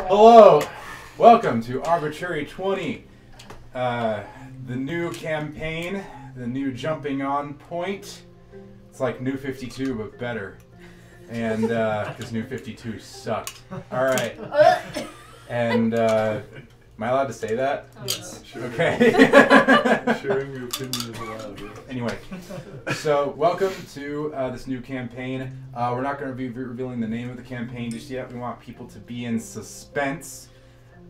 Hello, welcome to Arbitrary 20, the new campaign, the new jumping on point. It's like New 52 but better, and because New 52 sucked. All right, and am I allowed to say that? Yes. Sure. Okay. Sharing your opinion is allowed. Yeah. Anyway, so welcome to this new campaign. We're not going to be revealing the name of the campaign just yet. We want people to be in suspense.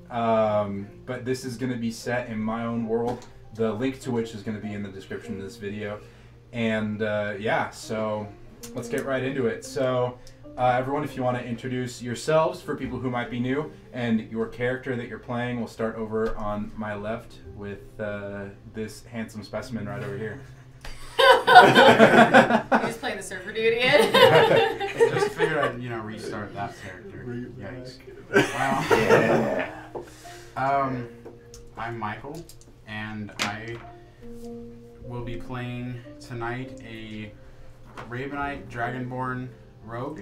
But this is going to be set in my own world, the link to which is going to be in the description of this video. And yeah, so let's get right into it. So everyone, if you want to introduce yourselves for people who might be new, and your character that you're playing, we'll start over on my left with this handsome specimen right over here. He's playing the surfer dude again. Just figured I'd, restart that character. Yikes. Wow. I'm Michael, and I will be playing tonight a Ravenite Dragonborn rogue.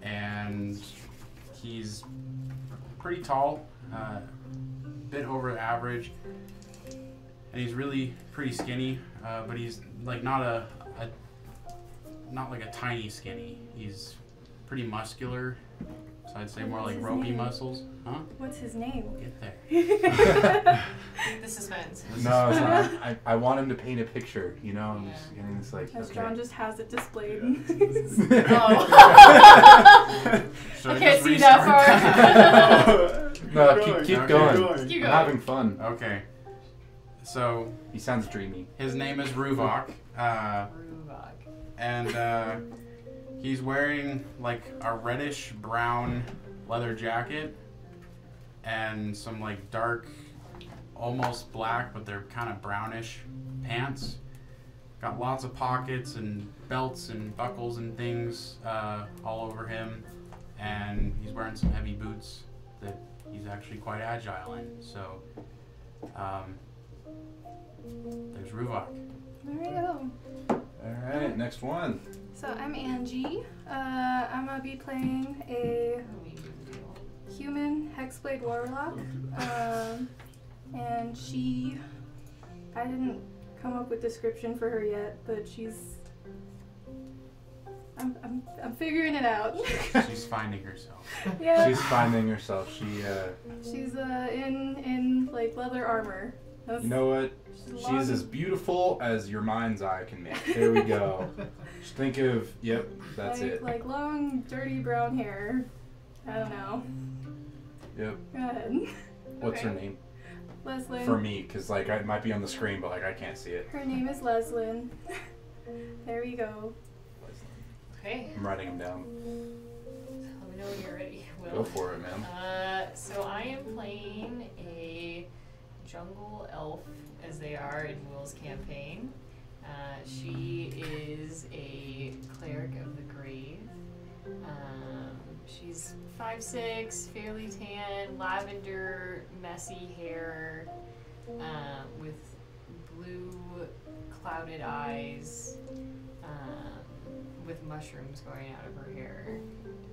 And he's pretty tall, bit over average, and he's really pretty skinny, but he's like not like a tiny skinny. He's pretty muscular, so I'd say more like ropey muscles. Huh? What's his name? We'll get there. The suspense. No, it's not. I want him to paint a picture, you know? I'm just getting this like, As okay. John just has it displayed. Oh. Should I I can't just see that restart far. No, keep Okay, going. Keep I'm going. having fun. Okay. So He sounds dreamy. his name is Ruvok. And he's wearing like a reddish brown leather jacket and some like dark, almost black, but they're kind of brownish pants. Got lots of pockets and belts and buckles and things all over him, and he's wearing some heavy boots that he's actually quite agile in. So there's Ruvok. There we go. Alright, next one. So I'm Angie. I'm gonna be playing a human hexblade warlock. And I didn't come up with description for her yet, but I'm figuring it out. She's finding herself. Yeah. She's finding herself. She's in like leather armor. You know what? She's She's as beautiful as your mind's eye can make. There we go. Just think of, yep, that's it. Like long, dirty brown hair. I don't know. Yep. Go ahead. What's her name? Leslyn. For me, because like it might be on the screen, but like I can't see it. Her name is Leslyn. There we go. Okay. I'm writing them down. Let me know when you're ready. Will. Go for it, man. So I am playing a jungle elf, as they are in Will's campaign. She is a cleric of the grave. She's 5'6", fairly tan, lavender, messy hair, with blue clouded eyes, with mushrooms going out of her hair.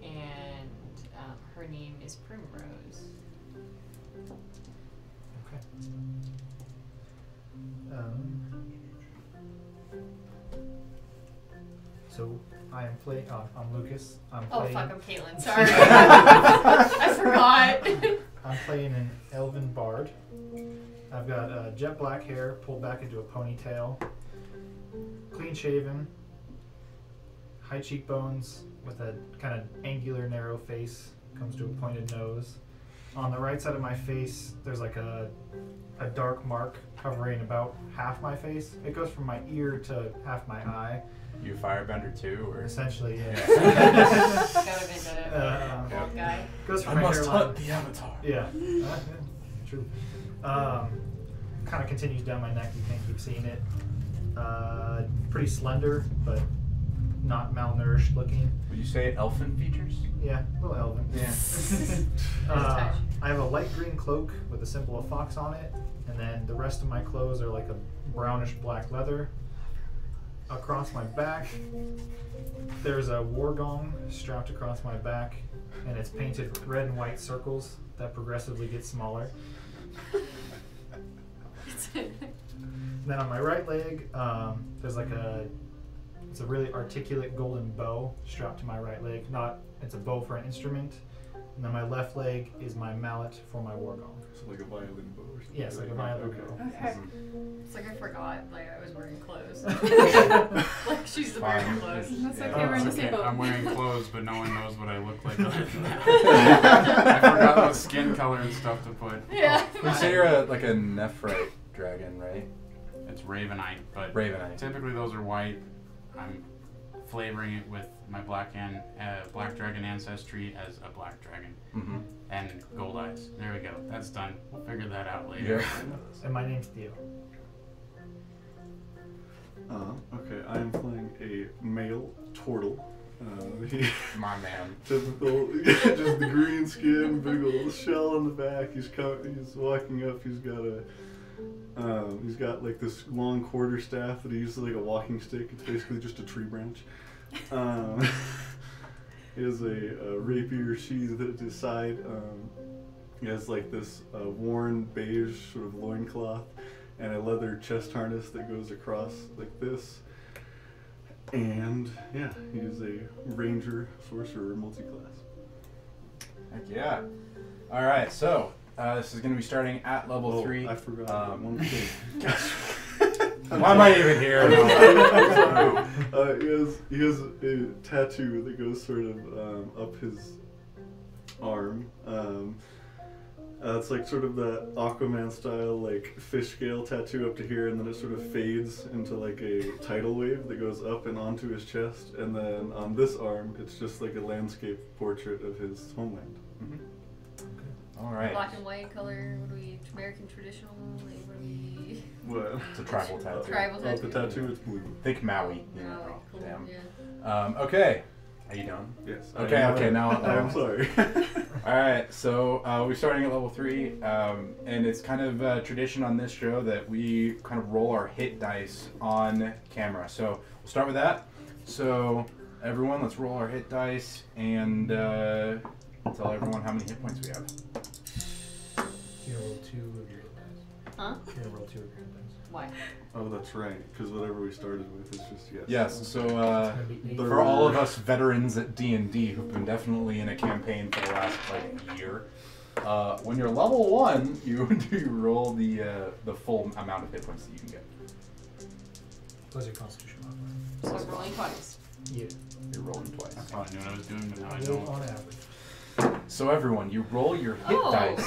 And her name is Primrose. Okay. So I am playing. I'm Lucas. I'm Oh playing. fuck, I'm Caitlin, sorry. I forgot. I'm playing an elven bard. I've got jet black hair pulled back into a ponytail, clean shaven, high cheekbones with a kind of angular, narrow face. Comes to a pointed nose. On the right side of my face, there's like a dark mark covering about half my face. It goes from my ear to half my eye. You a firebender too, or? Essentially, yeah. Gotta be better. Bald guy. Goes from my hairline. the avatar. Yeah, true. Kind of continues down my neck. You can't keep seeing it. Pretty slender, but not malnourished looking. Would you say elfin features? Yeah, a little elven. Yeah. I have a light green cloak with a symbol of fox on it, and then the rest of my clothes are like a brownish black leather. across my back, there's a war gong strapped across my back, and it's painted red and white circles that progressively get smaller. And then on my right leg, there's like it's a really articulate golden bow strapped to my right leg. It's a bow for an instrument. And then my left leg is my mallet for my war gong. So like a violin bow or something? Yes, like a violin bow. Okay. It's like I forgot, like I was wearing clothes. Like she's wearing clothes. That's okay, Oh, we're in the it's same boat. I'm wearing clothes, but no one knows what I look like other than that. I forgot what skin color and stuff to put. Yeah. You say you're like a nephrite dragon, right? It's Ravenite, but Ravenite. typically those are white. I'm flavoring it with my black dragon ancestry as a black dragon. Mm-hmm. And gold eyes. There we go. That's done. We'll figure that out later. Yeah. And my name's Theo. Okay, I am playing a male turtle. My man. Typical, just the green skin, big old shell on the back. He's walking up. He's got like this long quarter staff that he uses like a walking stick. It's basically just a tree branch. He has a rapier sheathed at his side. He has like this worn beige sort of loincloth and a leather chest harness that goes across like this. And yeah, he is a ranger, sorcerer, multi-class. Heck yeah. All right, so this is going to be starting at level 3. I forgot one thing. Why am I even here? He has a tattoo that goes sort of up his arm. It's like sort of that Aquaman style, like fish scale tattoo up to here, and then it sort of fades into like a tidal wave that goes up and onto his chest. And then on this arm, it's just like a landscape portrait of his homeland. Mm-hmm. All right. Black and white color. What are we? American traditional. Like, what are we? What? It's a tribal tattoo. Tribal Oh, tattoo. the tattoo is blue. Think Maui. You know. Oh, cool. Damn. Yeah. Okay. Are you done? Yes. Okay, now I'm sorry. Alright, so we're starting at level 3, and it's kind of tradition on this show that we kind of roll our hit dice on camera. So we'll start with that. So everyone, let's roll our hit dice and tell everyone how many hit points we have. You can roll 2 of your hit dice. Huh? You can roll 2 of your hit dice. Why? Oh, that's right. Because whatever we started with is just yes. Yes, so It's gonna be 8. for all of us veterans at D&D who've been definitely in a campaign for the last like year, when you're level 1, you roll the full amount of hit points that you can get. Plus your constitution So I'm rolling twice. Yeah. You're rolling twice. I thought I knew what I was doing, but now I Roll don't. on average. So everyone, you roll your hit Oh. dice,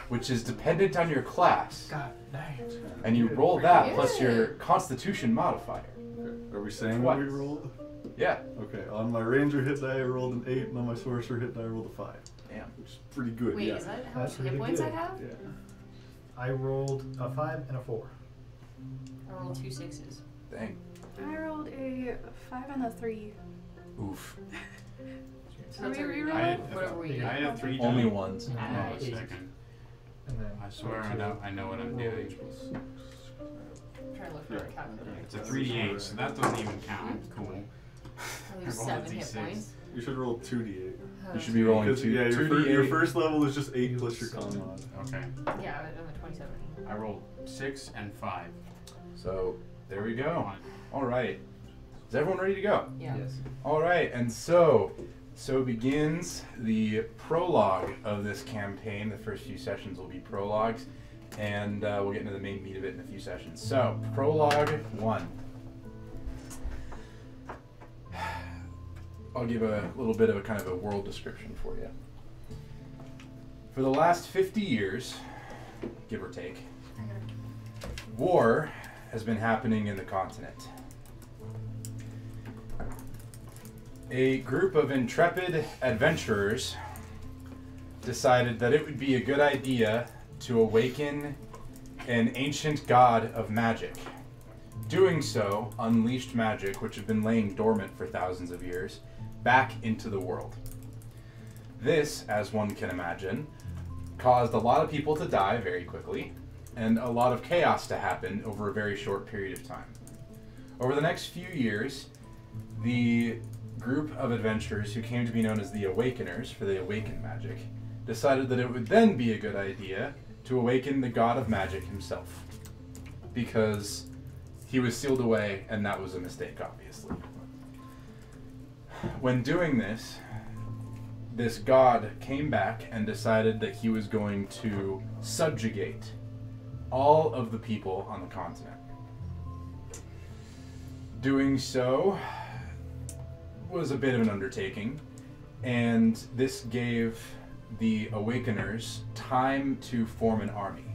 which is dependent on your class, God dang it. and you roll that Yeah. plus your Constitution modifier. Okay. Are we saying what we Twice. rolled? Yeah. Okay. On my ranger hit die, I rolled an 8, and on my sorcerer hit die, I rolled a 5. Damn. Which is pretty good. Wait, yeah. is that how That's much hit really points I good. have? Yeah. I rolled a 5 and a 4. I rolled 2 6s. Dang. I rolled a 5 and a 3. Oof. So Are that's we a rerolling? I had, whatever we I had 3 Only dice. ones. And then Hold on a 8. second. And then I swear I know what I'm roll doing. H plus 6. I'm trying to look for a calculator. It's a 3d8, so that doesn't even count. Cool. I lose I rolled a 7 hit D6. points. You should roll 2d8. You should be rolling Because, two. yeah, your, 2d8. your first level is just 8 plus your con mod. Okay. Yeah, I'm at 27. I rolled 6 and 5. So there we go. All right. Is everyone ready to go? Yeah. Yes. All right, and so begins the prologue of this campaign. The first few sessions will be prologues, and we'll get into the main meat of it in a few sessions. So, prologue 1. I'll give a little bit of a kind of a world description for you. For the last 50 years, give or take, war has been happening in the continent. A group of intrepid adventurers decided that it would be a good idea to awaken an ancient god of magic. Doing so unleashed magic, which had been laying dormant for thousands of years, back into the world. This, as one can imagine, caused a lot of people to die very quickly, and a lot of chaos to happen over a very short period of time. Over the next few years, the group of adventurers who came to be known as the Awakeners, for they awaken magic, decided that it would then be a good idea to awaken the god of magic himself. Because he was sealed away, and that was a mistake, obviously. When doing this, this god came back and decided that he was going to subjugate all of the people on the continent. Doing so was a bit of an undertaking, and this gave the Awakeners time to form an army.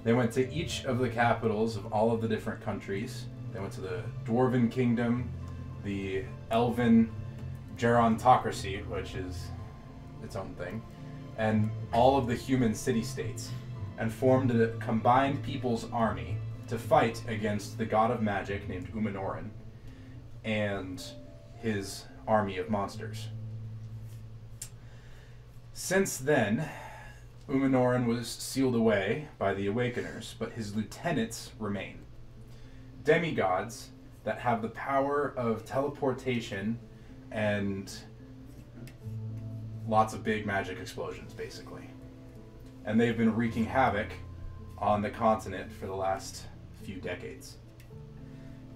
They went to each of the capitals of all of the different countries. They went to the Dwarven Kingdom, the Elven Gerontocracy, which is its own thing, and all of the human city-states, and formed a combined people's army to fight against the god of magic named Umanoran and his army of monsters. Since then, Umanoran was sealed away by the Awakeners, but his lieutenants remain. Demigods that have the power of teleportation and lots of big magic explosions, basically. And they've been wreaking havoc on the continent for the last few decades.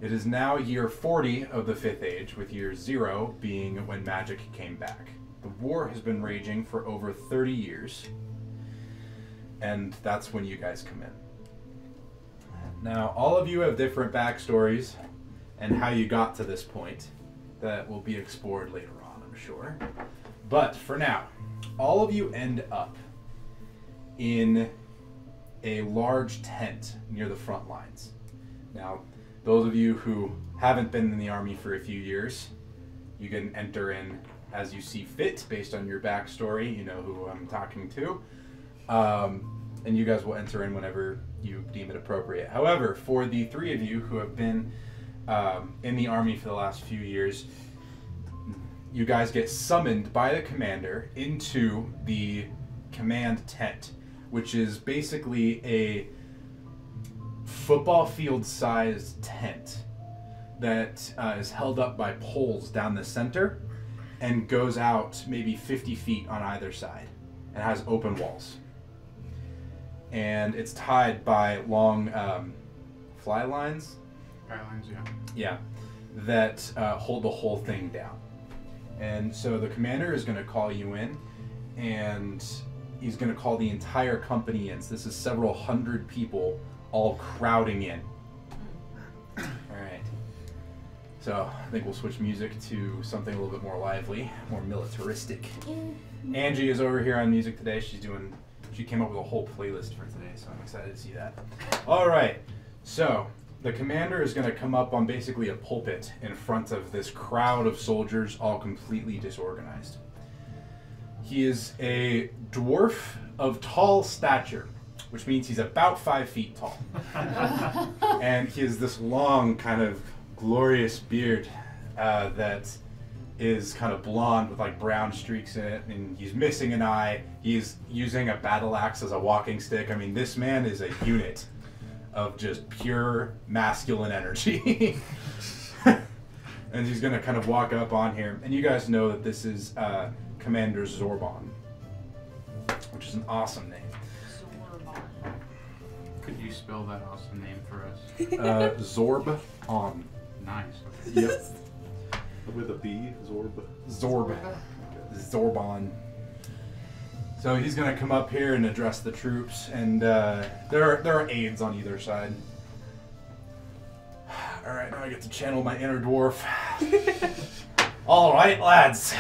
It is now year 40 of the 5th Age, with year 0 being when magic came back. The war has been raging for over 30 years, and that's when you guys come in. Now, all of you have different backstories and how you got to this point that will be explored later on, I'm sure. But for now, all of you end up in a large tent near the front lines. Now, those of you who haven't been in the army for a few years, you can enter in as you see fit based on your backstory. You know who I'm talking to. And you guys will enter in whenever you deem it appropriate. However, for the 3 of you who have been in the army for the last few years, you guys get summoned by the commander into the command tent, which is basically a football field sized tent that is held up by poles down the center and goes out maybe 50 feet on either side and has open walls. And it's tied by long fly lines. Fly lines, yeah. Yeah, that hold the whole thing down. And so the commander is going to call you in, and he's going to call the entire company in. So this is several hundred people all crowding in. All right. So I think we'll switch music to something a little bit more lively, more militaristic. Angie is over here on music today. She came up with a whole playlist for today, so I'm excited to see that. All right. So the commander is going to come up on basically a pulpit in front of this crowd of soldiers, all completely disorganized. He is a dwarf of tall stature, which means he's about 5 feet tall. And he has this long, kind of glorious beard that is kind of blonde with like brown streaks in it, and he's missing an eye. He's using a battle axe as a walking stick. I mean, this man is a unit of just pure masculine energy. And he's going to kind of walk up on here. And you guys know that this is Commander Zorbon, which is an awesome name. Zorbon. Could you spell that awesome name for us? Zorbon. Nice. Yep. With a B, Zorb. Zorb. Zorbon. So he's going to come up here and address the troops, and there are aides on either side. All right, now I get to channel my inner dwarf. All right, lads.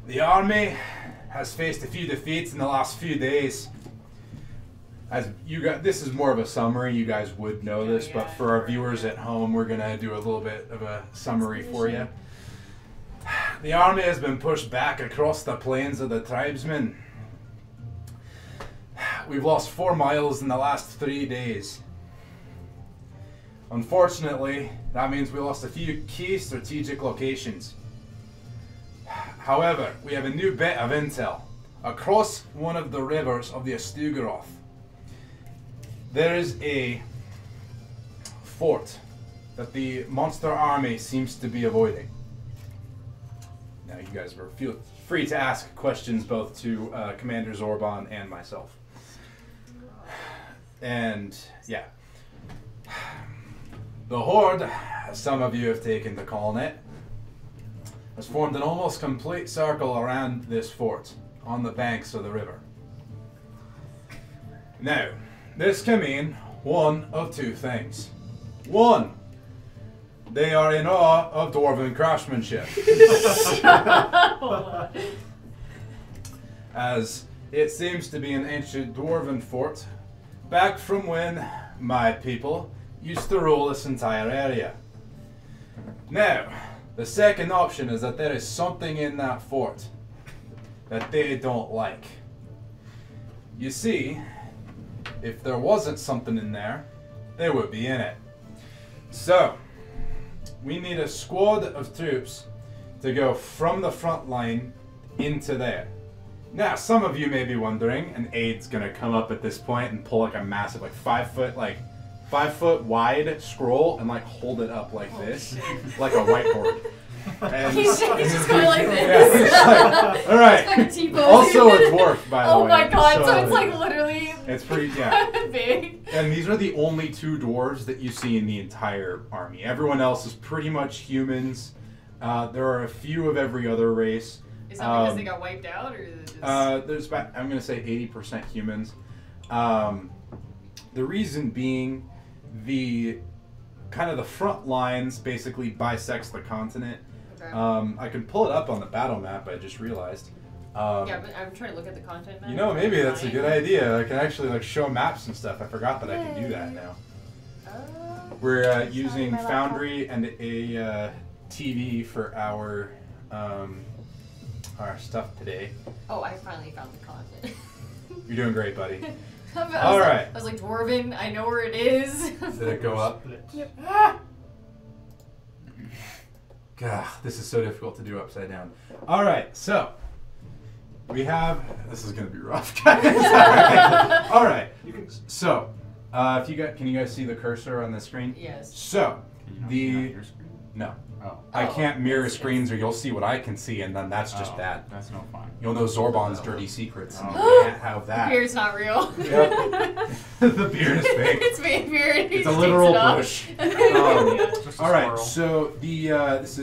The army has faced a few defeats in the last few days. As you got, this is more of a summary. You guys would know this, but for our viewers at home, we're gonna do a little bit of a summary for you. The army has been pushed back across the plains of the tribesmen. We've lost 4 miles in the last 3 days. Unfortunately, that means we lost a few key strategic locations. However, we have a new bit of intel across one of the rivers of the Astugaroth. there is a fort that the monster army seems to be avoiding. Now you guys feel free to ask questions both to Commander Zorban and myself. And yeah. The Horde, as some of you have taken to calling it, has formed an almost complete circle around this fort on the banks of the river. Now, this can mean one of two things. One, they are in awe of dwarven craftsmanship. As it seems to be an ancient dwarven fort, back from when my people used to rule this entire area. Now, the second option is that there is something in that fort that they don't like. You see, if there wasn't something in there, they would be in it. So, we need a squad of troops to go from the front line into there. Now, some of you may be wondering, an aide's gonna come up at this point and pull like a massive, like 5 foot wide scroll and like hold it up like this, like a whiteboard. And he's just going like this. Yeah, he's like, all right. Like a T-pose. Also a dwarf, by the way. Oh my god! So it's like literally. It's pretty, yeah. Big. And these are the only 2 dwarves that you see in the entire army. Everyone else is pretty much humans. There are a few of every other race. Is that because they got wiped out, or is it just... there's about, I'm going to say 80% humans. The reason being, the kind of the front lines basically bisects the continent. Okay. I can pull it up on the battle map, I just realized. Yeah, but I'm trying to look at the content map. You know, maybe that's a good idea. I can actually like show maps and stuff. I forgot that I can do that now. We're using Foundry and a TV for our stuff today. Oh, I finally found the content. You're doing great, buddy. All right. I was like, Dwarven, I know where it is. Did it go up? Yep. God, this is so difficult to do upside down. All right, so we have. This is gonna be rough, guys. All right. So, if you can you guys see the cursor on the screen? Yes. So Can you not see your screen? no. Oh. I can't mirror screens, or you'll see what I can see, and then that's just bad. That's no fun. You'll know Zorban's dirty secrets. And Oh. you can't have that. The beard's not real. Yep. The beard is fake. It's fake beard. He It's a just literal takes it off. bush. Just a All right, squirrel. so the this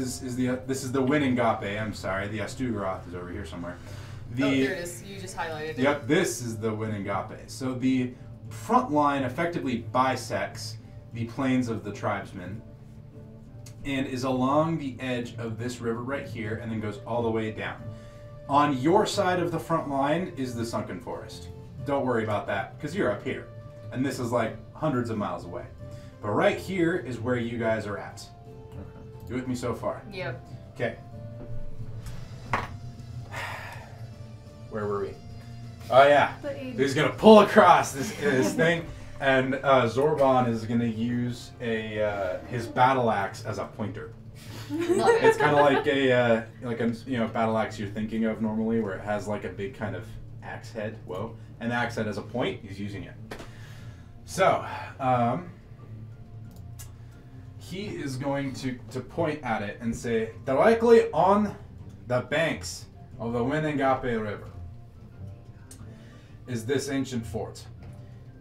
is the winning Gape. I'm sorry, the Astugaroth is over here somewhere. Oh, there it is. You just highlighted it. Yep, this is the winning Gape. So the front line effectively bisects the plains of the tribesmen and is along the edge of this river right here and then goes all the way down. On your side of the front line is the sunken forest. Don't worry about that because you're up here. And this is like hundreds of miles away. But right here is where you guys are at. Okay. You with me so far? Yep. Okay. Where were we? Oh yeah. He's gonna pull across this thing, and Zorban is gonna use his battle axe as a pointer. Love it. It's kind of like a battle axe you're thinking of normally, where it has like a big kind of axe head. Whoa! And the axe head as a point. He's using it. So he is going to point at it and say, directly on the banks of the Winningape River is this ancient fort.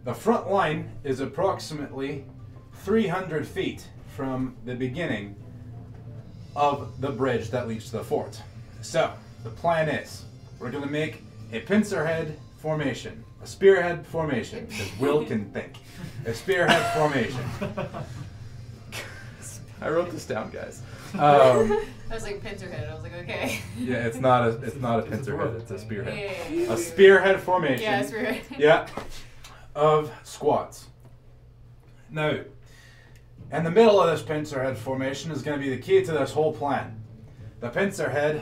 The front line is approximately 300 feet from the beginning of the bridge that leads to the fort. So, the plan is, we're going to make a pincer head formation, a spearhead formation, because Will can think. A spearhead formation. I wrote this down, guys. I was like pincerhead. I was like, okay. Yeah, it's not a pincer head, it's a spearhead. Yeah. A spearhead formation. Yeah, spearhead. Yeah. Of squads. Now, in the middle of this pincer head formation is going to be the key to this whole plan. The pincer head.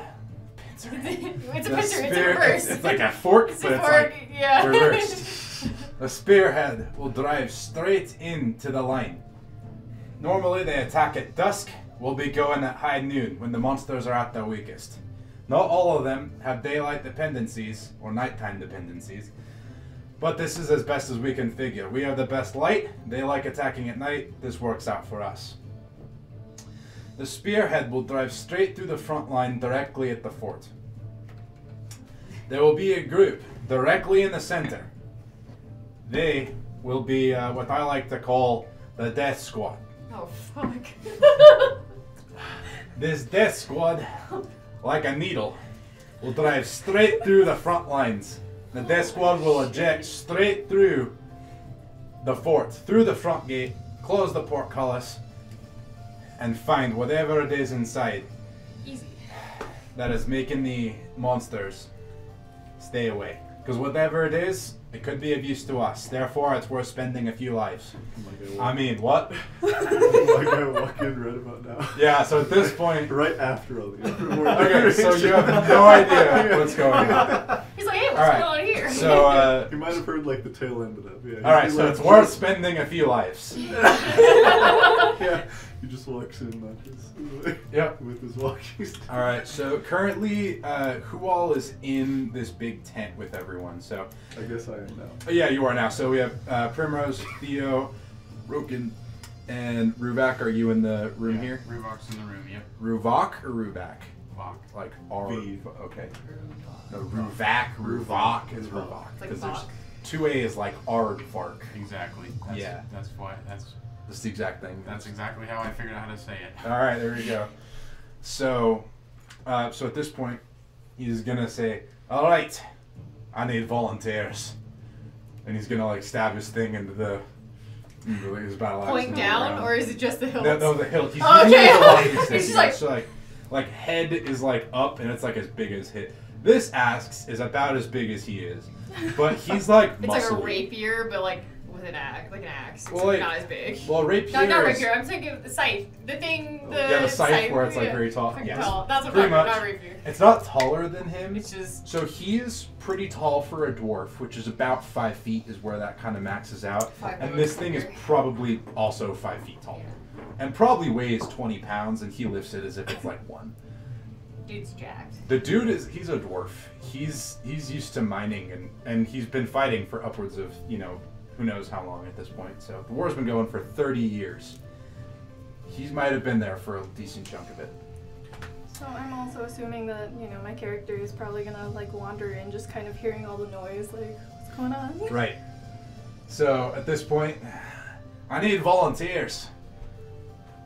It's a pincer. It's a spear- reverse. It's like a fork, It's but a it's fork. like Yeah. reversed. The spearhead will drive straight into the line. Normally they attack at dusk. We'll be going at high noon when the monsters are at their weakest. Not all of them have daylight dependencies or nighttime dependencies, But this is as best as we can figure. We have the best light. They like attacking at night. This works out for us. The spearhead will drive straight through the front line directly at the fort. There will be a group directly in the center. They will be what I like to call the Death Squad. Oh, fuck. This Death Squad, like a needle, will drive straight through the front lines. The Death Squad will eject straight through the fort, through the front gate, close the portcullis, and find whatever it is inside. Easy. That is making the monsters stay away. Because whatever it is, it could be of use to us. Therefore, it's worth spending a few lives. I mean, what? Like I walk in right about now. Yeah, so at this point... Right after all the Okay, so you have no idea what's going on. He's like, hey, what's Alright, going on here? So, You might have heard like the tail end of that. Yeah, alright, so it's worth spending a few lives. Yeah, he just walks in Yep. with his walking stick. Alright, so currently, who all is in this big tent with everyone? So, I guess I am now. yeah, you are now. So we have Primrose, Theo, Roken, and Ruvak. Are you in the room here? Ruvok's in the room, yep. Ruvak or Ruvak? Vok. Like R. V. Okay. No, Ruvak. Ruvak is Ruvak. It's like Because Bach. there's 2A is like Aardvark. Exactly. That's, Yeah. That's why. That's the exact thing. That's exactly how I figured out how to say it. All right, there we go. So, so at this point, he's gonna say, "All right, I need volunteers," and he's gonna like stab his thing into his battle axe. Point into the down, ground. or is it just the hilt? No, the hilt. He's Oh, using okay. it as a walking stick. He's just like- So like head is like up, and it's like as big as hit. This axe is about as big as he is, but he's like It's like a muscly. rapier, but like with an axe, like an axe. It's Well, like like- not as big. Well, rapier. No, not is- rapier. I'm thinking of the scythe. The thing, Yeah, the scythe where it's like yeah. very tall. Fucking Yes. tall. That's what Pretty I'm talking much. about, not rapier. It's not taller than him. It's just So he's pretty tall for a dwarf, which is about 5 feet is where that kind of maxes out. 5 And foot this thing is figure. probably also 5 feet tall. And probably weighs 20 pounds, and he lifts it as if it's like one. dude's jacked. The dude he's a dwarf. He's used to mining, and he's been fighting for upwards of, who knows how long at this point. So the war's been going for 30 years. He might have been there for a decent chunk of it. So I'm also assuming that, my character is probably gonna like wander in just kind of hearing all the noise, like, what's going on? Right. So at this point, I need volunteers.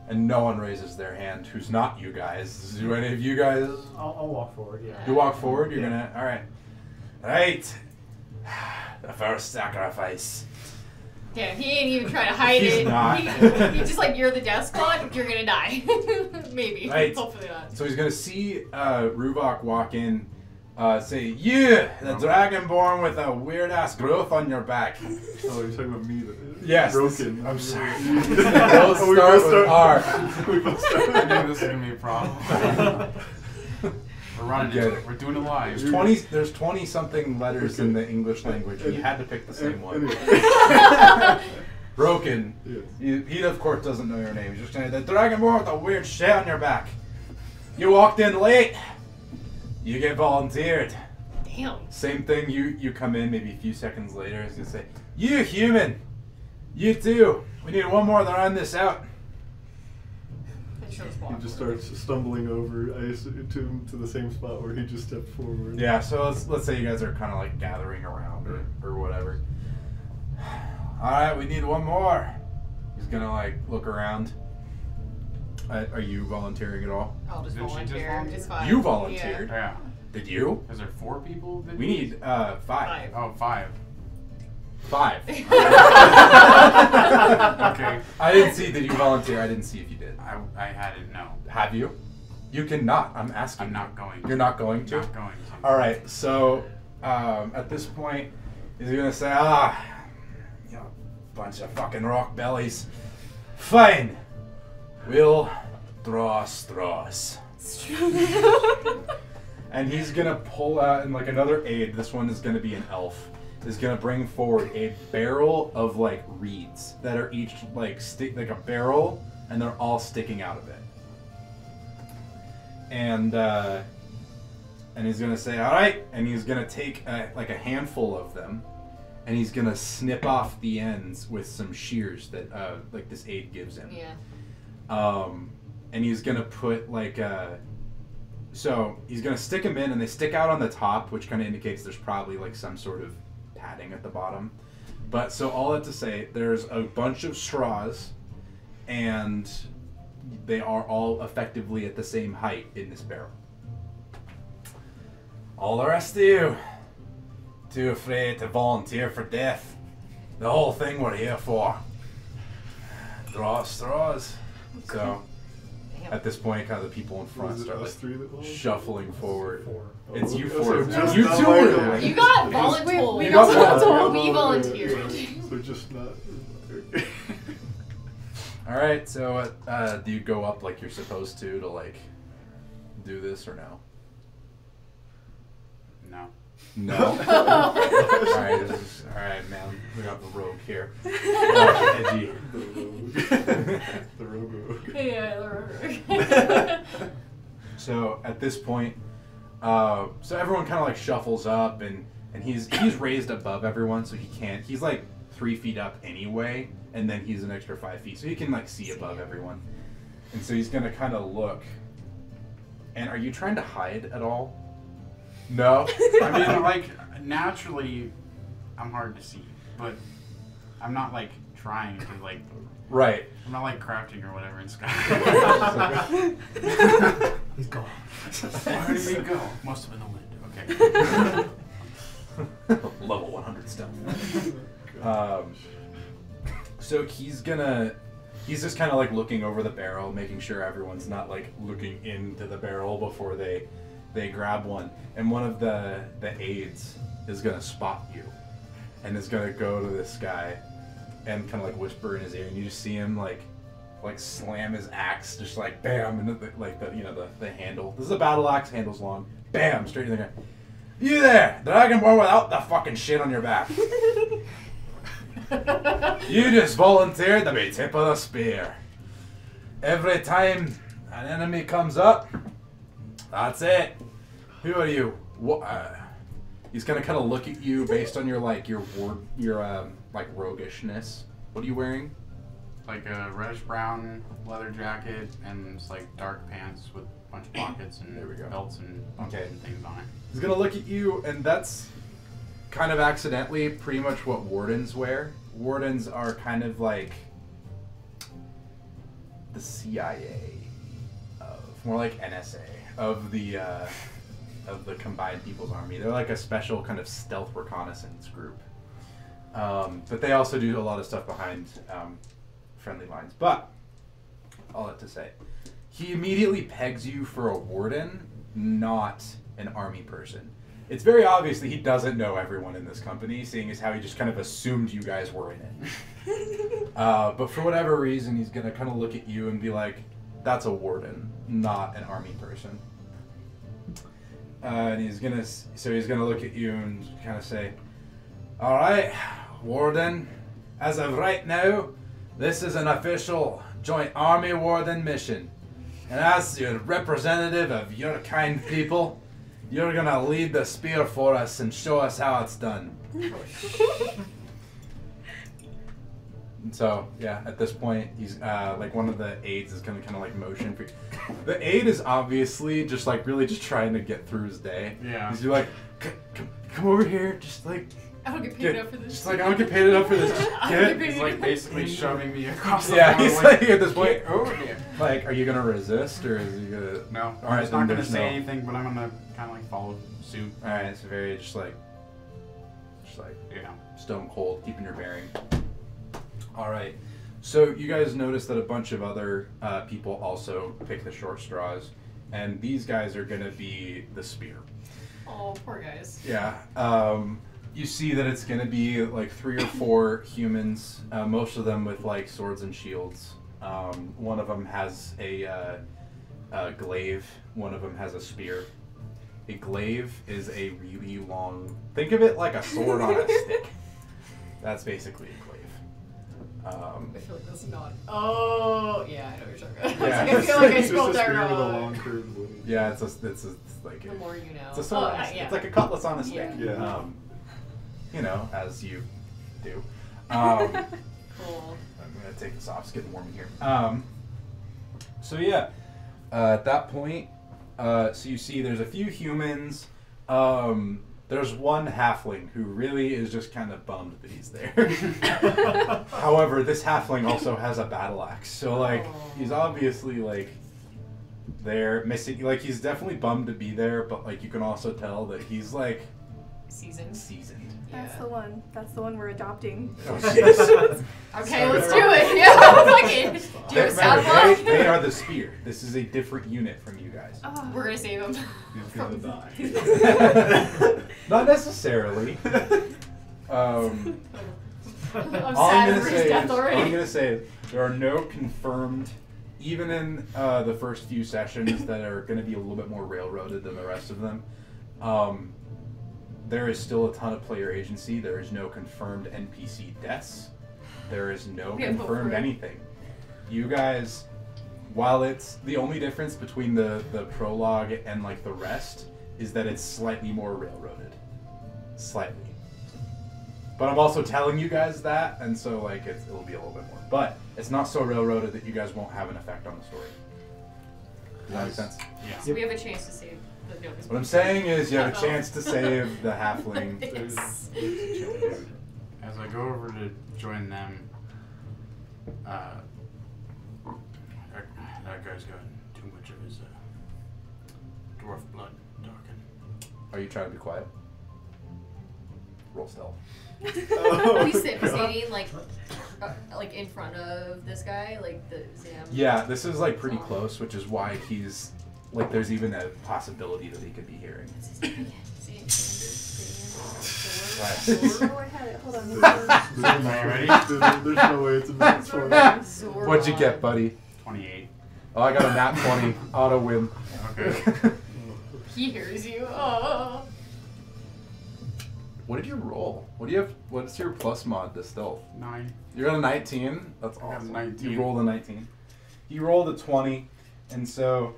And no one raises their hand who's not you guys. Do any of you guys? I'll walk forward, yeah. You walk forward, you're Yeah. gonna. Alright. Right. The first sacrifice. Damn, he ain't even trying to hide He's it. not. He just like, you're the death squad, you're gonna die. Maybe. Right. Hopefully not. So he's gonna see Ruvok walk in, say, "You, the dragonborn with a weird ass growth on your back." Oh, you're talking about me. Yes. Broken. I'm sorry. We'll We'll start with R. We both I knew start. this was gonna be a problem. We're running Get it. it. We're doing it live. There's 20 something letters in the English language, and you had to pick the same one. Anyway. Broken. Yes. He of course doesn't know your name. He's just saying, "The dragonborn with a weird shit on your back. You walked in late. You get volunteered." Damn. Same thing. You come in maybe a few seconds later. He's gonna say, "You human. You too. We need one more to round this out." That shows He walk. just starts stumbling over, I assume, to the same spot where he just stepped forward. Yeah. So let's say you guys are kind of like gathering around or whatever. All right, we need one more. He's gonna like look around. Are you volunteering at all? I'll just Didn't she just volunteer. volunteer? It's fine. You volunteered. Yeah. Did you? Is there 4 people? that We need 5. Five. Oh, 5. 5. Okay. I didn't see. Did you volunteer? I didn't see if you did. I hadn't. No. Have you? You cannot. I'm asking. I'm not going. You're not going to? Not going to. All right. So at this point, he's gonna say, you know, bunch of fucking rock bellies. Fine. We'll draw straws. And he's gonna pull out, and like another aide, this one is gonna be an elf, is gonna bring forward a barrel of like reeds that are each like like a barrel, and they're all sticking out of it. And he's gonna say, "All right," and he's gonna take like a handful of them, and he's gonna snip off the ends with some shears that like this aide gives him. Yeah. And he's gonna put like so he's gonna stick them in, and they stick out on the top, which kind of indicates there's probably like some sort of padding at the bottom. But so all that to say, there's a bunch of straws, and they are all effectively at the same height in this barrel. All the rest of you, too afraid to volunteer for death. The whole thing we're here for. Draw straws. So, Damn. at this point, kind of the people in front Was it start us like, three that volunteered? shuffling forward. 4. It's you Oh, four. so just You not two my were goal. You got voluntold. we You got got voluntold. We volunteered. So just not. All right, so do you go up like you're supposed to like do this or no? No. No. All right, man. We got the rogue here. Edgy. The rogue. The rogue. Yeah. So at this point, so everyone kind of like shuffles up, and he's raised above everyone, so he can't. He's like 3 feet up anyway, and then he's an extra 5 feet, so he can like see above everyone. And so he's gonna kind of look. And are you trying to hide at all? No. I mean, like, naturally, I'm hard to see, but I'm not, like, trying to, like, Right. I'm not, like, crouching or whatever in Sky. He's gone. Where did he go? Must have been the wind. Okay. Level 100 stealth. So he's just kind of like looking over the barrel, making sure everyone's not like looking into the barrel before they grab one. And one of the aides is gonna spot you, and is gonna go to this guy and kind of like whisper in his ear, and you just see him like slam his axe, just like bam, and the handle. This is a battle axe, handle's long, bam, straight in the guy. You there, Dragonborn without the fucking shit on your back. You just volunteered to be tip of the spear. Every time an enemy comes up, that's it. Who are you? He's gonna kind of look at you based on your roguishness. What are you wearing? Like a reddish brown leather jacket and just like dark pants with a bunch of pockets and There we go. belts and buckles and things on it. He's gonna look at you, and that's kind of accidentally pretty much what wardens wear. Wardens are kind of like the CIA more like NSA of the Combined People's Army. They're like a special kind of stealth reconnaissance group. But they also do a lot of stuff behind friendly lines. But all that to say, he immediately pegs you for a warden, not an army person. It's very obvious that he doesn't know everyone in this company, seeing as how he just kind of assumed you guys were in it. But for whatever reason, he's going to kind of look at you and be like, that's a warden, not an army person. And he's going to look at you and kind of say, all right, warden, as of right now, this is an official joint army warden mission. And as your representative of your kind people, you're gonna lead the spear for us and show us how it's done. So, yeah, at this point, he's, like, one of the aides is gonna kind of, like, motion for you. The aide is obviously just, like, really just trying to get through his day. Yeah. He's like, come over here, just, like... I don't get paid enough for this. Just, like, I don't get paid enough for this. Just I don't get get... He's like basically shoving me across the Yeah, floor. he's like, at this point, "Get over here." like, are you gonna resist, or is he gonna... No, All I'm right, just then not gonna there's say no- anything, but I'm gonna kind of like follow suit. Alright, it's very, just like, Yeah. stone cold, keeping your bearing. Alright, so you guys notice that a bunch of other people also pick the short straws, and these guys are gonna be the spear. Oh, poor guys. Yeah, you see that it's gonna be like 3 or 4 humans, most of them with like swords and shields. One of them has a glaive, one of them has a spear. A glaive is a really long, think of it like a sword on a stick. That's basically a glaive. I feel like that's not. Oh, yeah, I know what you're talking about. Yeah. I feel like I It's just a spelled that spear with a wrong. long curved blade. Yeah, it's like The more you know. it's a sword. Yeah. It's like a cutlass on a stick. Yeah. Yeah. you know, as you do. Cool. I'm gonna take this off. It's getting warm in here. So yeah, at that point, so you see there's a few humans. There's one halfling who really is just kind of bummed that he's there. However, this halfling also has a battle axe, so like he's obviously like there missing. Like he's definitely bummed to be there, but like you can also tell that he's like Seasoned. That's the one. That's the one we're adopting. Oh, yes. Okay, let's do it. Yeah, fuck it. Do you have a sound Remember, block? they are the spear. This is a different unit from you guys. Oh. We're gonna save him. He's gonna die. Not necessarily. I'm All sad I'm over his death already. I'm gonna say there are no confirmed, even in the first few sessions that are gonna be a little bit more railroaded than the rest of them. There is still a ton of player agency. There is no confirmed NPC deaths. There is no confirmed anything. You guys, while it's the only difference between the prologue and like the rest is that it's slightly more railroaded. Slightly. But I'm also telling you guys that, and so like it'll be a little bit more. But it's not so railroaded that you guys won't have an effect on the story. Does that make sense? Yeah. So we have a chance to save the notice. What I'm saying is you have a chance to save the halfling. Yes. As I go over to join them, that guy's got too much of his dwarf blood darkened. Are you trying to be quiet? Roll stealth. Are we standing like in front of this guy, like the Zam? Yeah, this is like pretty close, which is why he's like there's even a possibility that he could be hearing. What's his name again? Oh, I had it. Hold on. Ready? There's no way it's a match for him. What'd you get, buddy? 28. Oh, I got a nat 20. Auto win. Okay. He hears you. Oh. What did you roll? What do you have? What's your plus mod to stealth? 9. You're on a 19. That's I got a awesome. 19. You rolled a 19. He rolled a 20, and so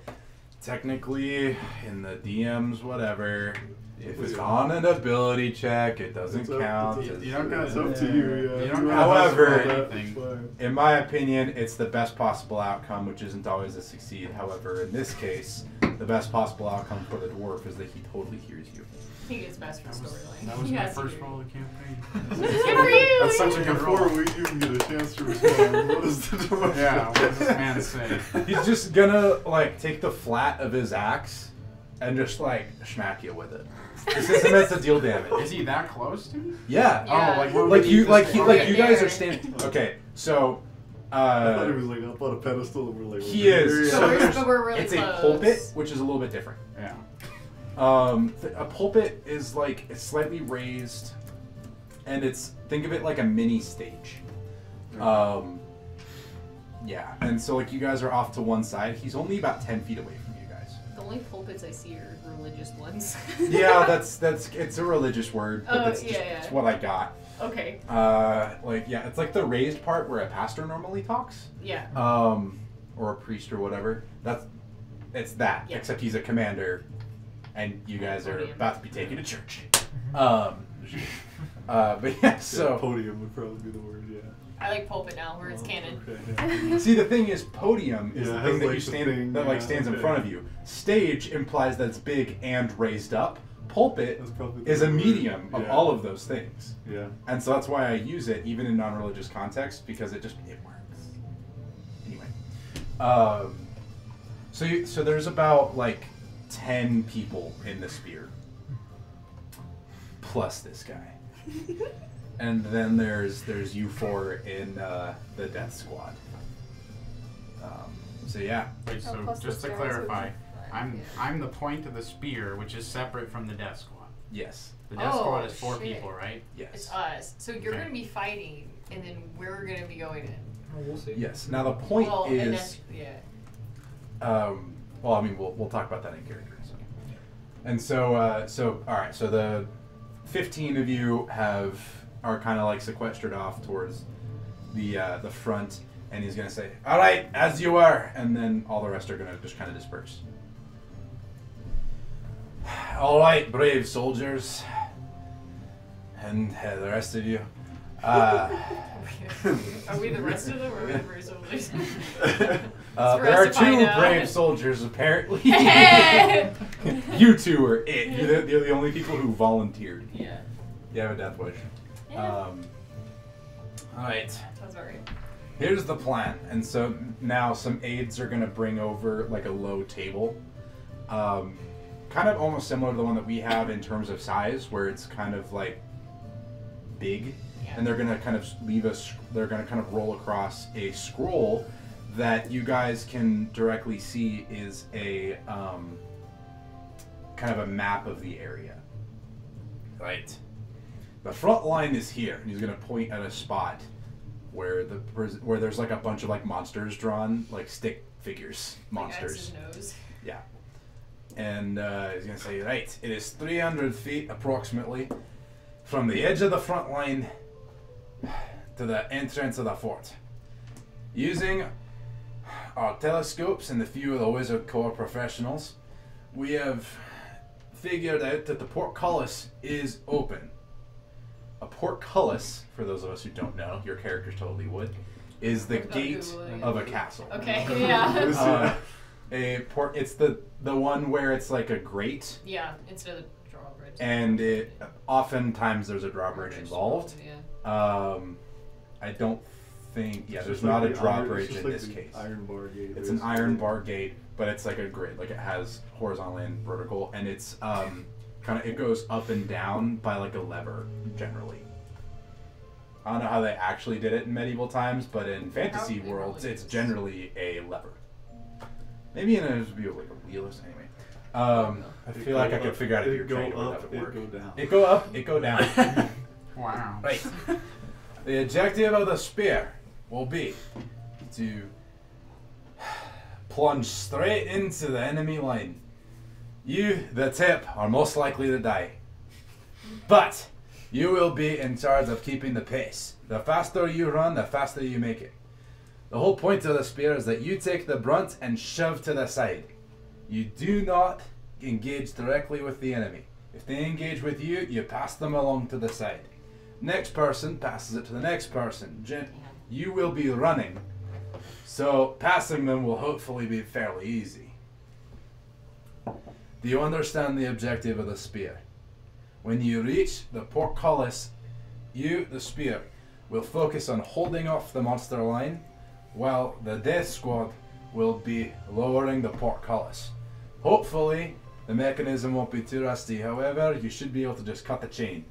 technically in the DMs, whatever, if it's on an ability check, it doesn't It's up- count. it's- You don't got It's up to you, yeah. You don't However, have to It's roll fine. In my opinion, it's the best possible outcome, which isn't always a succeed. However, in this case, the best possible outcome for the dwarf is that he totally hears you. I think it's best for storyline. That was He my has to first hear roll of the campaign. Good for you. That's such a good Before roll. we even get a chance to respond, what is the dwarf? Yeah, what does this man say? He's just gonna like take the flat of his axe and just like smack you with it. This isn't meant to deal damage. Is he that close to me? Yeah. Yeah. Oh, like we're Like you, beneath like this he, thing. like Okay, you guys there. are standing. Okay, so I thought he was like up on a pedestal and we're like. he over is. here. So But there's, we're really it's close. a pulpit, which is a little bit different. Yeah. A pulpit is like it's slightly raised, and it's think of it like a mini stage. Yeah, and so like you guys are off to one side. He's only about 10 feet away from you guys. The only pulpits I see are religious ones. Yeah, that's it's a religious word, but Oh, that's yeah, just yeah. it's what I got. Okay. Like yeah, it's like the raised part where a pastor normally talks, Yeah. or a priest or whatever. It's that, Yeah. except he's a commander, and you guys are Podium. about to be taken to church. But yeah, Yeah, so podium would probably be the word, yeah. I like pulpit now, where it's canon. Okay, yeah. see the thing is, podium is Yeah, the it thing has, that like, you the stand thing, that like yeah, stands in okay. front of you. Stage implies that it's big and raised up. Pulpit That's probably the is a word. medium of Yeah. all of those things. Yeah. And so that's why I use it even in non-religious context, because it works. Anyway, so there's about like 10 people in the spear, plus this guy, and then there's you four in the death squad. So yeah, Wait, Oh, so plus just this to guy is clarify, I'm the point of the spear, which is separate from the death squad. yes, The death Oh, squad is 4 shit. people, right? It's yes, us. So you're Okay. gonna be fighting, and then we're gonna be going in. Oh, we'll see. yes. Now the point Well, and is. that's, yeah. Well, I mean, we'll talk about that in character. So. And so, all right. So the 15 of you are kind of like sequestered off towards the front, and he's gonna say, "All right, as you are," and then all the rest are gonna just kind of disperse. All right, brave soldiers. and the rest of you. Are we the rest of them, or are we the brave soldiers? There are two brave soldiers, apparently. You two are it. You're the only people who volunteered. Yeah. You have a death wish. Yeah. Alright. Sounds about right. Here's the plan. And so now some aides are going to bring over like a low table. Kind of almost similar to the one that we have in terms of size, where it's kind of like big. And they're going to kind of they're going to kind of roll across a scroll that you guys can directly see is a kind of a map of the area. Right. The front line is here, and he's going to point at a spot where there's like a bunch of like monsters drawn, like stick figures, monsters. Like X's nose. Yeah. And he's going to say, right, it is 300 feet approximately from the edge of the front line to the entrance of the fort. Using our telescopes and a few of the Wizard Corps professionals, we have figured out that the portcullis is open. A portcullis, for those of us who don't know, your characters totally would, is the gate of a castle. Okay, yeah. It's the one where it's like a grate. Yeah, instead of the drawbridge. And oftentimes there's a drawbridge involved. Yeah. I don't think. Yeah, there's like not a the drawbridge it's in like this the case. Iron bar gate. It's an iron bar gate, but it's like a grid. Like it has horizontal and vertical, and it's it goes up and down by like a lever generally. I don't know how they actually did it in medieval times, but in fantasy worlds, it's generally a lever. Maybe in a view like a wheel or something. Anyway, I feel like I could figure out if you're trained or that would work. It go down. It go up, it go down. Wow. Right. The objective of the spear will be to plunge straight into the enemy line. You, the tip, are most likely to die. But you will be in charge of keeping the pace. The faster you run, the faster you make it. The whole point of the spear is that you take the brunt and shove to the side. You do not engage directly with the enemy. If they engage with you, you pass them along to the side. Next person passes it to the next person. You will be running, so passing them will hopefully be fairly easy. Do you understand the objective of the spear? When you reach the portcullis, you, the spear, will focus on holding off the monster line, while the death squad will be lowering the portcullis. Hopefully, the mechanism won't be too rusty. However, you should be able to just cut the chain.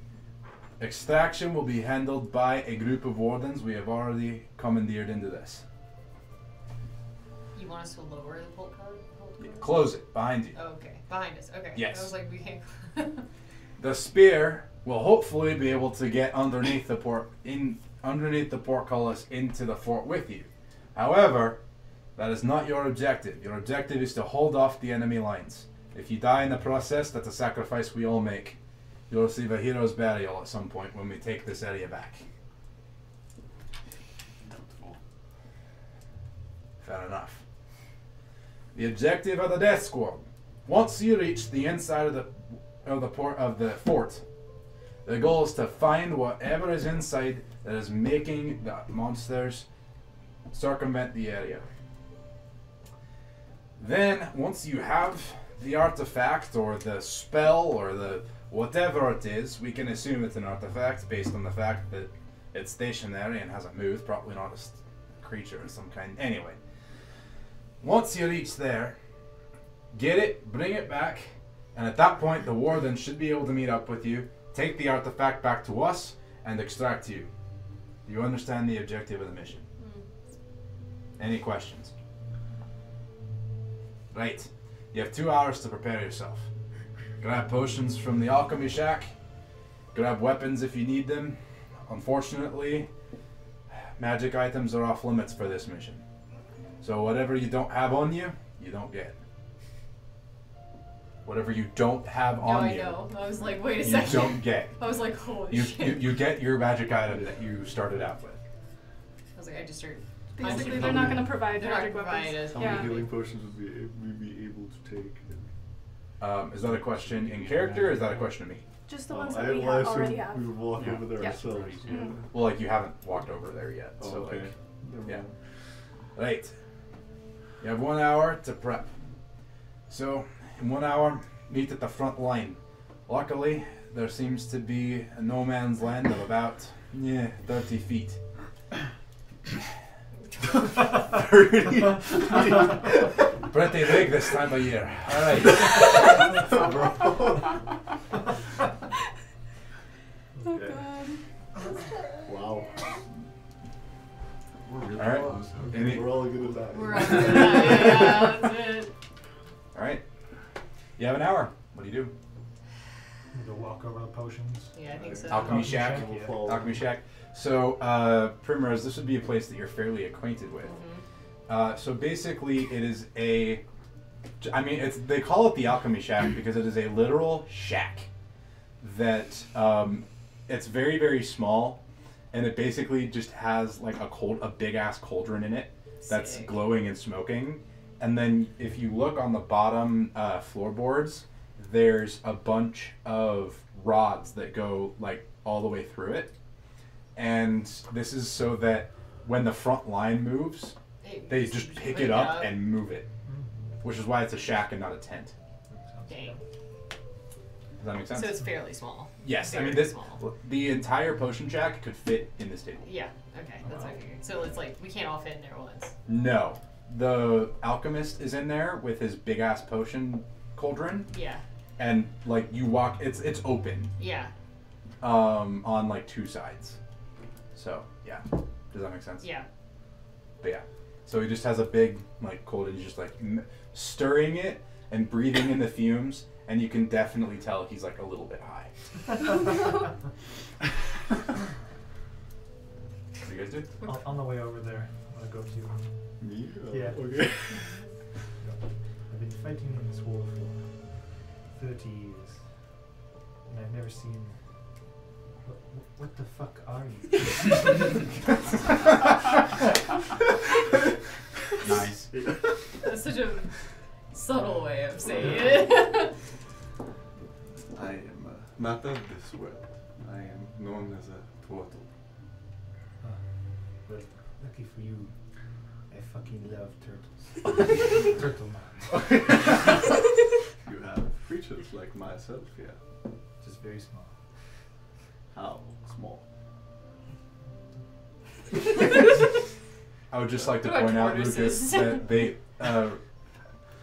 Extraction will be handled by a group of wardens we have already commandeered into this. You want us to lower the bolt code? Close it, behind you. Oh, okay. Behind us, okay. Yes. I was like, we can't. The spear will hopefully be able to get underneath the portcullis into the fort with you. However, that is not your objective. Your objective is to hold off the enemy lines. If you die in the process, that's a sacrifice we all make. You'll receive a hero's burial at some point when we take this area back. Fair enough. The objective of the death squad. Once you reach the inside of the fort, the goal is to find whatever is inside that is making the monsters circumvent the area. Then, once you have the artifact or the spell or the whatever it is, we can assume it's an artifact based on the fact that it's stationary and hasn't moved, probably not a creature of some kind. Anyway, once you reach there, get it, bring it back, and at that point the warden should be able to meet up with you, take the artifact back to us, and extract you. Do you understand the objective of the mission? Any questions? Right. You have 2 hours to prepare yourself. Grab potions from the alchemy shack. Grab weapons if you need them. Unfortunately, magic items are off limits for this mission. So whatever you don't have on you, you don't get. Whatever you don't have on you, I know. I was like, wait a you second. don't get. I was like, holy shit. You get your magic item that you started out with. I was like, I just started. Basically, they're not going to provide They're not magic gonna provide weapons. us. How Yeah. many healing potions would we be able to take? Is that a question in character, or is that a question to me? Just the ones that I we assume already have. we would walk over there Yeah. ourselves. Mhm. Well, like, you haven't walked over there yet, Oh, so, okay. like... Never yeah. mind. Right. You have 1 hour to prep. So, in 1 hour, meet at the front line. Luckily, there seems to be a no man's land of about 30 feet. 30. Pretty big this time of year. Alright. Oh Okay. god. Wow. We're really All right. close. Okay. Any- We're all gonna die. We're up to that. Yeah, that's it. Alright. You have an hour. What do you do? To walk over the potions. Yeah, I think so. Alchemy shack. We'll Yeah. follow. Alchemy Shack. So, Primrose, this would be a place that you're fairly acquainted with. So basically, it is a... I mean, they call it the Alchemy Shack because it is a literal shack that it's very, very small, and it basically just has like a big-ass cauldron in it that's Sick. glowing and smoking. And then if you look on the bottom floorboards, there's a bunch of rods that go like all the way through it. And this is so that when the front line moves, they just pick it up and move it, which is why it's a shack and not a tent. Dang. Does that make sense? So it's fairly small. Yes, I very mean this. small. The entire potion shack could fit in this table. Yeah. Okay, that's what I figured. So it's like we can't all fit in there at once. No, the alchemist is in there with his big ass potion cauldron, Yeah. and like you walk, it's open, Yeah. on like two sides. So yeah, does that make sense? Yeah. But yeah, so he just has a big like cauldron. He's just like stirring it and breathing in the fumes, and you can definitely tell he's like a little bit high. What do you guys do? On the way over there, I want to go to. Me? Yeah. Okay. I've been fighting in this war for 30 years, and I've never seen. What the fuck are you? Nice. That's such a subtle way of saying it. I am not of this world. I am known as a turtle. Well, lucky for you, I fucking love turtles. Turtle man. You have creatures like myself here. Just very small. How small? I would just like to What about point out, tortoises? Lucas, that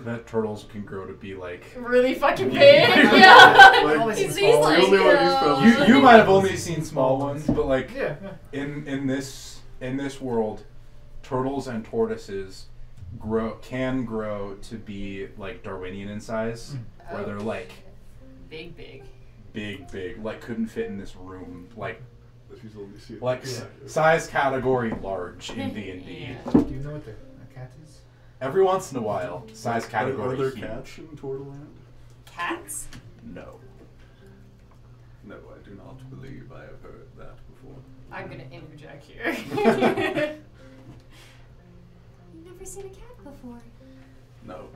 that turtles can grow to be like. Really fucking big. Yeah. Yeah. Like, He's the like, only one who's probably You might have only seen small ones, but like Yeah. in this world, turtles and tortoises can grow to be like Darwinian in size, where they're like big. big, like couldn't fit in this room, like But he's only seen size category large in D&D. Yeah. Do you know what a cat is? Every once in a while, size category Are there huge. cats in Tortleland? Cats? No. No, I do not believe I have heard that before. I'm gonna interject here. You've never seen a cat before. No.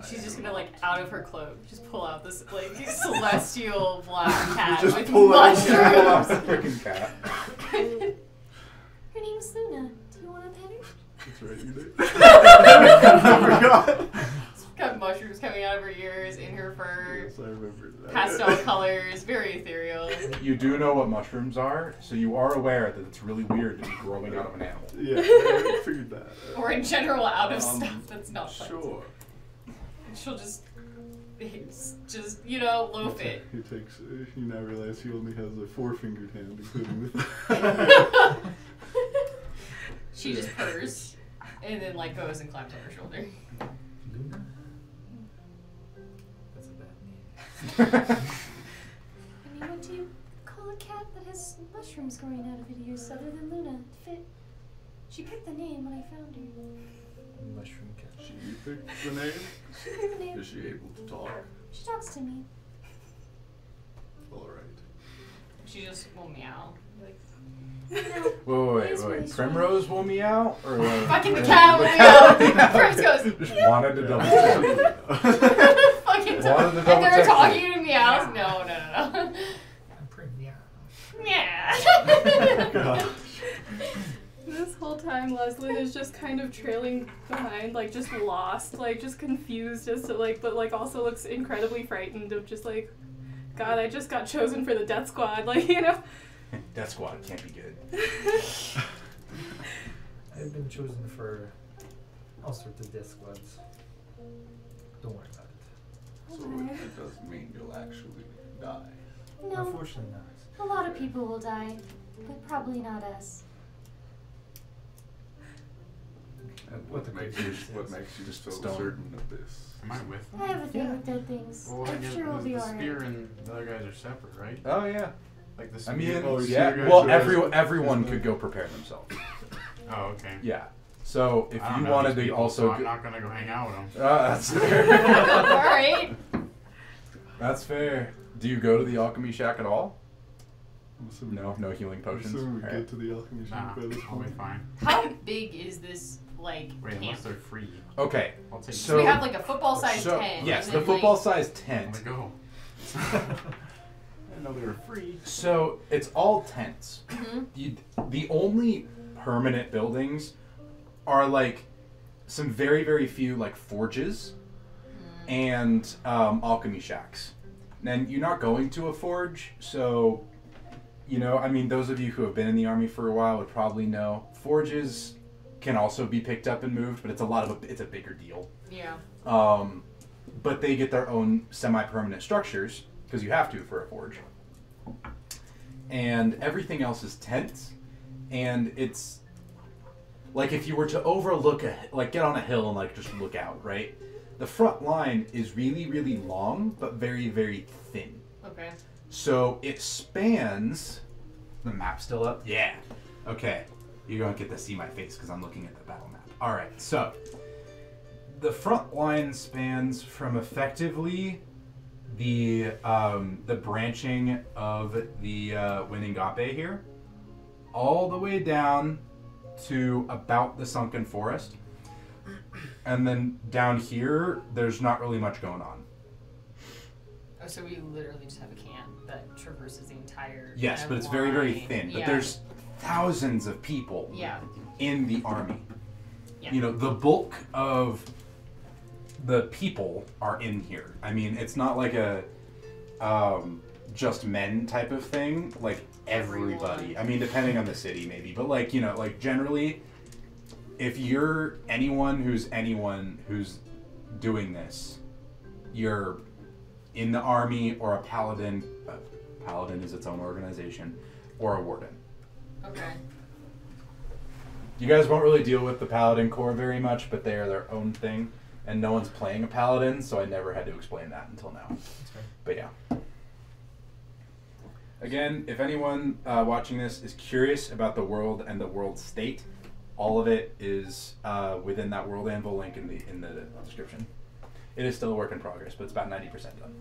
She's just gonna like out of her cloak, just pull out this like celestial black cat Just with pull out- Pull off mushrooms. the freaking cat. Her name's Luna. Do you want to pet her? That's right, you did. I forgot. She's got mushrooms coming out of her ears, in her fur, Yes, I remember that. pastel colors, very ethereal. You do know what mushrooms are, so you are aware that it's really weird to be growing out of an animal. Yeah, I figured that. Or in general, out of Um, stuff that's not fun. Sure. She'll just you know, loaf it. He takes. He now realizes he only has a four-fingered hand, including with. She just purrs, and then like goes and climbs on her shoulder. Luna? That's a bad name. I mean, what do you call a cat that has mushrooms growing out of its ears other than Luna? It fit. She picked the name when I found her. Mushroom cat. She picked the name. She picked the name. Is she able to talk? She talks to me. All right. She just will meow. Like, Wait. Primrose will meow? Or like, fucking the cat will meow. Primrose goes, Just wanted to double check. fucking Wanted to double and they were check talking to me. I was no. I'm pretty Yeah. God. This whole time, Leslin is just kind of trailing behind, like just lost, like just confused as to like, but like also looks incredibly frightened of just like, God, I just got chosen for the death squad, like, you know. Death squad can't be good. I've been chosen for all sorts of death squads. Don't worry about it. So it doesn't mean you'll actually die. No, Unfortunately not. a lot of people will die, but probably not us. And What the makes crazy what is. makes you so Stone. certain of this? Am I with them? I have a thing Yeah. with dead things. Well, I I'm guess sure we'll be the alright. spear and the other guys are separate, right? Oh yeah. Like the I spear. mean, Oh, so yeah. you guys Well, are- everyone could go prepare themselves. Oh, okay. Yeah. So if I don't you know wanted these to people, also, so I'm not gonna go hang out with them. That's fair. All right. That's fair. Do you go to the alchemy shack at all? I'm assuming, No healing I'm potions. assuming we Alright. get to the alchemy Nah, shack by this I'll be point. fine. How big is this like Wait, camp? unless they're free. Okay. I'll take So we have like a football-sized so, tent. yes, and the then, football like, sized I'm tent. gonna go. I didn't know they were free. So it's all tents. Mhm. The only permanent buildings are like some very, very few like forges and alchemy shacks. And you're not going to a forge, so you know, I mean, those of you who have been in the army for a while would probably know forges can also be picked up and moved, but it's a bigger deal. Yeah. But they get their own semi-permanent structures because you have to for a forge. And everything else is tents, and it's like if you were to overlook get on a hill and like just look out, right? The front line is really, really long, but very, very thin. Okay. So it spans. The map still up? Yeah. Okay. You don't get to see my face because I'm looking at the battle map. All right. So the front line spans from effectively the branching of the Winingape here, all the way down to about the Sunken Forest, and then down here there's not really much going on. Oh, so we literally just have a camp that traverses the entire. Yes, kind but of it's very, very line. thin. But Yeah. there's thousands of people Yeah. in the army. Yeah. You know, the bulk of the people are in here. I mean, it's not like a just men type of thing. Like everybody. Everyone. I mean, depending on the city, maybe. But like, you know, like generally, if you're anyone who's doing this, you're in the army or a paladin. Paladin is its own organization, or a warden. Okay. You guys won't really deal with the paladin corps very much, but they are their own thing, and no one's playing a paladin, so I never had to explain that until now. But yeah. Again, if anyone watching this is curious about the world and the world state, all of it is within that World Anvil link in the description. It is still a work in progress, but it's about 90% done.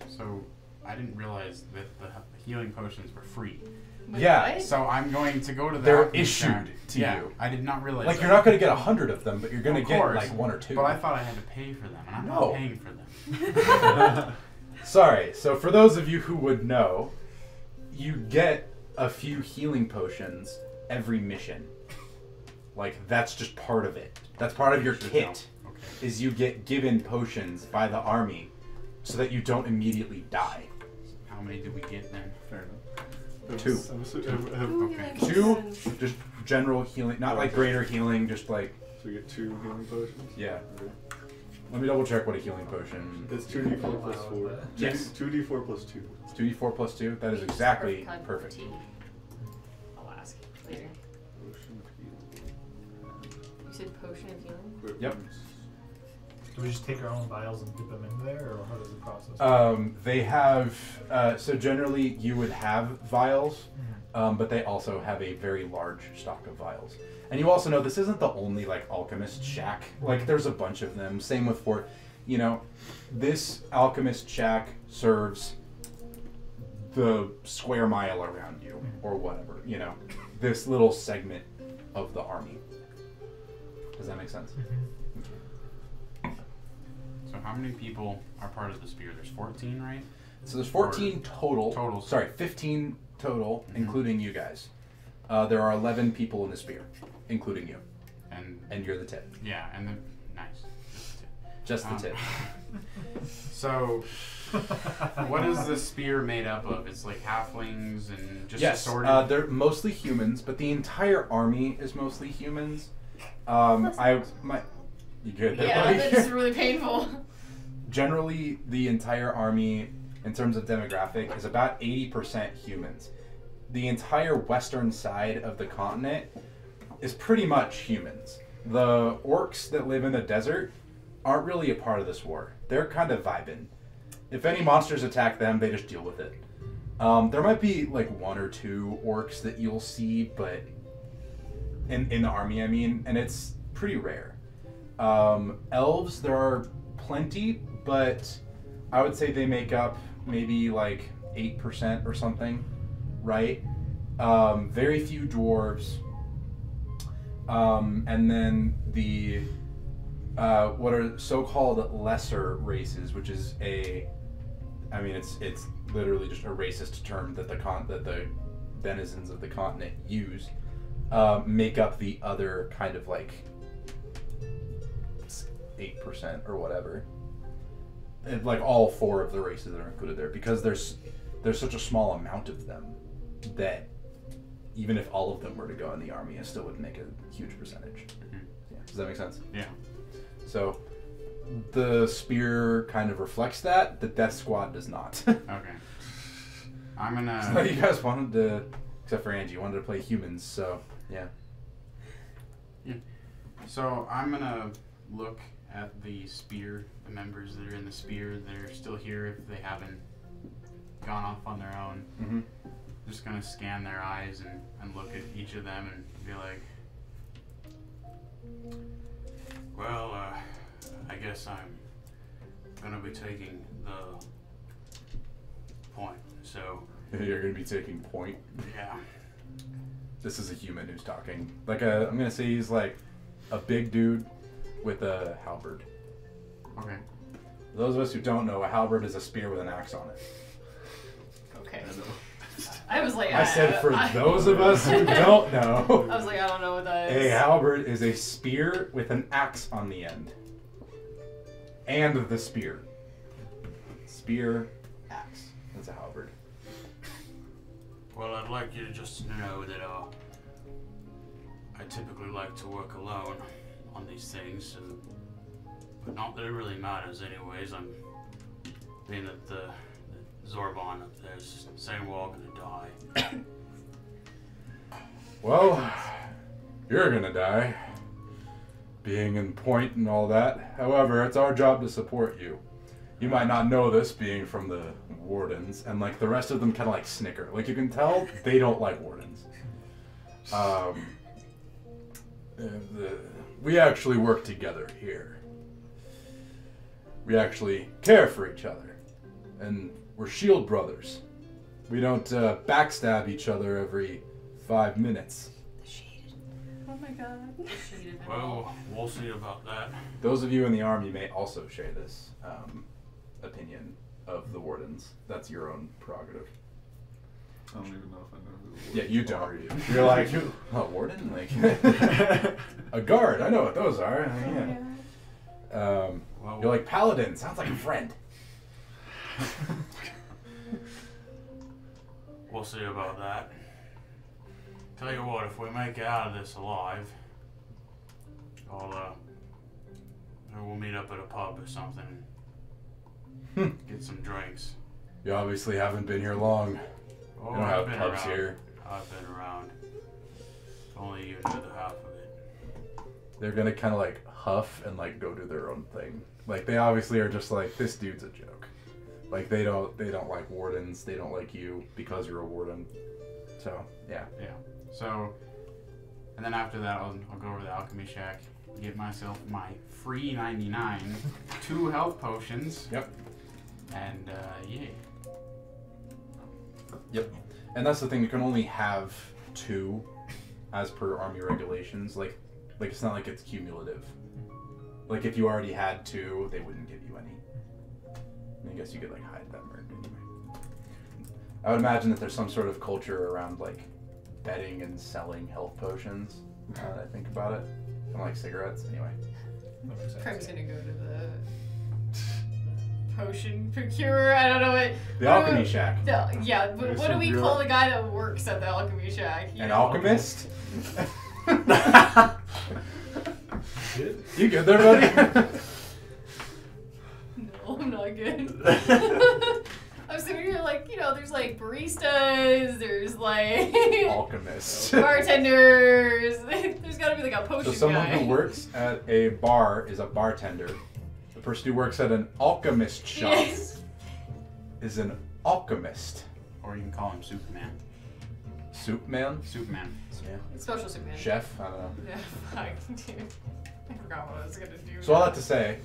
So I didn't realize that the healing potions were free. Wait, Yeah, what? So I'm going to go to the They're alchemy issued shack. to Yeah, you. I did not realize. Like, that. you're not going to get 100 of them, but you're going to Of get course, like 1 or 2. But I thought I had to pay for them, and I'm No. not paying for them. Sorry, so for those of you who would know, you get a few healing potions every mission. Like, that's just part of it. That's part of your Should kit, know. Okay. is you get given potions by the army so that you don't immediately die. How many did we get then? Fair enough. 2. Ooh, Okay. healing 2, potions. just general healing, not like greater healing, just like, So you get 2 healing potions? yeah. Okay. Let me double check what a healing potion It's 2d4 plus 4. Yes. 2d4 plus 2. is. 2d4 plus 2? That is exactly Kind of perfect. tea. I'll ask later. Potion of healing. You said potion of healing? Yep. Do we just take our own vials and dip them in there, or how does the process work? They have, so generally you would have vials, but they also have a very large stock of vials. And you also know this isn't the only like alchemist shack. Like there's a bunch of them. Same with Fort. You know, this alchemist shack serves the square mile around you, or whatever. You know, this little segment of the army. Does that make sense? So So how many people are part of the spear? There's 14, right? So there's 14 total. Total. Sorry, 15 total, Mhm. including you guys. There are 11 people in the spear, including you. And you're the tip. yeah, and the nice. Just the tip. So, what is the spear made up of? It's like halflings and just Yes, assorted. they're mostly humans, but the entire army is mostly humans. You good there, Yeah, buddy? that's really painful. Generally, the entire army, in terms of demographic, is about 80% humans. The entire western side of the continent is pretty much humans. The orcs that live in the desert aren't really a part of this war. They're kind of vibing. If any monsters attack them, they just deal with it. There might be like 1 or 2 orcs that you'll see, but in the army, I mean, and it's pretty rare. Elves, there are plenty, but I would say they make up maybe like 8% or something, right? Very few dwarves. And then the what are so-called lesser races, which is it's literally just a racist term that the denizens of the continent use, make up the other kind of like 8% or whatever. And like all 4 of the races that are included there, because there's such a small amount of them that even if all of them were to go in the army, it still would make a huge percentage. Mhm. Yeah. Does that make sense? Yeah. So the spear kind of reflects that. The death squad does not. Okay. I'm gonna. So you guys wanted to, except for Angie, wanted to play humans. So yeah. So I'm gonna look at the spear, the members that are in the spear that are still here if they haven't gone off on their own. Mm-hmm. Just gonna scan their eyes and look at each of them and be like, well, I guess I'm gonna be taking the point. So You're gonna be taking point. yeah. This is a human who's talking. I'm gonna say he's like a big dude with a halberd. Okay. Those of us who don't know, a halberd is a spear with an axe on it. Okay. I was like, I said for those of us who don't know, I was like, I don't know what that a is. halberd is a spear with an axe on the end. And the spear. Spear, axe. That's a halberd. Well, I'd like you to just know that I typically like to work alone on these things, but not that it really matters anyways. I'm being that the Zorbon up there is saying we're all gonna die. Well, you're gonna die. Being in point and all that. However, it's our job to support you. You might not know this, being from the wardens, and like the rest of them kind of like snicker. Like you can tell they don't like wardens. We actually work together here. We actually care for each other, and we're shield brothers. We don't backstab each other every 5 minutes. Oh my god. Well, we'll see about that. Those of you in the army may also share this opinion of the wardens. That's your own prerogative. I don't even know if I know who the Yeah, you are. don't. You're like, who? A warden? Like, a guard. I know what those are. Yeah. Well, You're like, paladin. Sounds like a friend. we'll see about that. Tell you what, if we make it out of this alive, we'll meet up at a pub or something. Get some drinks. You obviously haven't been here long. Oh, We don't I've have been pubs around. here. I've been around. Only you know the half of it. They're gonna kind of like huff and like go do their own thing. Like they obviously are just like, this dude's a joke. Like they don't like wardens. They don't like you because you're a warden. So yeah. Yeah. So, and then after that, I'll go over to the alchemy shack, get myself my free 99, 2 health potions. Yep. And yeah. Yep. And that's the thing. You can only have 2, as per army regulations. Like it's not like it's cumulative. Like if you already had 2, they wouldn't give you any. And I guess you could like hide them or anyway. I would imagine that there's some sort of culture around like betting and selling health potions. Now that I think about it, kind of like cigarettes. Anyway. That makes sense, Craig's yeah. gonna go to the potion procurer. I don't know what. The alchemy shack. Yeah, but what do we call the guy that works at the alchemy shack? An alchemist? Good? You good there, buddy? No, I'm not good. I'm sitting here like, there's like baristas, there's like Alchemist. bartenders. There's gotta be like a potion So someone guy. who works at a bar is a bartender. The person who works at an alchemist shop Yes. is an alchemist. Or you can call him Superman. Soup man? Superman. Yeah. Special Superman. Chef? I don't know. Yeah, fuck, dude. I forgot what I was gonna do. So all that to say,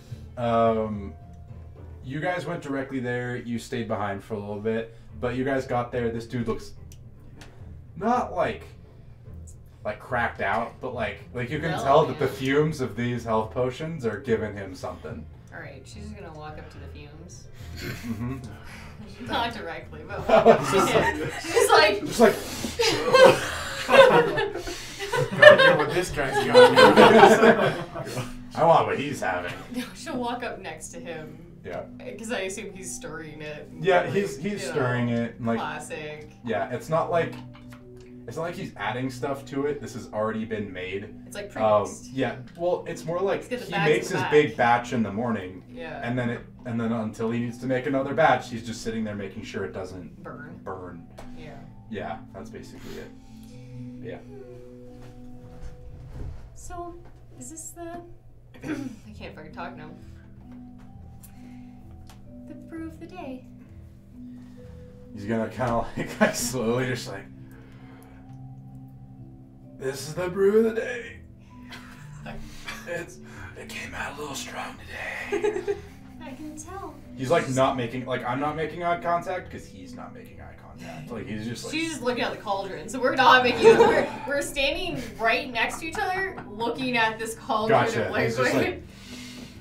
you guys went directly there. You stayed behind for a little bit, but you guys got there. This dude looks not like cracked out, but like you can tell that the fumes of these health potions are giving him something. Alright, she's just gonna walk up to the fumes. Mm-hmm. Not directly, but walk up to him. She's like... Just like Gotta get what this guy's got. I want what he's having. No, she'll walk up next to him. Yeah. Because I assume he's stirring it. Yeah, Like, he's stirring it. And like, classic. yeah, it's not like he's adding stuff to it. This has already been made. It's like pre-mixed. Yeah. Well, it's more like He's got the he bags makes in the his back. big batch in the morning, Yeah. and then until he needs to make another batch, he's just sitting there making sure it doesn't Burn. Yeah. Yeah, that's basically it. Yeah. So, is this the I can't fucking talk now. brew of the day? He's gonna kind of like slowly just like, this is the brew of the day. It came out a little strong today. I can tell. He's like not making, like I'm not making eye contact because he's not making eye contact. Like he's just like. She's just looking at the cauldron, so we're not making. We're standing right next to each other, looking at this cauldron Gotcha. of He's just like,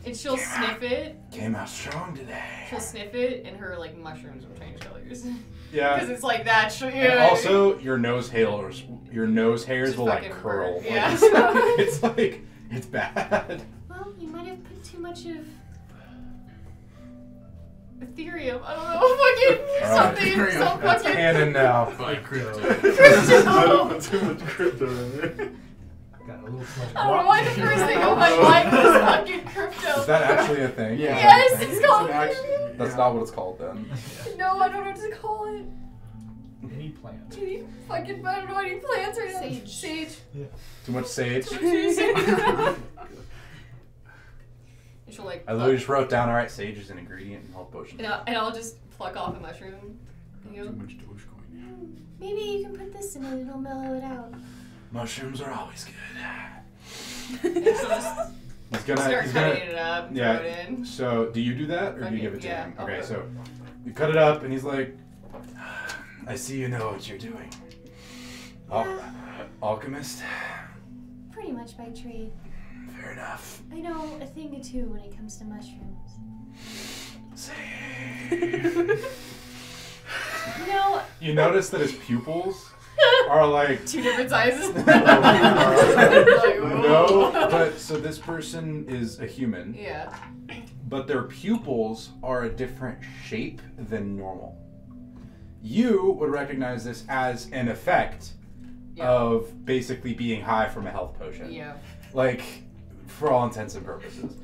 and she'll sniff it. Came out strong today. She'll sniff it, and her like mushrooms will change colors. Yeah. Because it's like that. And also, your nose hairs Just will like fucking curl. burn. Like, Yeah. it's like it's bad. Well, you might have put too much of. Ethereum. I don't know. Fucking something. Ethereum. Some That's fucking. canon now. Like crypto. Crypto. Too much crypto in there. Got a little too much I don't know why the first thing on my mind was fucking crypto. Is that actually a thing? Yeah. Yes, it's called an action- That's not what it's called then. No, I don't know what to call it. Any plant. Any fucking, I don't know any plants right now. Sage. Sage. Too much sage. And she'll like. I literally just wrote down, alright, sage is an ingredient in health potions. And I'll just pluck off a mushroom. And Too go, much Dogecoin. Maybe you can put this in it, it'll mellow it out. Mushrooms are always good. and she'll just He's gonna. start He's cutting gonna. it up and Yeah. throw it in. So, do you do that, or do you give it to Yeah, him? I'll Okay, put- so you cut it up, and he's like, "I see you know what you're doing, alchemist." Pretty much by trade. Fair enough. I know a thing or two when it comes to mushrooms. You know, You notice that his pupils are like. Two different sizes. No, but so this person is a human, Yeah. but their pupils are a different shape than normal. You would recognize this as an effect of basically being high from a health potion. Yeah. Like, for all intents and purposes.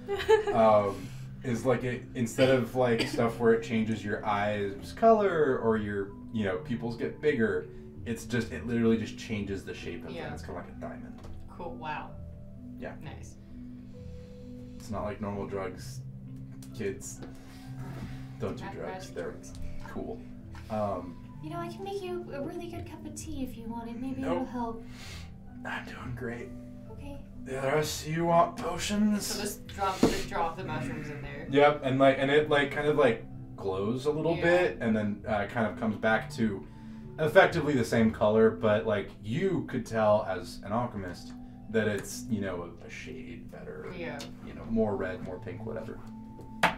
Is like it, instead of like stuff where it changes your eyes color or your, pupils get bigger, it literally just changes the shape of Yeah. it. It's kind of like a diamond. Cool. Wow. Yeah. Nice. It's not like normal drugs. Kids don't do Not drugs. magic They're drugs. cool. you know, I can make you a really good cup of tea if you want it. Maybe Nope. it'll help. I'm doing great. Okay. The rest of you want potions? So just drop the mushrooms in there. Yep, and it kind of glows a little Yeah. bit, and then kind of comes back to effectively the same color, but like you could tell as an alchemist that it's, you know, a shade better. Yeah. You know, more red, more pink, whatever. All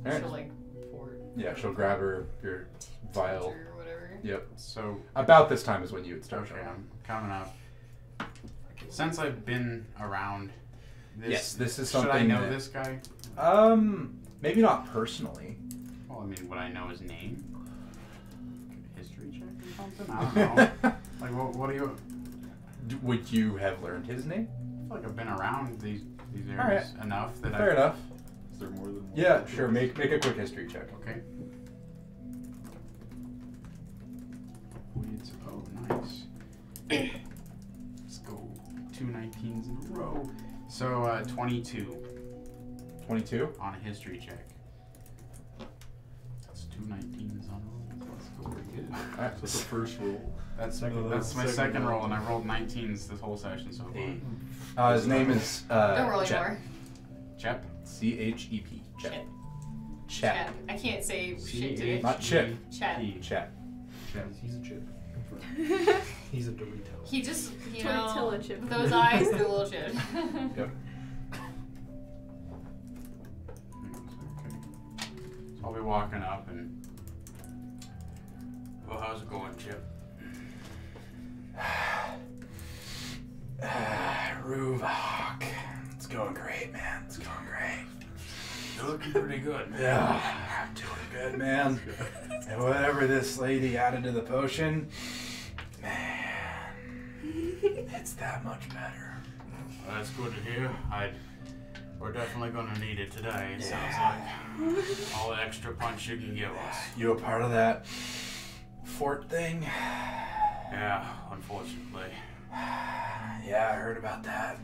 right. She'll like pour it. Yeah, she'll grab your vial. Or whatever. Yep. So About this time is when you would start okay, showing up. I'm coming up. Since I've been around, Yes, this is should I something know that- this guy? Maybe not personally. Well, I mean, would I know his name? History check or something? I don't know. Like, what do you? Would you have learned his name? I feel like I've been around these All areas enough that Fair enough. Is there more than one? Yeah, sure. Make a quick history check. Okay. Weeds. Oh, nice. Let's go. 2 19s in a row. So 22 22. on a history check. That's 2 19s on a roll. Let's go. Pretty good. All right. That's the first roll. That's Second- that's my second second roll. roll, and I rolled 19s this whole session so far. His name is Don't roll Chep. anymore. Chep. C-H-E-P. Chep. Chep. Chep. Chep. I can't say shit today. Not chip. Chep. Chep. He's a chip. He's a Dorito. He just, you know, Tortilla chip. those eyes, they're a little chip. Yep. Okay. So I'll be walking up and. Well, how's it going, Chip? Ruvok. It's going great, man. It's going great. You're looking pretty good, man. Yeah, I'm doing good, man. And whatever this lady added to the potion, man, it's that much better. Well, that's good to hear. We're definitely gonna need it today. It sounds like all the extra punch you can give us. You a part of that fort thing? Yeah, unfortunately. Yeah, I heard about that.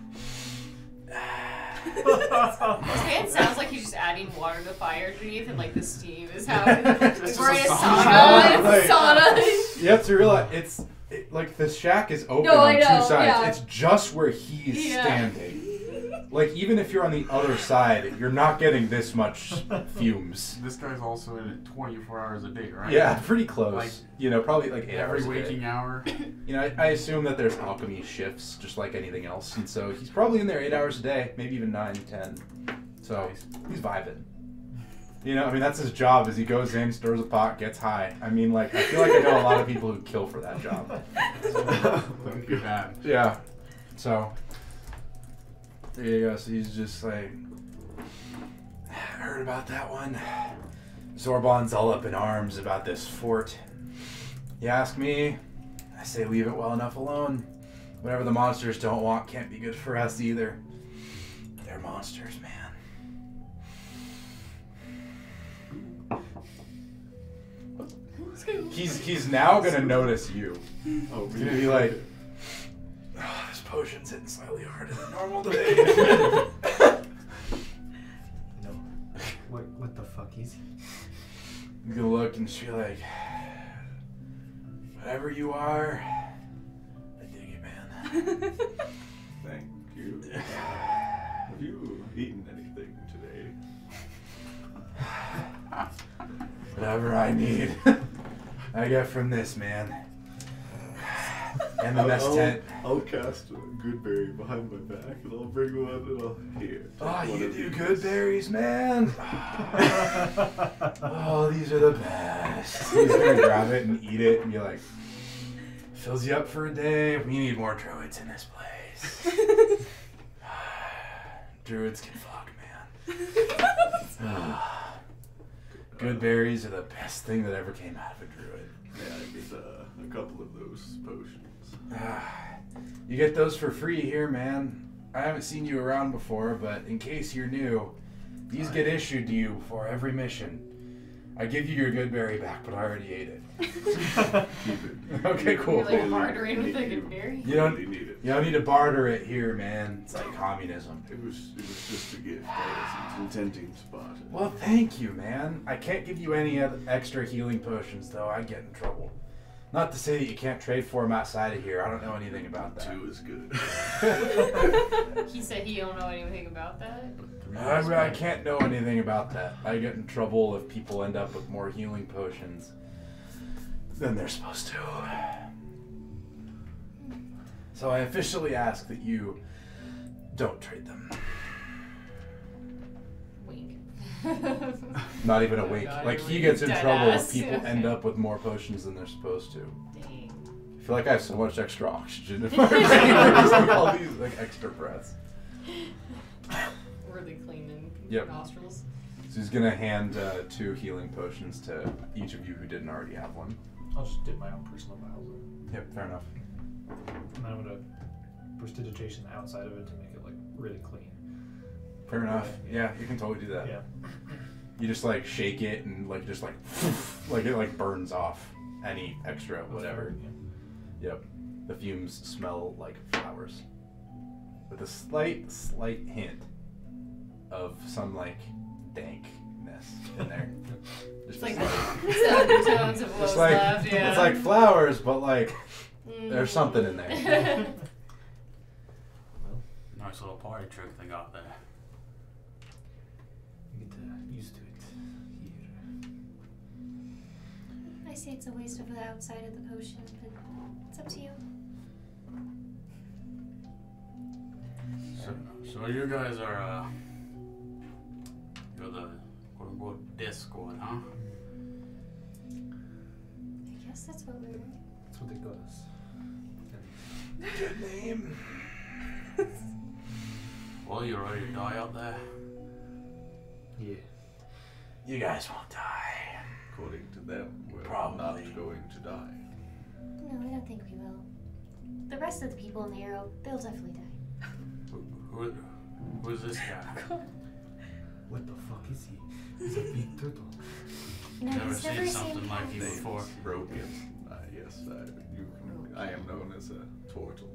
His hand sounds like he's just adding water to the fire underneath, and like the steam is how we're in a sauna. It's a sauna. You have to realize like the shack is open No, on I two know, sides. yeah. It's just where he's Yeah. standing. Like even if you're on the other side, you're not getting this much fumes. This guy's also in it 24 hours a day, right? Yeah, pretty close. Like, you know, probably like 8 Every hours a day. waking hour. You know, I assume that there's alchemy shifts, just like anything else, and so he's probably in there 8 hours a day, maybe even 9, 10. So he's vibing. You know, I mean, that's his job. Is he goes in, stirs a pot, gets high. I mean, like, I feel like I know a lot of people who kill for that job. Wouldn't be bad. Yeah. So there you go. So he's just like, I heard about that one. Zorbon's all up in arms about this fort. You ask me, I say leave it well enough alone. Whatever the monsters don't want can't be good for us either. They're monsters, man. He's now gonna notice you. Oh, He's gonna be like, oh, this potion's hitting slightly harder than normal today. No. What the fuck is he? He's gonna look and just be like, whatever you are, I dig it, man. Thank you. Have you eaten anything today? Whatever I need, I get from this, man. And the mess tent. I'll cast a good berry behind my back, and I'll bring one, and I'll here. take Oh, one you of do these. good berries, man. Oh, these are the best. He's gonna grab it and eat it and be like, fills you up for a day. We need more druids in this place. Druids can fuck, man. Good berries are the best thing that ever came out of a druid. Yeah, I get a couple of those potions. You get those for free here, man. I haven't seen you around before, but in case you're new, these get issued to you before every mission. I give you your good berry back, but I already ate it. Keep it. Okay, cool. You're like bartering with a good berry. You don't, really need it. you don't need to barter it here, man. It's like communism. It was just a gift. I wasn't intending to barter. Well, thank you, man. I can't give you any other extra healing potions, though. I'd get in trouble. Not to say that you can't trade for them outside of here. I don't know anything about that. 2 is good. He said he don't know anything about that. I can't know anything about that. I get in trouble if people end up with more healing potions than they're supposed to. So I officially ask that you don't trade them. Wink. Not even a Oh wink. God, Like, really he gets in dead trouble ass. if people end up with more potions than they're supposed to. Dang. I feel like I have so much extra oxygen in my brain. There's like all these like extra breaths. Really cleaning Yep. nostrils. So he's gonna hand 2 healing potions to each of you who didn't already have one. I'll just dip my own personal vials in. Yep, fair enough. And then I'm gonna prestidigitation the outside of it to make it like really clean. Fair enough. Yeah, you can totally do that. Yeah. You just like shake it and like just like it like burns off any extra whatever. Yeah. Yep. The fumes smell like flowers. With a slight hint of some like dankness in there. It's like the tones of what's It's like left, yeah. it's like flowers, but like there's something in there. Well, Nice little party trick they got there. you get used to it here. I say it's a waste of the outside of the potion, but it's up to you. So you guys are, you're the quote-unquote Discord, huh? I guess that's what we were. That's what they got us. Good name. Well, you ready to die out there? Yeah. You guys won't die. According to them, we're Probably. not going to die. No, I don't think we will. The rest of the people in the arrow, they'll definitely die. Who's this guy? What the fuck is he? He's a big turtle. No, Never he's never seen something like you Name's before. Broken. Yes, I am known as a turtle.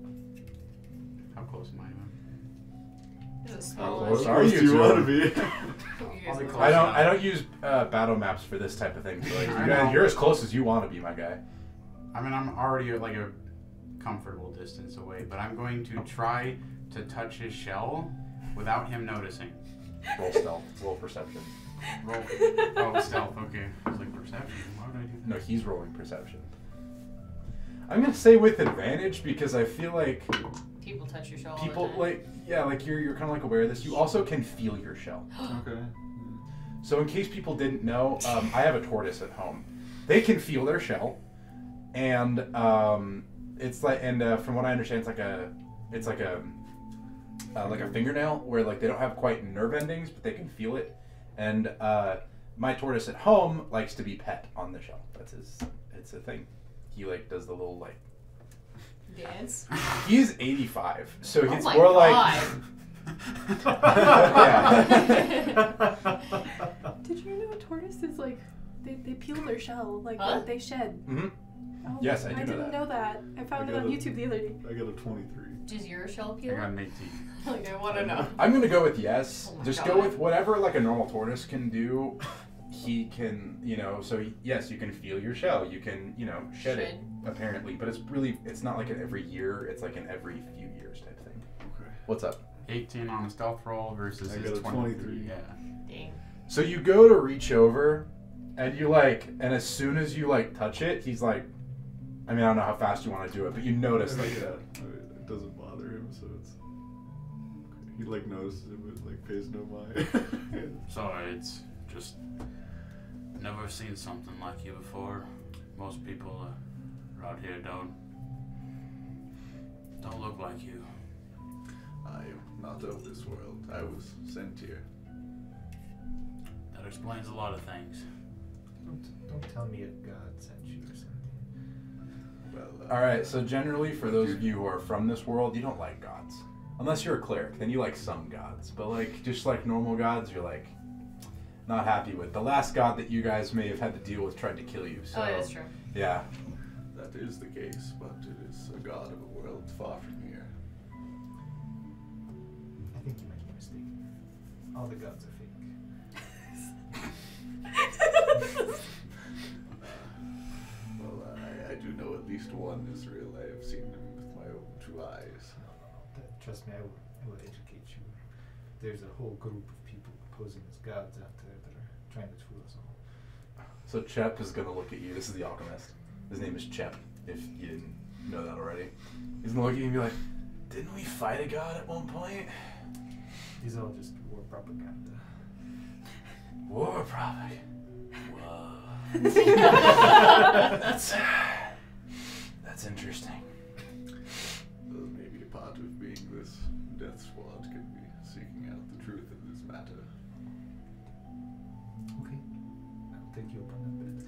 How close am I even? It's a How small close one. are you do you two? want to be? You guys I'll be look close. I don't use battle maps for this type of thing. So like, I know. you're as close as you want to be, my guy. I mean, I'm already at like a comfortable distance away, but I'm going to try to touch his shell without him noticing. Roll stealth. Roll perception. Roll. Oh, stealth. Okay. I was like, perception. Why would I do No, he's rolling perception. I'm gonna say with advantage because I feel like People touch your shell. people all the time. like like you're kind of like aware of this. You also can feel your shell. Okay. So in case people didn't know, I have a tortoise at home. They can feel their shell, and it's like from what I understand, it's like a fingernail where like they don't have quite nerve endings, but they can feel it. And my tortoise at home likes to be pet on the shell. It's a thing. He like does the little like. Dance. He's 85, so Oh it's my more God. yeah. Did you know tortoises like they peel their shell like Huh? they shed? hmm Oh, Yes, I do know didn't that. know that. I found it on YouTube the other day. I got a 23. Does your shell I peel? got an 18. Like, I want to know. I'm gonna go with yes. Oh my Just God. go with whatever like a normal tortoise can do. He can, so yes, you can feel your shell. You can, shed it apparently, but it's not like an every year. It's like an every few years type thing. Okay. What's up? 18 on a stealth roll versus I his got a 23. Yeah. Dang. So you go to reach over, and and as soon as you touch it, he's like, I don't know how fast you want to do it, but you notice Yeah, it doesn't bother him, so it's. He notices it, but pays no mind. Sorry, it's just never seen something like you before. Most people around here don't look like you. I am not of this world. I was sent here. That explains a lot of things. Don't tell me a god sent you or something. Well, All right. So generally, for those of you who are from this world, you don't like gods, unless you're a cleric. Then you like some gods, but just normal gods, you're not happy with. The last god that you guys may have had to deal with tried to kill you. So Oh, yeah, that's true. yeah. that is the case, but it is a god of a world far from here. I think you might be mistaken. All the gods are fake. Well, I do know at least one is real. I have seen him with my own 2 eyes. Trust me, I will educate you. There's a whole group of people posing as gods out there that are trying to fool us all. So Chep is gonna look at you. This is the alchemist. His name is Chep. If you didn't know that already. He's gonna look at you and be like, didn't we fight a god at one point? These are all just war propaganda. War propaganda. Whoa. That's interesting. Maybe a part of being this death squad could be seeking out the truth in this matter. Okay. I'll take you up on that bet.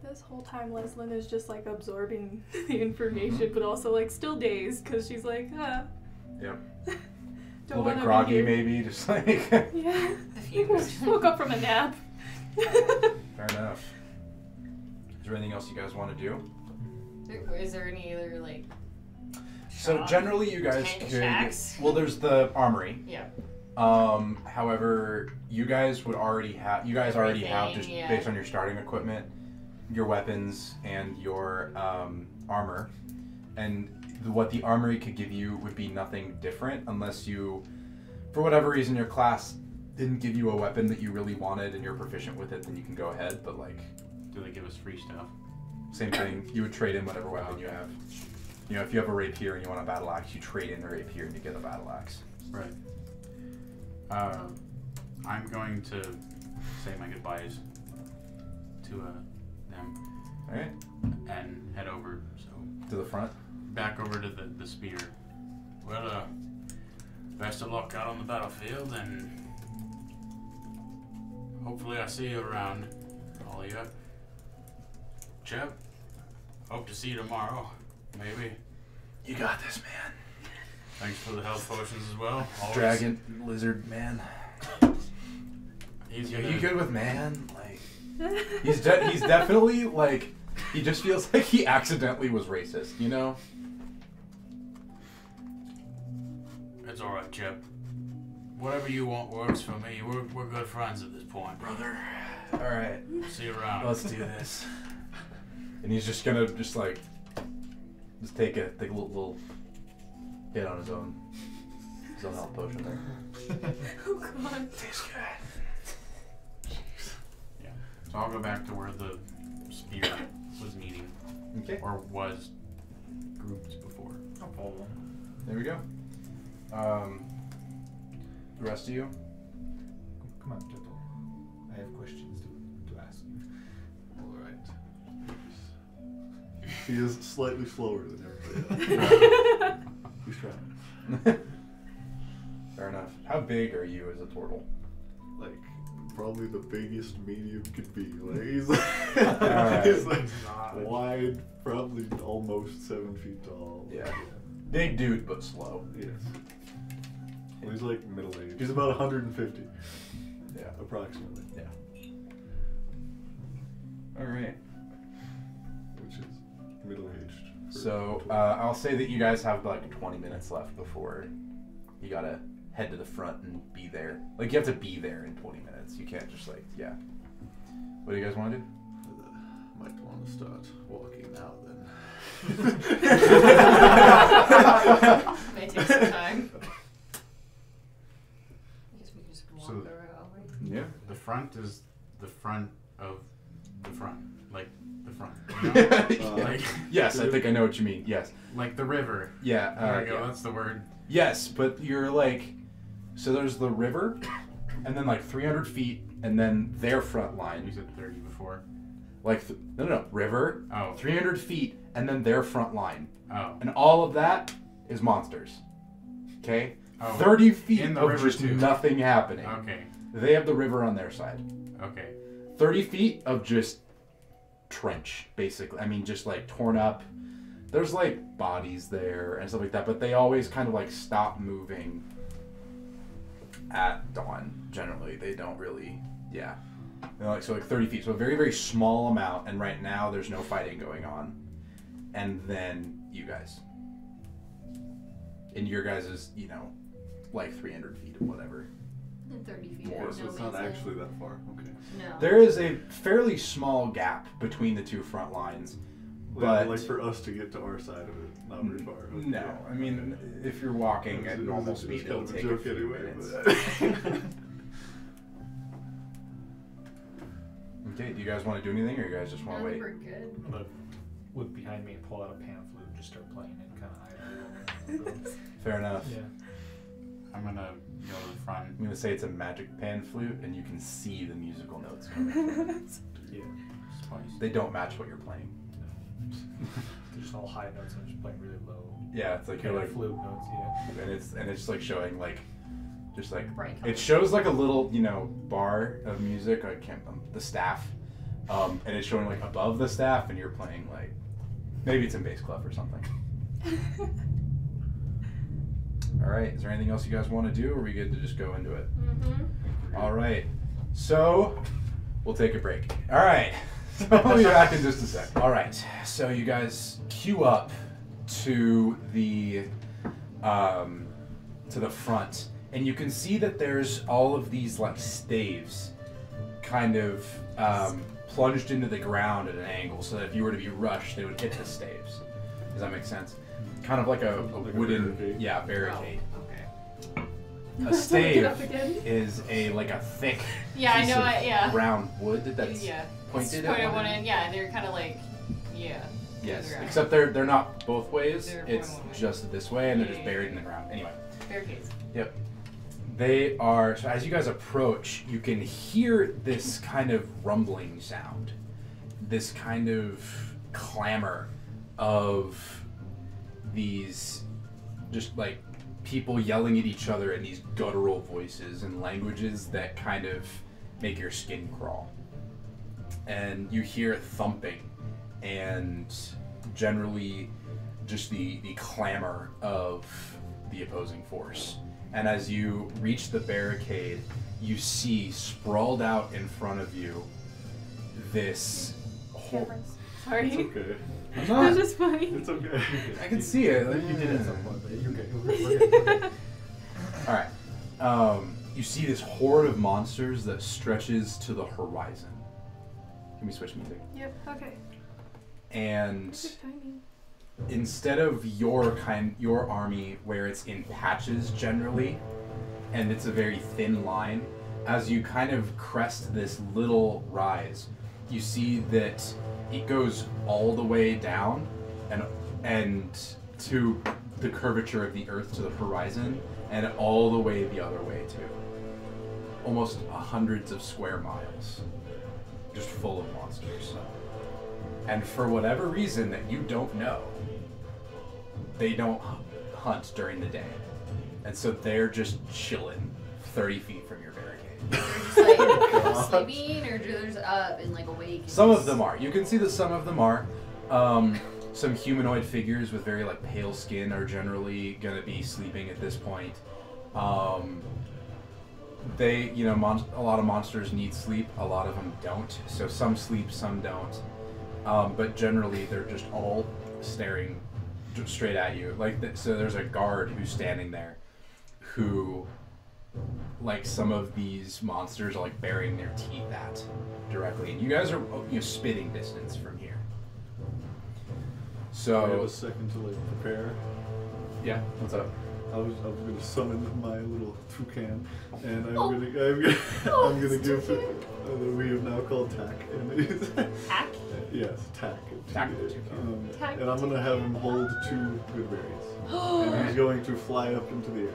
This whole time, Leslin is just like absorbing the information, but also like still dazed because she's like, Yep. don't A little want bit to groggy, be here. maybe, just like. Yeah. The fumes. Woke up from a nap. Fair enough. Is there anything else you guys want to do? Is there any other like? So shop? generally, you guys Tent could. shacks? Well, there's the armory. Yeah. However, you guys would already have. You guys already have, just Everything, yeah. based on your starting equipment, your weapons and your armor, and what the armory could give you would be nothing different unless you, for whatever reason, your class didn't give you a weapon that you really wanted and you're proficient with it. Then you can go ahead. But like, Do they give us free stuff? same thing. You would trade in whatever weapon you have. You know, if you have a rapier and you want a battle axe, you trade in the rapier and you get a battle axe. Right. I'm going to say my goodbyes to them All right. and head over. So To the front. back over to the spear. Well, best of luck out on the battlefield, and hopefully I see you around, all of you. Chip, hope to see you tomorrow, maybe. You got this, man. Thanks for the health potions as well. Always. Dragon, lizard, man. He's Yeah, gonna, you good with man? Like, he's definitely like, he just feels like he accidentally was racist, you know? It's alright, Chip. Whatever you want works for me. We're good friends at this point. Brother. All right, See you around. let's do this. And he's just gonna take a little hit on his own health potion there. Oh god. Tastes good. Yeah. So I'll go back to where the spear was meeting, Okay. or was grouped before. I'll follow them. There we go. The rest of you. Come on, Toto. I have questions to ask you. Alright. He is slightly slower than everybody else. He's trying. Fair enough. How big are you as a turtle? Like, probably the biggest medium could be. Like, he's Alright. he's like wide, probably almost 7 feet tall. Yeah. Big dude, but slow. Yes. Well, he's like middle aged. He's about 150, Yeah. approximately, Yeah. All right. which is middle aged. So I'll say that you guys have like 20 minutes left before you gotta head to the front and be there. Like you have to be there in 20 minutes. You can't just like, yeah. What do you guys want to do? Might want to start walking now then. May take some time. I guess we can just walk So- around. Yeah. The front is the front of the front, like the front. You know? Yeah. Like, Yes, I think I know what you mean. Yes. like the river. Yeah. There we go. Yeah. That's the word. Yes, but you're like, so there's the river, and then like 300 feet, and then their front You line. said 30 before. Like, no, river, Oh. 300 feet, and then their front line. Oh. And all of that is monsters. Okay? Oh. 30 feet In the of river just too. nothing happening. Okay. They have the river on their side. Okay. 30 feet of just trench, basically. I mean, just like torn up. There's like bodies there and stuff like that, but they always kind of like stop moving at dawn, generally. They don't really, yeah. They're like, so like 30 feet, so a very, very small amount, and right now there's no fighting going on. And then you guys. And your guys is, you know, like 300 feet or whatever. And 30 feet. More, Yeah, no so it's not man's actually land. that far. Okay. No. There is a fairly small gap between the two front lines. But like for us to get to our side of it, not very far. Okay. No, I mean, if you're walking at It was- normal it was speed, kind it'll of a take joke a few anyway, minutes. Okay, do you guys want to do anything, or you guys just want I to think wait? we're good. But look behind me and pull out a pan flute and just start playing it, kind of idle. Fair enough. Yeah. I'm gonna go to the front. I'm gonna say it's a magic pan flute, and you can see the musical notes coming. Yeah. Twice. They don't match what you're playing. They're just all high notes and I'm just playing really low. Yeah, it's like Kind you're of like, flute notes, yeah. and it's like showing like, just like Bright it colors. shows like a little bar of music. I can't the staff, and it's showing like above the staff, and you're playing like maybe it's in bass clef or something. All right, is there anything else you guys want to do, or are we good to just go into it? Mm-hmm. All right, so we'll take a break. All right, so we'll be back in just a sec. All right, so you guys queue up to the front, and you can see that there's all of these like staves, kind of plunged into the ground at an angle, so that if you were to be rushed, they would hit the staves. Does that make sense? Kind of like a Like a wooden, barricade. barricade. Oh, okay. A Get stave up again. is like a thick Yeah, I piece know. of round wood that's Yeah. pointed Point at at one one end. end. Yeah, and they're kind of like, yeah. Yes, They're except they're not both ways. They're It's one way. just this way, and they're just Yeah. buried in the ground. Anyway, barricades. yep. They are. So as you guys approach, you can hear this kind of rumbling sound, this kind of clamor of these just like people yelling at each other in these guttural voices and languages that kind of make your skin crawl. And you hear thumping and generally just the clamor of the opposing force. And as you reach the barricade, you see sprawled out in front of you this whole... Cameras. Sorry. It's okay. I'm That not- was just funny. It's okay. I can see it. You did it at some point, but you're good. We're good. All right. You see this horde of monsters that stretches to the horizon. Can we switch music? Yep. Okay. And Good timing. instead of your army where it's in patches generally, and it's a very thin line, as you kind of crest this little rise, you see that it goes all the way down and to the curvature of the earth to the horizon, and all the way the other way too. Almost hundreds of square miles, just full of monsters. And for whatever reason that you don't know, they don't hunt during the day. And so they're just chilling 30 feet from your barricade. They're just like sleeping, or they're just up and like awake. and Some of just- them are. You can see that some of them are. Some humanoid figures with very like pale skin are generally going to be sleeping at this point. They, a lot of monsters need sleep. A lot of them don't. So some sleep, some don't. But generally, they're just all staring straight at you. So there's a guard who's standing there, who, like some of these monsters are like burying their teeth at directly, and you guys are spitting distance from here. I have So a second to like prepare. yeah, what's up? I was gonna summon my little toucan, and I'm Oh. gonna Oh, I'm gonna it's give toucan. it that we have now called tack, and it's Hack? yes, tack. Tack the toucan. Tack and I'm the gonna have him hold 2 good berries, and he's going to fly up into the air.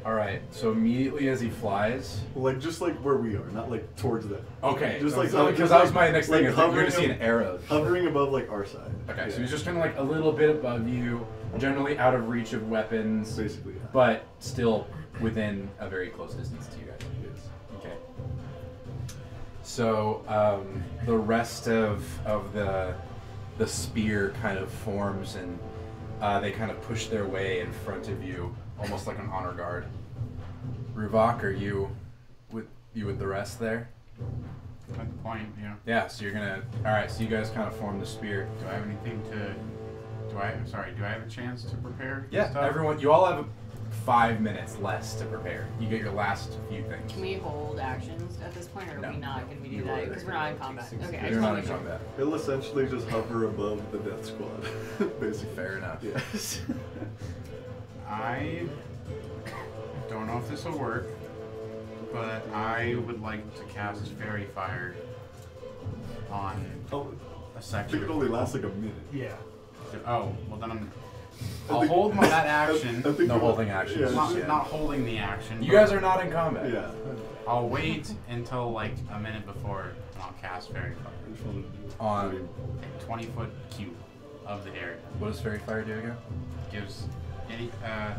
All right. So immediately as he flies, Like just like where we are, not like towards them. okay. Just like because that was my next thing. like Is that you're hovering gonna see an ab- arrow. hovering above like our side. Okay, so Yeah. he's just kind of like a little bit above you, generally out of reach of weapons, basically. Yeah. but still within a very close distance to you guys. Yes. Okay. So the rest of the spear kind of forms, and they kind of push their way in front of you, almost like an honor guard. Ruvok, are you with the rest there? At the point, yeah. Yeah. So you're gonna. All right. So you guys kind of form the spear. Do I have anything to? Do I have a chance to prepare? Yeah. stuff? Everyone, you all have 5 minutes less to prepare. You get your last few things. Can we hold actions at this point, or No. are we not going to You do that? are- Because we're not in combat. Okay, I You're just not want in to make sure. combat. It'll essentially just hover above the death squad, basically. Fair enough. Yes. I don't know if this will work, but I would like to cast Fairy Fire on. Oh, a I section. think it only lasts like a minute. Yeah. Oh, well then I I'll think- hold that action. I think No we- holding action. Yeah, Not holding the action. You but guys are not in combat. yeah. I'll wait until like a minute before and I'll cast Fairy Fire. I just wanted to do it. On 20-foot cube of the area. what does Fairy Fire do again? Gives any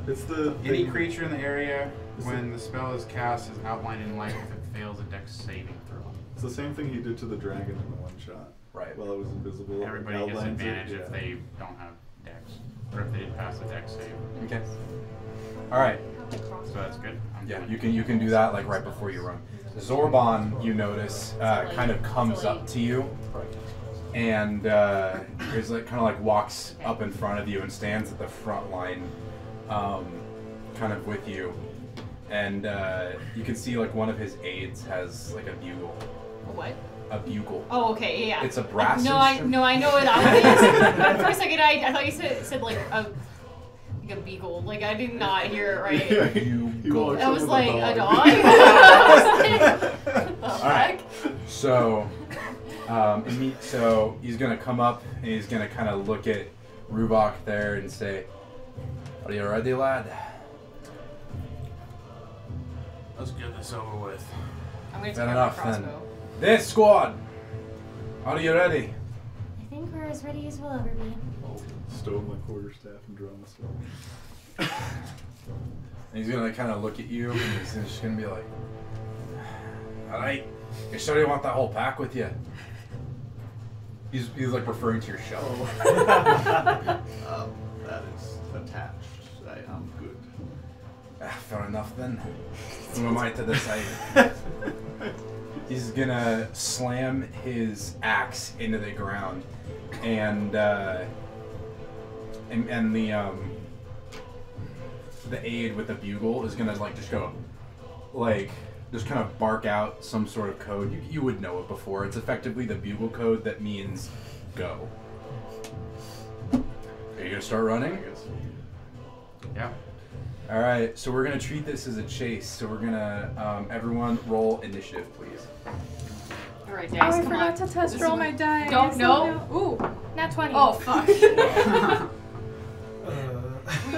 It's the any thing- creature in the area Is when the spell is cast is outlined in light if it fails a dex saving throw. It's the same thing he did to the dragon in the one shot. Right. While it was invisible. Everybody gets outlines it, advantage if yeah. they don't have dex, or if they didn't pass the dex save. Okay. All right. So that's good. I'm Yeah, doing you can do that like right before you run. Zorban, you notice, kind of comes up to you, and is like kind of like walks up in front of you and stands at the front line, kind of with you, and you can see like one of his aides has like a bugle. A what? A bugle. Oh, okay, yeah. It's a brass No, I instrument. no, I know what that is. For a second, I thought you said like a beagle. Like I did not hear it right. Yeah, He walks I up was with like a dog. The Alright. heck? So, so he's gonna come up and he's gonna kind of look at Rubok there and say, "Are you ready, lad?" Let's get this over with. I'm gonna take Fair out my enough, then. crossbow. This squad, are you ready? I think we're as ready as we'll ever be. I'll stow my quarterstaff and draw my sword. And he's gonna kind of look at you and he's just gonna be like, "All right, you sure you want that whole pack with you?" He's like referring to your shell. That is attached. I'm good. Fair enough then. Who am I to decide? He's gonna slam his axe into the ground, and the aide with the bugle is gonna like just go, like just kind of bark out some sort of code. You would know it before. It's effectively the bugle code that means go. Are you gonna start running? I guess. Yeah. All right, so we're gonna treat this as a chase. So we're gonna everyone roll initiative, please. All right, Oh, dice. I come forgot on. to test This roll is- my die. Don't- So no. now- Ooh, Not 20. Oh fuck. the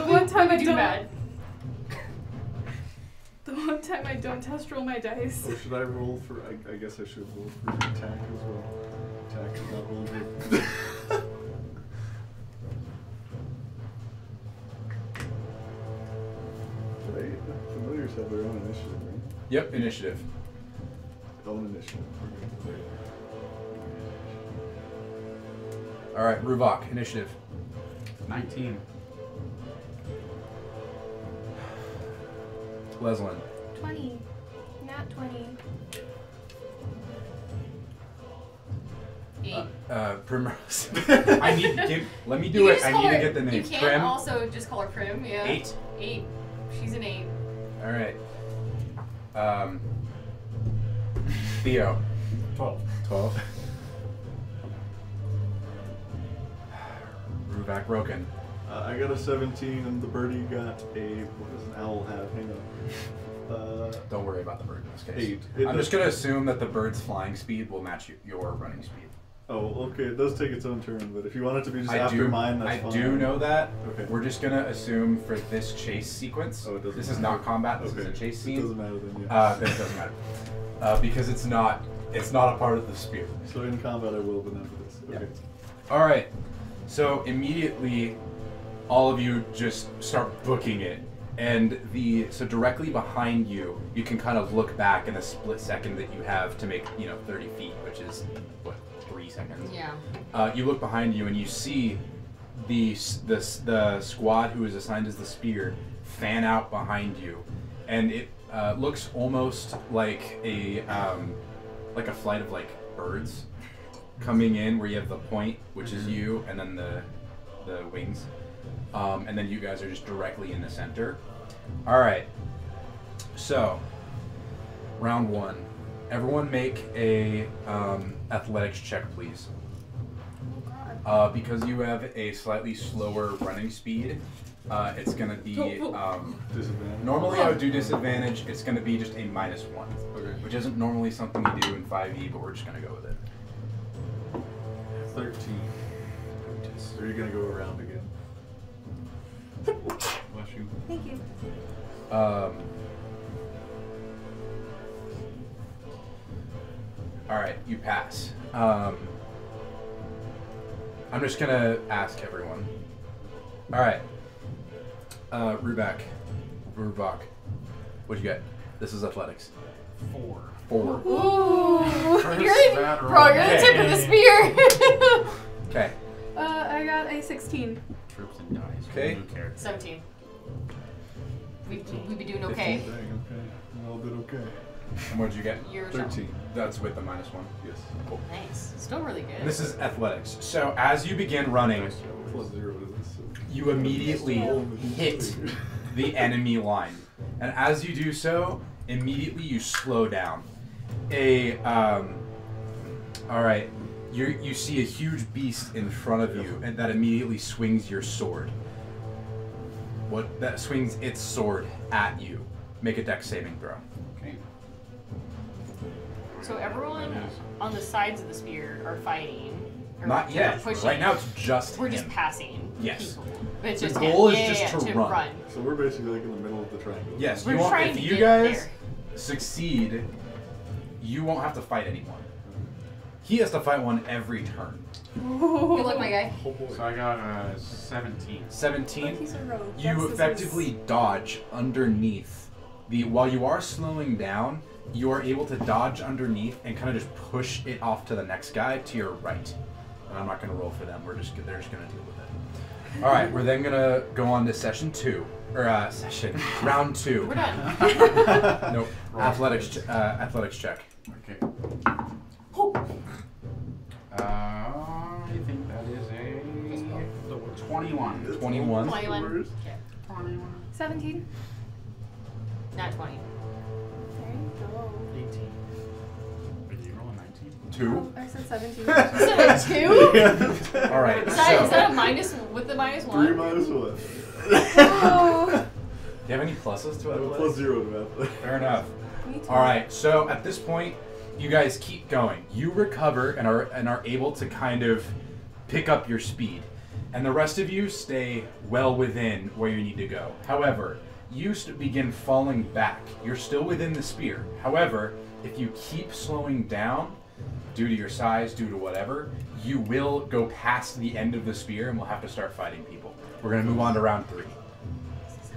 one time I do don't. bad. The one time I don't test roll my dice. Oh, should I roll for? I guess I should roll for attack as well. Attack is not rolled good. Right? Familiars have their own initiative, right? Yep, initiative. Own initiative. All right, Ruvok, initiative. 19. Leslin. 20. Not 20. 8. Primrose. I need let me do You it. can I just call need to her- get the name. You can Prim. also just call her Prim. Yeah. 8. 8. She's an 8. All right. Theo. 12. 12. Ruvok broken. I got a 17, and the birdie got a what does an owl have? Hang on. Don't worry about the bird in this case. 8. I'm just gonna assume that the bird's flying speed will match your running speed. Oh, okay. It does take its own turn, but if you want it to be just I after do. mine, that's I fine. do know that. Okay. We're just gonna assume for this chase sequence. Oh, it doesn't This is matter. not combat. This Okay. is a chase It scene. doesn't matter then. Yeah. Then it doesn't matter because it's not a part of the spear. So in combat, I will, but not for this. Yeah. Okay. All right. So immediately, all of you just start booking it, and so directly behind you, you can kind of look back in the split second that you have to make 30 feet, which is what 3 seconds. Yeah. You look behind you and you see the squad who is assigned as the spear fan out behind you, and it looks almost like a flight of like birds coming in, where you have the point, which is you, and then the wings, and then you guys are just directly in the center. All right. So round 1. Everyone make a athletics check, please. Because you have a slightly slower running speed, it's going to be... Disadvantage. normally I would do disadvantage. It's going to be just a -1, Okay. which isn't normally something you do in 5e, but we're just going to go with it. 13. Or are you gonna go around again? Bless you. Thank you. All right, you pass. I'm just gonna ask everyone. All right, Rubak, what'd you get? This is athletics. 4. 4. Ooh! First You're bad bro, you're the tip of the spear! Okay. I got a 16. Trips and dies. Okay. New character. 17. We'd be doing okay. Dang, okay. A little bit okay. And what did you get? You're 13. That's with the -1. Yes. Cool. Nice. Still really good. And this is athletics. So as you begin running, +0 to this. So. you immediately hit the enemy line, and as you do so, immediately you slow down. All right, you see a huge beast in front of you, and that immediately swings your sword. That swings its sword at you. Make a dex saving throw. Okay. So everyone on the sides of the spear are fighting. Or Not yet. pushing. Right now, it's just We're him. just passing. Yes. People. But it's The just goal him. is Yeah, just yeah, to run. So we're basically like in the middle of the triangle. Yes. We're You won't, trying if to you get guys there. succeed, you won't have to fight anyone. He has to fight one every turn. Good luck, my guy. Oh boy. So I got a 17. 17. He's a rogue. You That's effectively dodge underneath while you are slowing down, you are able to dodge underneath and kind of just push it off to the next guy to your right. And I'm not going to roll for them. They're just going to deal with it. All right, we're then going to go on to round 2. We're done. Nope. Athletics check. Okay. I think that is a 21. 21. 21. Worst. Okay. 21. 17. Not 20. There you go. 18. Did you roll a 19? 2. I said 17. Is that a 2? All right. Is So, that a minus with the -1? 3 minus 1. Oh, do you have any pluses to I have a athletics? +0 to athletics. Fair enough. me too. All right, so at this point, you guys keep going. You recover and are able to kind of pick up your speed, and the rest of you stay well within where you need to go. However, you begin falling back. You're still within the spear. However, if you keep slowing down, due to your size, due to whatever, you will go past the end of the spear, and we'll have to start fighting people. We're gonna move on to round 3.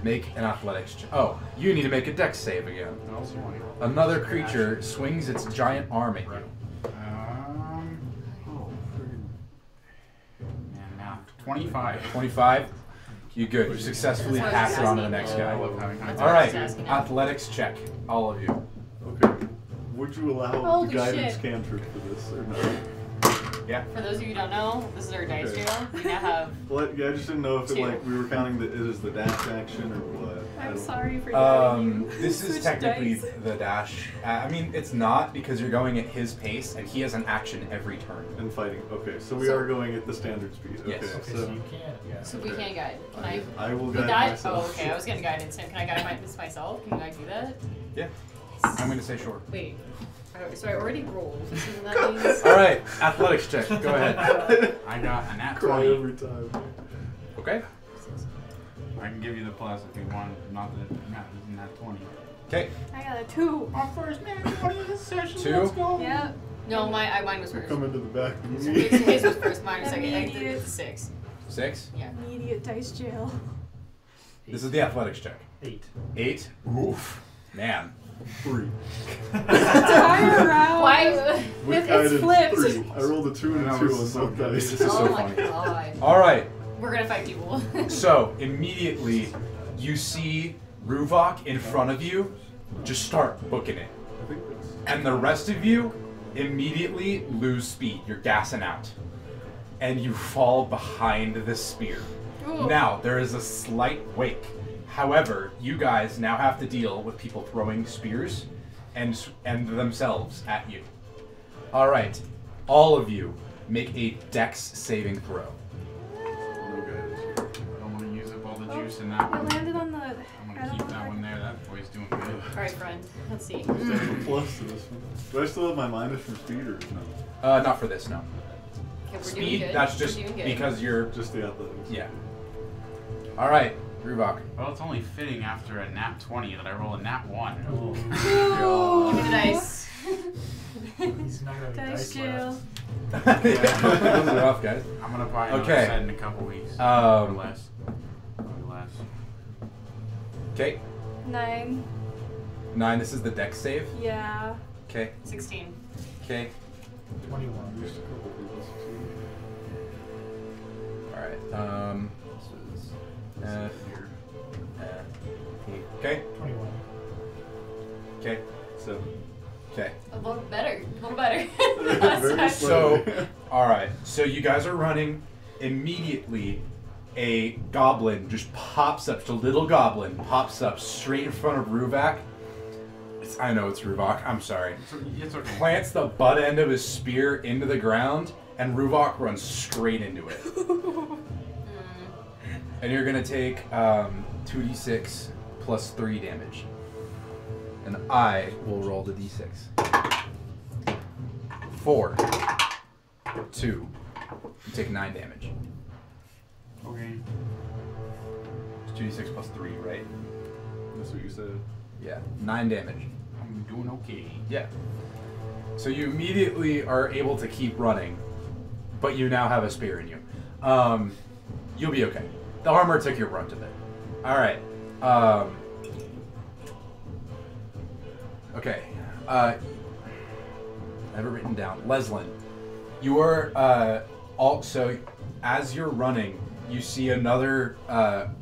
Make an athletics check. Oh, you need to make a dex save again. What else you want? Another creature swings its giant arm at you. Oh, and now 25. 25. You good. You successfully That's what I pass was it on to the asking. next I guy. love having That's All what I was right. asking. Athletics check. All of you. Okay. Would you allow Holy the guidance shit. cantrip for this or not? Yeah. For those of you who don't know, this is our dice Okay. jail. We now have. Well, yeah, I just didn't know if it, 2. like we were counting it as the dash action or what. I I'm don't- sorry for yelling you. This is Switch technically dice. the dash. I mean, it's not because you're going at his pace, and he has an action every turn. And fighting. Okay, so we So- are going at the standard speed. Okay, Yes. Okay, so so you can. Yeah. So we can't guide. Can I? I will Can guide that? myself. Oh, okay. I was gonna guide it. Can I guide this myself? Can I do that? Yeah. I'm going to say sure. Wait. So I already rolled. So that means. All right. Athletics check. Go ahead. I got a nat Cry 20. every time. Okay. I can give you the plus if you want. Not that it's nat 20. Okay. I got a 2. Our first nat 20 of the session. 2? Let's go. Yeah. No, mine was first. Come into the back of So me. his was first. Mine was second. I did Immediate. the 6. 6. Yeah. Immediate dice jail. This is the athletics check. 8. 8. Oof. Man. 3. Entire round. Why? With It's guidance, flipped. 3. I rolled a 2 and a That 2 was on so both good. dice. This is Oh so my funny. god. All right. We're gonna fight people. So immediately, you see Ruvok in front of you. Just start booking it. I think that's. And the rest of you immediately lose speed. You're gassing out. And you fall behind the spear. Ooh. Now, there is a slight wake. However, you guys now have to deal with people throwing spears and themselves at you. All right. All of you make a dex saving throw. No guidance. I don't want to use up all the juice in that I one. landed on the. I'm I gonna don't keep know that if one there. That boy's doing good. Alright, friend. Let's see. I still have a plus to this one. Do I still have my minus from speed or no? Not for this, no. Okay, we're doing Speed, good. that's We're just doing good. because you're. Just the athletics. Yeah. All right, Ruvok. Well, it's only fitting after a nat 20 that I roll a nat 1. Oh. Give me the dice. He's not gonna be Dice dice jail. left. Those are rough, guys. I'm gonna buy another Okay. set in a couple weeks. Or Um, less. Probably less. Okay, 9. 9. This is the dex save. Yeah. Okay, 16. okay. 21. Just a couple people succeed. All right. This is F, Here. F, P. Okay, 21. okay, 7. okay. A little better. A little better. Very Last time. So, all right. So you guys are running. Immediately, a goblin just pops up. Just a little goblin pops up straight in front of Ruvok. I know it's Ruvok. I'm sorry. It's okay. Plants the butt end of his spear into the ground, and Ruvok runs straight into it. And you're gonna take 2d6 plus 3 damage. And I will roll the d6. 4. 2. You take 9 damage. Okay. It's 2d6 plus 3, right? That's what you said. Yeah, 9 damage. I'm doing okay. Yeah. So you immediately are able to keep running, but you now have a spear in you. You'll be okay. The armor took your brunt of it. All right. Okay. I have it written down. Leslin, you are also, as you're running, you see another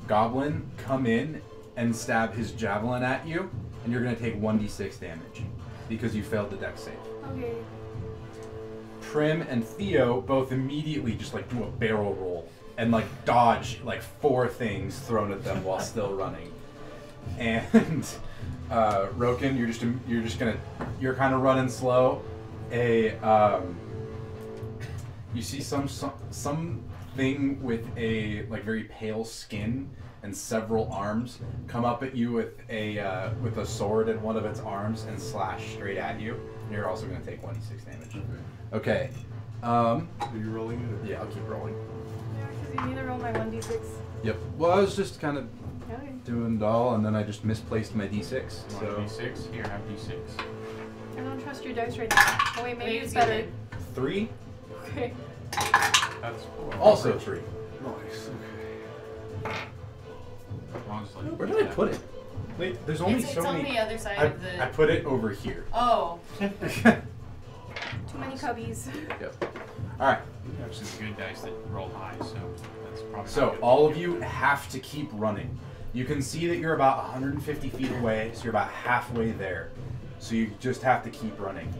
goblin come in and stab his javelin at you, and you're going to take 1d6 damage because you failed the dex save. Okay. Prim and Theo both immediately just like do a barrel roll and like dodge like 4 things thrown at them while still running. And Roken, you're kind of running slow. You see something with a like very pale skin and several arms come up at you with a sword in one of its arms and slash straight at you. And you're also going to take 1d6 damage. Okay. Are you rolling it? Yeah, I'll keep rolling. Yeah, because you need to roll my 1d6. Yep. Well, I was just kind of Okay. doing it all, and then I just misplaced my d6. You want So D6? Here, have D6. I don't trust your dice right now. Oh wait, maybe Maybe it's it's better. good. 3, Okay. That's also 3. Nice. Okay. As long as, like, Where did I put it? Wait, there's only It's so on many. the other side I of the. put it over here. Oh. Too many cubbies. Yep. All right. We have some good dice that roll high, so that's probably. So not good. all of you have to keep running. You can see that you're about 150 feet away, so you're about halfway there. So you just have to keep running.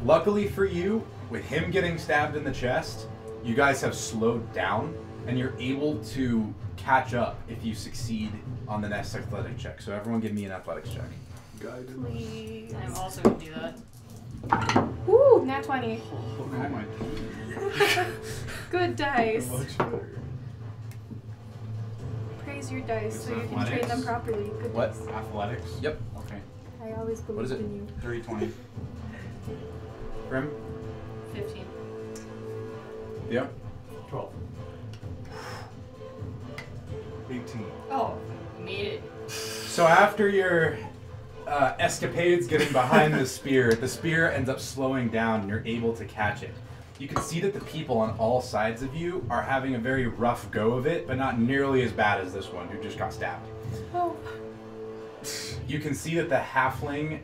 Luckily for you, with him getting stabbed in the chest, you guys have slowed down, and you're able to catch up if you succeed on the next athletic check. So everyone give me an athletics check. Guided. Please. I'm also gonna do that. Woo! Nat 20. Oh my. Good dice. Much better. Praise your dice It's so you can train athletics. them properly. Good What? dice. Athletics? Yep. Okay. I always believed What is it? in you. 320. Grim? 15. Yeah. 12. 18. Oh, made it. So after your escapades getting behind the spear ends up slowing down and you're able to catch it. You can see that the people on all sides of you are having a very rough go of it, but not nearly as bad as this one who just got stabbed. Oh. You can see that the halfling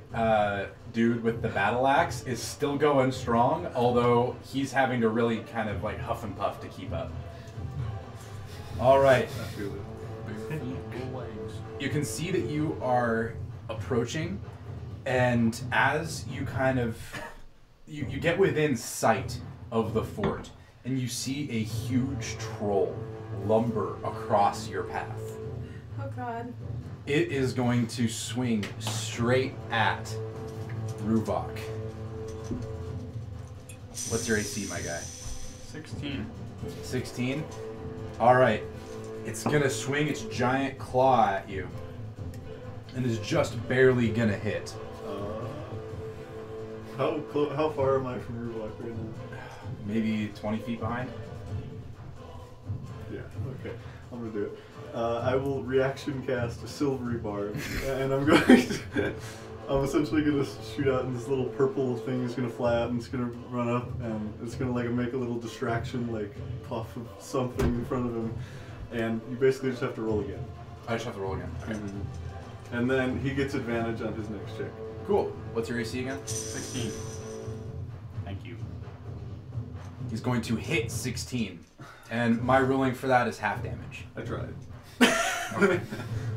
dude with the battle axe is still going strong, although he's having to really kind of like huff and puff to keep up. All right. I feel it. Big feet, big legs. You can see that you are approaching, and as you kind of you get within sight of the fort, and you see a huge troll lumber across your path. Oh god. It is going to swing straight at Ruvok. What's your AC, my guy? 16. 16? Alright. It's gonna swing its giant claw at you. And is just barely gonna hit. How far am I from Rubok right now? Maybe 20 feet behind. Yeah. Okay. I'm gonna do it. I will reaction cast a silvery barb, and I'm going to. I'm essentially gonna shoot out, and this little purple thing is gonna fly out, and it's gonna run up, and it's gonna like make a little distraction, like puff of something in front of him, and you basically just have to roll again. I just have to roll again. Okay. And then he gets advantage on his next check. Cool. What's your AC again? 16. Thank you. He's going to hit 16. And my ruling for that is half damage. I tried.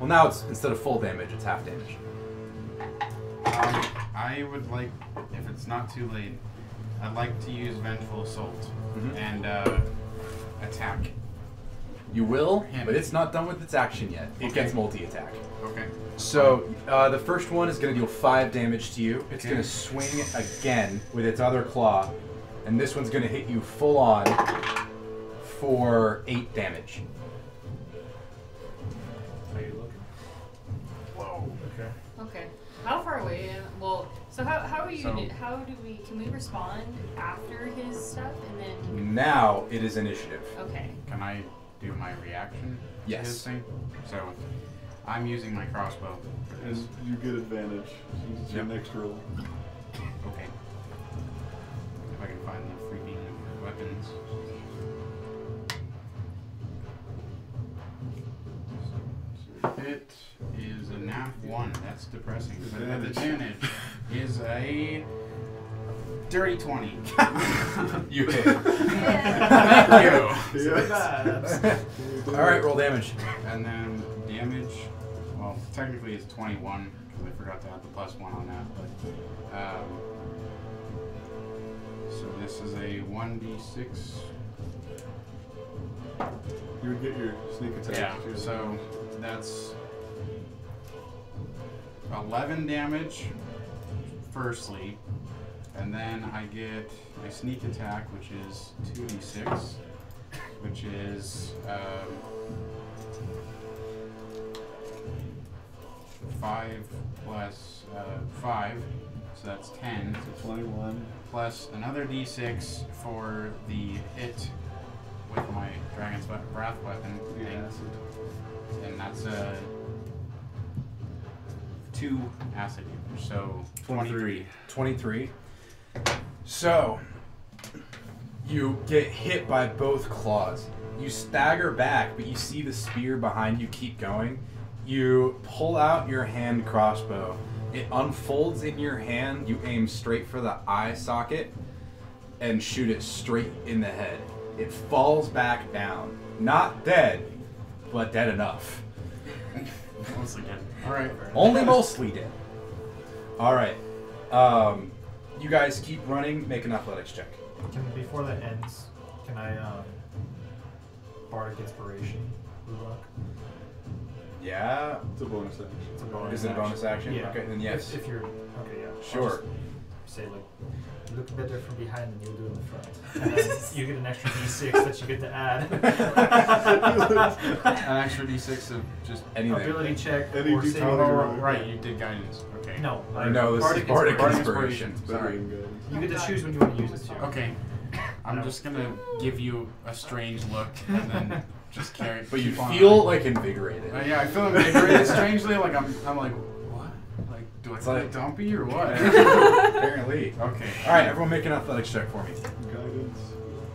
Well, now it's instead of full damage, it's half damage. I would like, if it's not too late, I'd like to use Vengeful Assault and attack. You will, Him. but it's not done with its action yet. It Okay. gets multi-attack. Okay. So the first one is going to deal 5 damage to you. It's Okay. going to swing again with its other claw, and this one's going to hit you full on for 8 damage. How you looking? Whoa. Okay. Okay. How far away? Well, so how are you? So- Can we respond after his stuff and then? Now it is initiative. Okay. Can I do my reaction to Yes. his thing? So, I'm using my crossbow for And this. you get advantage. It's your Yep. next roll. Okay. If I can find the freaking weapons. It is a nat 1. That's depressing. But the advantage is a dirty 20. You hit. Thank you. Yes. Alright, roll damage. And then damage, well, technically it's 21 because I forgot to add the +1 on that. But so this is a 1d6. You would get your sneak attack. Yeah. too. So that's 11 damage. Firstly, and then I get my sneak attack, which is 2d6, which is 5 plus 5, so that's 10, So 21. plus another d6 for the hit with my Dragon's Wrath weapon, Yeah. and that's 2 acid damage, so 23. 23. So, you get hit by both claws. You stagger back, but you see the spear behind you keep going. You pull out your hand crossbow. It unfolds in your hand. You aim straight for the eye socket and shoot it straight in the head. It falls back down. Not dead, but dead enough. Mostly dead. Alright. Only mostly dead. Alright. You guys keep running. Make an athletics check. Before that ends, can I bardic inspiration? Rubok? Yeah. It's a bonus action. It's a bonus. Is it a bonus action? Yeah. Okay, then yes. If you're okay, yeah. I'll Sure. just say like, you look better from behind than you do in the front, and then you get an extra d6 that you get to add. An extra d6 of just Anything. Ability check Any or d20 saving or throw. whatever. right, you did guidance. Okay. No, No, this is bardic inspiration. It's better Sorry. than good. You get to choose when you want to use it too. Okay. I'm No. just gonna give you a strange look and then just carry. But you keep on feel running. like invigorated. Yeah, I feel invigorated. Strangely, like I'm like, what? Like, do I It's feel like- dumpy or what? Apparently. Okay. Alright, everyone make an athletics check for me. Guidance.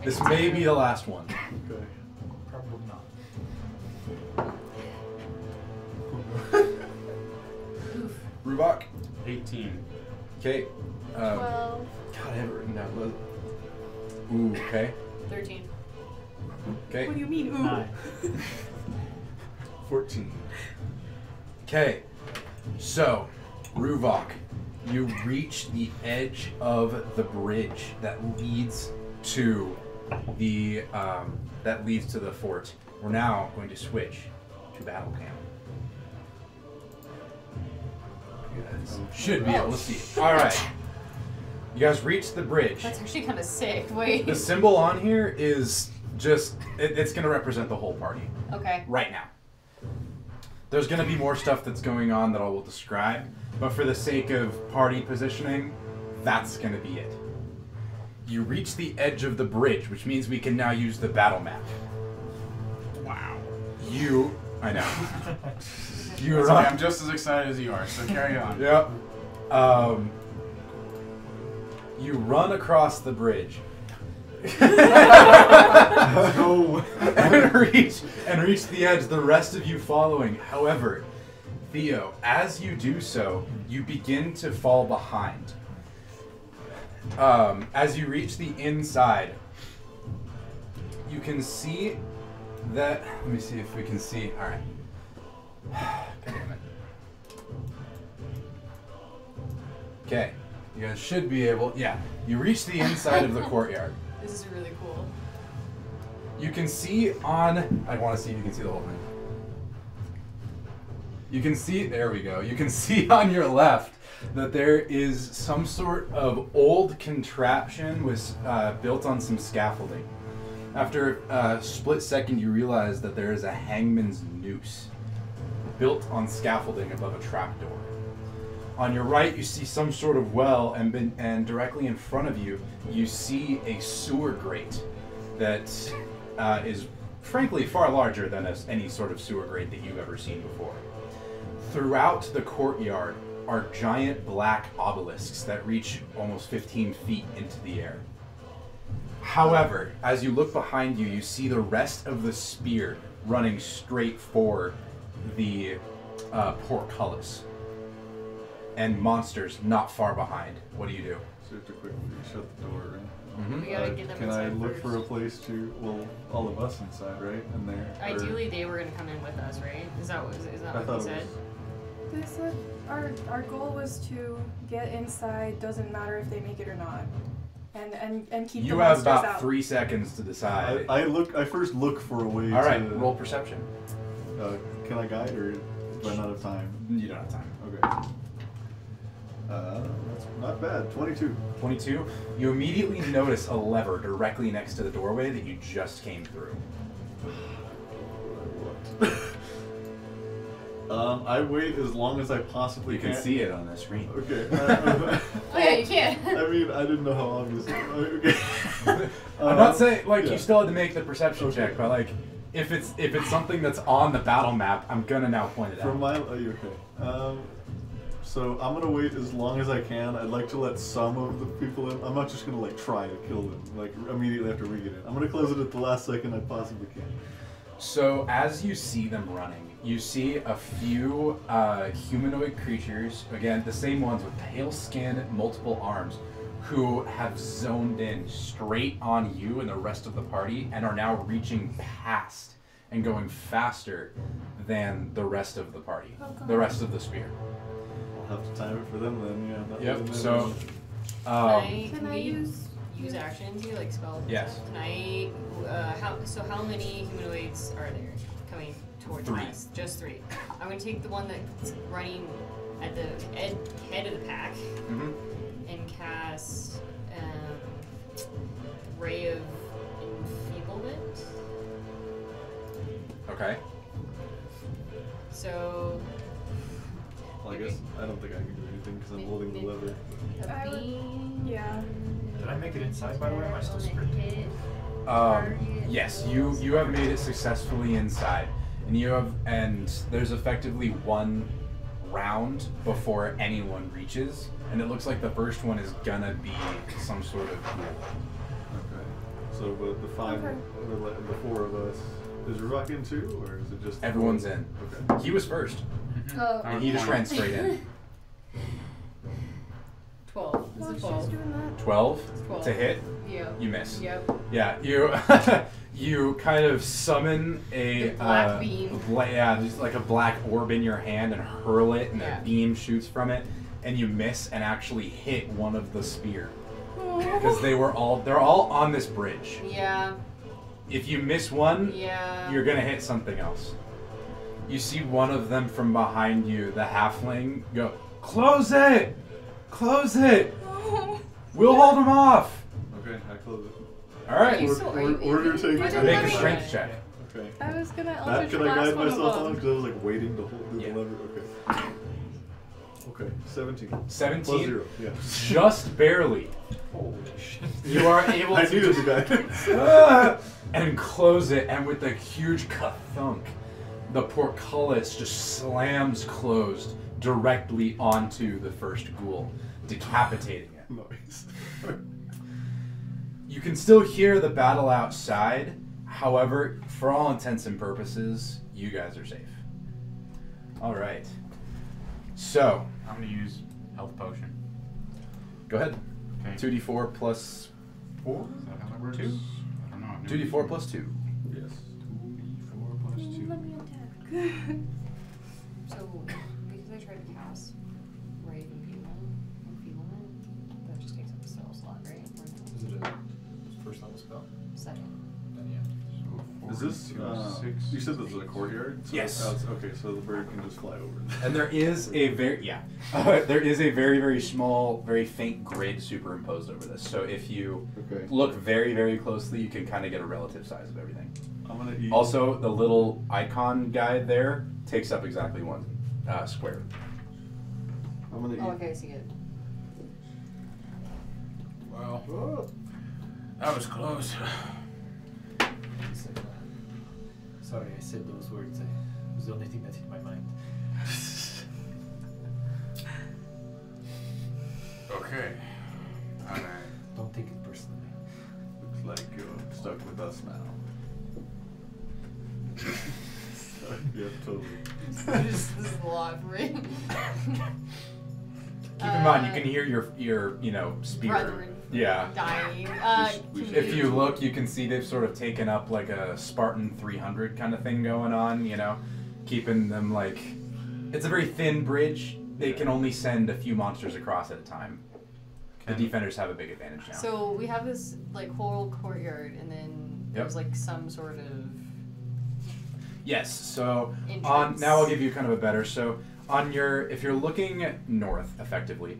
This may be the last one. Okay. Probably not. Rubok. 18. Okay. 12. God, I have it written down. Ooh, okay. 13. Okay. What do you mean, ooh? 9. 14. Okay. So, Ruvok, you reach the edge of the bridge that leads to the fort. We're now going to switch to battle cam. You guys should be able to see it. All right. You guys reach the bridge. That's actually kind of sick. Wait. The symbol on here is just it's going to represent the whole party Okay. right now. There's going to be more stuff that's going on that I will describe, but for the sake of party positioning, that's going to be it. You reach the edge of the bridge, which means we can now use the battle map. Wow. I know. That's okay, I'm just as excited as you are, so carry on. Yep. You run across the bridge. Go. and reach the edge, the rest of you following. However, Theo, as you do so, you begin to fall behind. As you reach the inside, you can see that. Let me see if we can see. All right. God damn it. Okay, you guys should be able. Yeah, you reach the inside of the courtyard. This is really cool. You can see on. I want to see if you can see the whole thing. You can see. There we go. You can see on your left that there is some sort of old contraption was built on some scaffolding. After a split second, you realize that there is a hangman's noose built on scaffolding above a trapdoor. On your right, you see some sort of well, and directly in front of you, you see a sewer grate that is, frankly, far larger than any sort of sewer grate that you've ever seen before. Throughout the courtyard are giant black obelisks that reach almost 15 feet into the air. However, as you look behind you, you see the rest of the spear running straight for the portcullis. And monsters not far behind. What do you do? So you have to quickly shut the door, right? Mm-hmm. We gotta get them Can inside I look first. for a place to, well, all of us inside, right? And there. Ideally, they were gonna come in with us, right? Is that what you said? They said our goal was to get inside, doesn't matter if they make it or not. And keep You the have monsters about out. 3 seconds to decide. I first look for a way All right, to... roll perception. Can I guide or run out of time? You don't have time. Okay. That's not bad. 22. 22. You immediately notice a lever directly next to the doorway that you just came through. I wait as long as I possibly You can see it on the screen. Okay. Oh yeah, you can. I mean, I didn't know how obvious. Okay. I'm not saying yeah. you still had to make the perception check, but if it's something that's on the battle map, I'm gonna now point it out. From my, are you okay? So I'm gonna wait as long as I can. I'd like to let some of the people in. I'm not just gonna try to kill them immediately after we get in. I'm gonna close it at the last second I possibly can. So as you see them running, you see a few humanoid creatures, again, the same ones with pale skin, multiple arms, who have zoned in straight on you and the rest of the party and are now reaching past and going faster than the rest of the party, the rest of the spear. I'll have to time it for them then, yeah. Yep, so... Can I we use actions here, like spells? and Yes. stuff? Can I? How many humanoids are there coming towards 3. us? Just 3. I'm gonna take the one that's running at the head of the pack Mhm. and cast Ray of Enfeeblement. Okay. So. Well, I guess I don't think I can do anything because I'm holding the lever. I A would- beam. Yeah. Did I make it inside, by the way? Am I still On a sprinting? hit. Yes, you have made it successfully inside, and there's effectively one round before anyone reaches, and it looks like the first one is gonna be some sort of duel. Okay. So, but the 5, Okay. or the 4 of us, is Rock in too, or is it just... Everyone's in. Okay. He was first, Oh. and he just ran straight in. 12. This While is she's 12. doing that. 12 12. to hit. Yeah. You miss. Yep. Yeah, you kind of summon a The black beam. just like a black orb in your hand and hurl it, and Yeah. a beam shoots from it, and you miss and actually hit one of the spear because they're all on this bridge. Yeah. If you miss one, Yeah. you're gonna hit something else. You see one of them from behind you, the halfling, go, "Close it! Close it! We'll hold him off!" Okay, I close it. Alright, Order take. didn't make have a any- strength check. Okay. I was gonna That Eldritch can I Blast guide one of myself on them. because I was waiting to hold the Yeah. lever. Okay. Okay, 17. 17. Plus 0, yeah. Just barely. Holy shit. You are able I to needed the guy. and close it, and with a huge thunk, the portcullis just slams closed directly onto the first ghoul, decapitating it. Nice. You can still hear the battle outside. However, for all intents and purposes, you guys are safe. All right. So, I'm gonna use health potion. go ahead. Okay. 2d4 plus 4? Is that how that works? 2? I don't know. I've never 2d4 plus 2. Yes. 2d4 plus 2. Let me attack. So, because I tried to cast Ray of Enfeeblement, that just takes up a spell slot, right? Or no? Is it a first level spell? Second. Then yeah. Is this, you said this is a courtyard? So Yes. Okay, so the bird can just fly over. And there is a there is a very, very small, very faint grid superimposed over this. So if you Okay. look very, very closely, you can kind of get a relative size of everything. I'm gonna eat. Also, the little icon guy there takes up exactly 1 square. I'm gonna eat. Oh, okay, I see it. Well, Oh. that was close. He said, sorry, I said those words. It was the only thing that hit my mind. Okay. Alright. Don't take it personally. Looks like you're stuck with us now. Yeah, totally. This is a lot for me. Keep in mind, you can hear your spear. Brethren Yeah. dying. We should- If you look, you can see they've sort of taken up like a Spartan 300 kind of thing going on, keeping them like... It's a very thin bridge. They can only send a few monsters across at a time. The defenders have a big advantage now. So we have this like whole courtyard, and then there's like some sort of Yes, so entrance. now I'll give you kind of a better... So if you're looking north, effectively,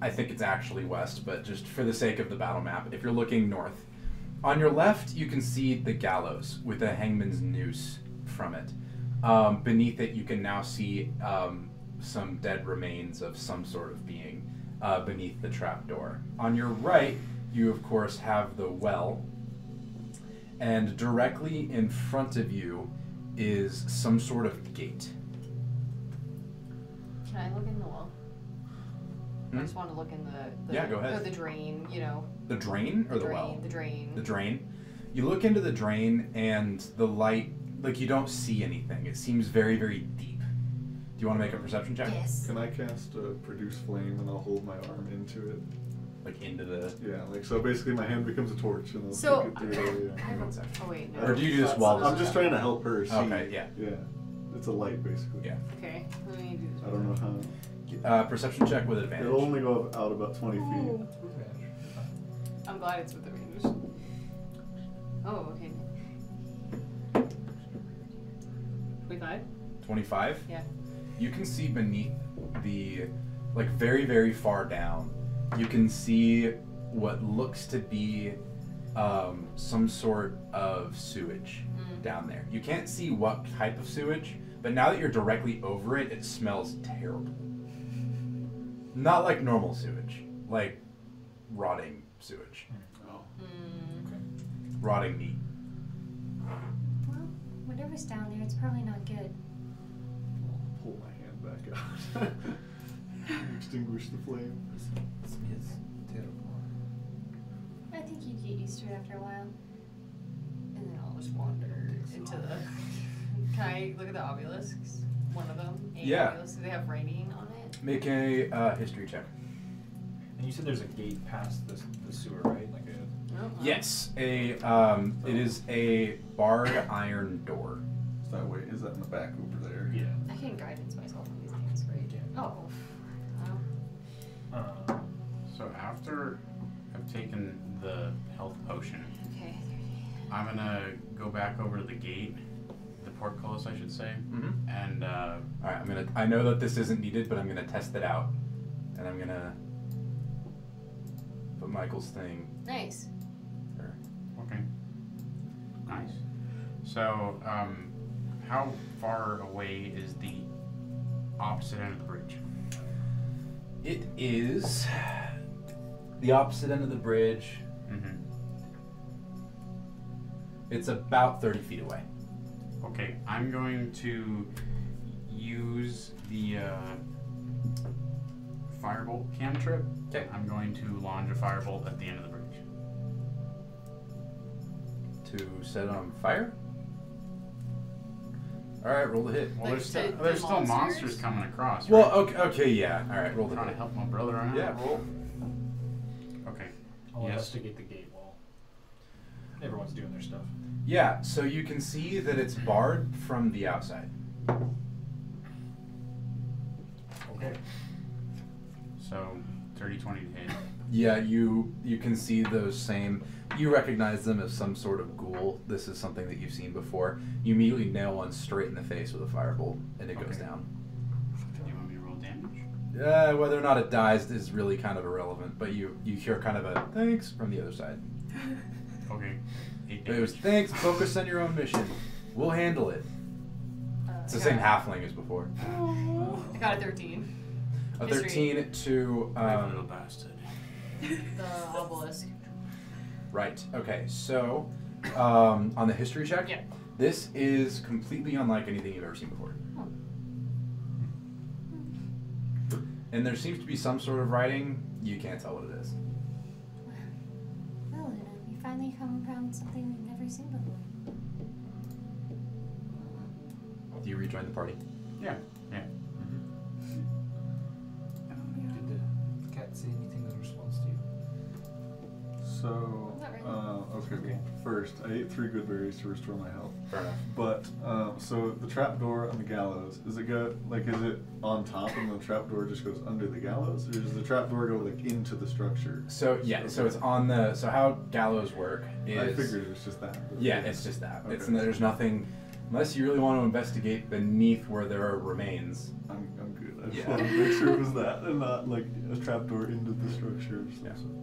I think it's actually west, but just for the sake of the battle map, if you're looking north, on your left you can see the gallows with a hangman's noose from it. Beneath it you can now see some dead remains of some sort of being beneath the trapdoor. On your right, you of course have the well, and directly in front of you is some sort of gate. Can I look in the well? Hmm? I just want to look in the Yeah, go ahead. Or the drain, The drain or the well? The drain. The drain. You look into the drain and the light, like you don't see anything. It seems very, very deep. Do you want to make a perception check? Yes. Can I cast Produce Flame and I'll hold my arm into it? Like into the... Yeah, like so basically my hand becomes a torch and I'll So, stick it through there, I yeah. have One second. Oh wait, no. Or do you do this That's while- not- I'm just trying to help her see. Okay, yeah. Yeah. It's a light basically. Yeah. Okay, let me do this. I don't know how. Perception check with advantage. It'll only go out about 20 feet. Ooh. I'm glad it's with the range. Oh, okay. 25? 25? Yeah. You can see beneath the, like very, very far down, you can see what looks to be some sort of sewage down there. You can't see what type of sewage, but now that you're directly over it, it smells terrible. Not like normal sewage, like rotting sewage. Oh. Rotting meat. Well, whatever's down there, it's probably not good. I'll pull my hand back out. Extinguish the flame. It smells terrible. I think you'd get used to it after a while. And then I'll just wander into the... Can I look at the obelisks? One of them? Yeah. Obelisk. Do they have writing on it? Make a history check. And you said there's a gate past the sewer, right? Like a. No. Yes, it is a barred iron door. Is that way? Is that in the back over there? Yeah. I can guidance myself on these things, right? Yeah. Oh. So after I've taken the health potion, Okay. I'm gonna go back over to the gate, the portcullis, I should say, Mm-hmm. and All right, I know that this isn't needed, but I'm gonna test it out, and I'm gonna put Michael's thing. Nice. There. okay, nice. So, how far away is the opposite end of the bridge? It is the opposite end of the bridge. Mm-hmm. It's about 30 feet away. Okay, I'm going to use the firebolt cantrip. Okay. I'm going to launch a firebolt at the end of the bridge. To set it on fire? Alright, roll the hit. Well, Like there's the still monsters monsters coming across, Well, right? okay, yeah. Alright, roll I'm the trying to hit. help my brother out. Yeah, roll. Okay. I'll Yes. investigate the gate while everyone's doing their stuff. Yeah, so you can see that it's barred from the outside. Okay. So 30, 20 to hit. Yeah, you can see those same. You recognize them as some sort of ghoul. This is something that you've seen before. You immediately nail one straight in the face with a firebolt, and it goes Okay. down. Do you want me to roll damage? Whether or not it dies is really kind of irrelevant, but you hear kind of a thanks from the other side. Okay. 8 But it was damage. thanks. Focus on your own mission. We'll handle it. It's the I same got- halfling as before. I got a 13. A History. 13 to Brave little bastard. The obelisk. right. Okay, so on the history check, Yeah. this is completely unlike anything you've ever seen before. And there seems to be some sort of writing. You can't tell what it is. Well, Luna, we finally come around something we've never seen before. Do you rejoin the party? Yeah. Yeah. Did the cat say anything in response to you? So, Not really. okay, well, first, I ate 3 good berries to restore my health. Fair enough. But, so the trapdoor on the gallows, is it on top and the trapdoor just goes under the gallows? Or does the trapdoor go, like, into the structure? So yeah, so it's on the. So how gallows work is. I figured it was just that. Yeah, it's just that. Okay. There's nothing, unless you really want to investigate beneath where there are remains. I'm good. I just Yeah. wanted to make sure it was that and not, like, a trapdoor into the structure or Yeah. something.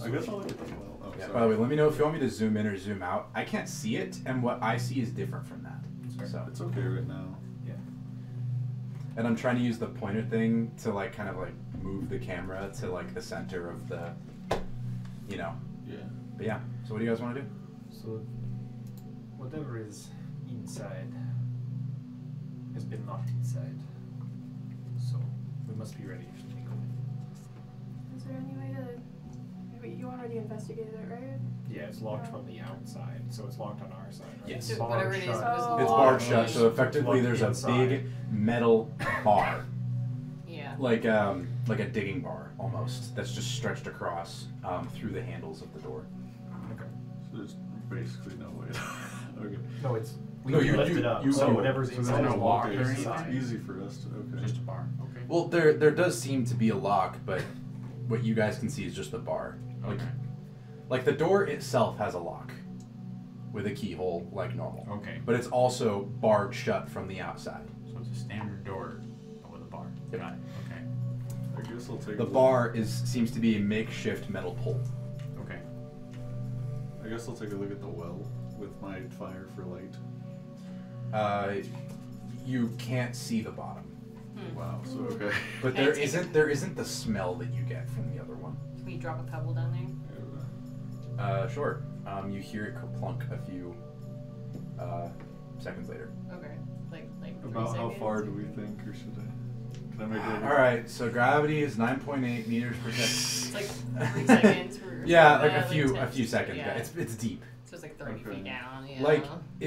I guess I'll look at the well. Oh, Yeah. sorry. By the way, let me know if you want me to zoom in or zoom out. I can't see it, and what I see is different from that. So, It's okay right now. Yeah. and I'm trying to use the pointer thing to like kind of like move the camera to like the center of the, you know. Yeah. But yeah. So what do you guys want to do? So, whatever is inside has been knocked inside. So, we must be ready if something comes in. Is there any way to? Wait, you already investigated it, right? Yeah, it's locked from the outside, so it's locked on our side, right? Yes. It's So whatever it is, shut. it was Oh. It's locked. barred shut, so effectively Locked there's a inside. big metal bar, Yeah. like a digging bar almost, that's just stretched across through the handles of the door. Okay. So there's basically no way. Okay. No, it's we No, can you- lift you- it up. you- so oh. whatever's So inside there's is no locked lock or It's inside. easy for us to. Okay. Just a bar. Okay. Well, there does seem to be a lock, but what you guys can see is just the bar. Okay. Like the door itself has a lock with a keyhole like normal. Okay. But it's also barred shut from the outside. So it's a standard door, but with a bar. Yep. Got it. Okay. I guess I'll take. The a look. bar seems to be a makeshift metal pole. Okay. I guess I'll take a look at the well with my fire for light. You can't see the bottom, Wow. So okay. but Can I there take isn't the smell that you get from the other one. Can we drop a pebble down there? Sure. You hear it kerplunk a few seconds later. Okay. Like 3 About how seconds? far do we think, or should I? Can I make it? All right. So gravity is 9.8 meters per second. It's like 3 seconds. For Yeah, like a like few 10 seconds. Yeah. It's deep. So it's like 30 Okay. feet down. Yeah. Like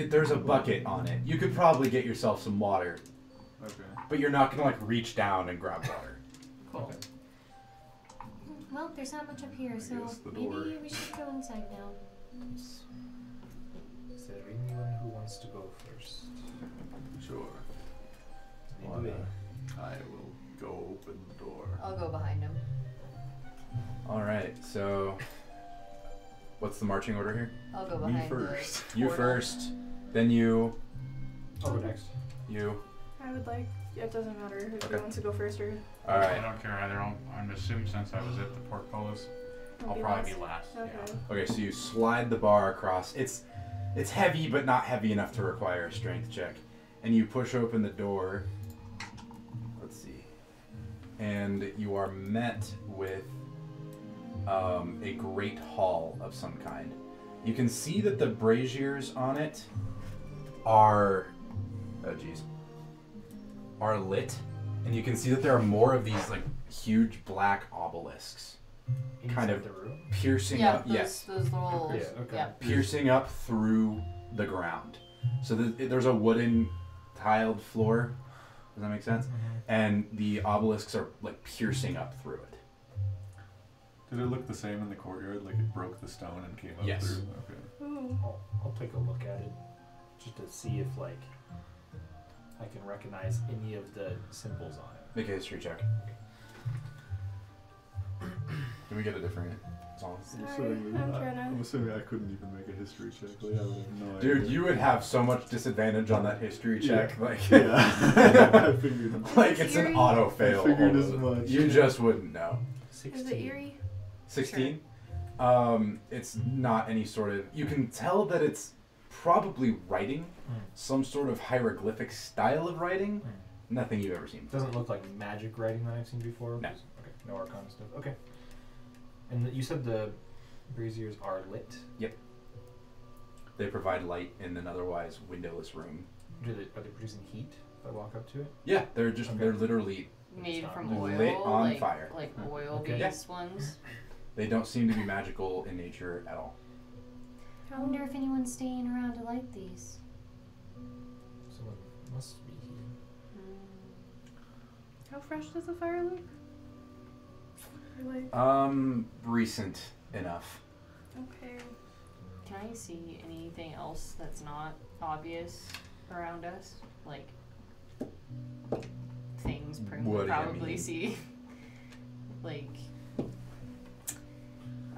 there's a bucket on it. You could probably get yourself some water, Okay. but you're not gonna like reach down and grab water. Cool. Well, there's not much up here, so guess the maybe door. we should go inside now. Is there anyone who wants to go first? Sure. Anyway, I will go open the door. I'll go behind him. All right. So, what's the marching order here? I'll go Me behind first. the You portal. first, then you, I'll go next. you. I would like. It doesn't matter who Okay. wants to go first or. All I right. don't care either. I'm assuming since I was at the portcullis, I'll I'll be probably last. be last. Okay. Yeah. Okay. So you slide the bar across. It's heavy, but not heavy enough to require a strength check. And you push open the door. Let's see. and you are met with a great hall of some kind. You can see that the braziers on it are lit, and you can see that there are more of these like huge black obelisks kind of the room. piercing Yeah, up. those little. Yeah, okay. Yeah. Piercing up through the ground. So there's a wooden tiled floor. Does that make sense? And the obelisks are like piercing up through it. Did it look the same in the courtyard? Like it broke the stone and came up Yes. through? Okay. Ooh. I'll take a look at it just to see if like I can recognize any of the symbols on it. Make a history check. Can we get a different song? Sorry, I'm trying to. I'm assuming I couldn't even make a history check. Like, I would have no Dude, idea. you would have so much disadvantage on that history check. Like, Yeah. I figured. like it's an Eerie? auto fail. I figured as almost. much. You just wouldn't know. Is it eerie? 16? It's not any sort of... You can tell that it's probably writing, some sort of hieroglyphic style of writing. Nothing you've ever seen. Doesn't look like magic writing that I've seen before. No. Okay, no arcana stuff. Okay. And you said the braziers are lit. They provide light in an otherwise windowless room. Are they producing heat if I walk up to it? Yeah, they're just Okay. they're literally... Made from Lit oil. on like, fire. Like Okay. oil-based ones. They don't seem to be magical in nature at all. I wonder if anyone's staying around to light these. Someone must be here. How fresh does the fire look? Or like, Recent enough. okay. Can I see anything else that's not obvious around us? Like things Prim What would do you probably mean? see. Like I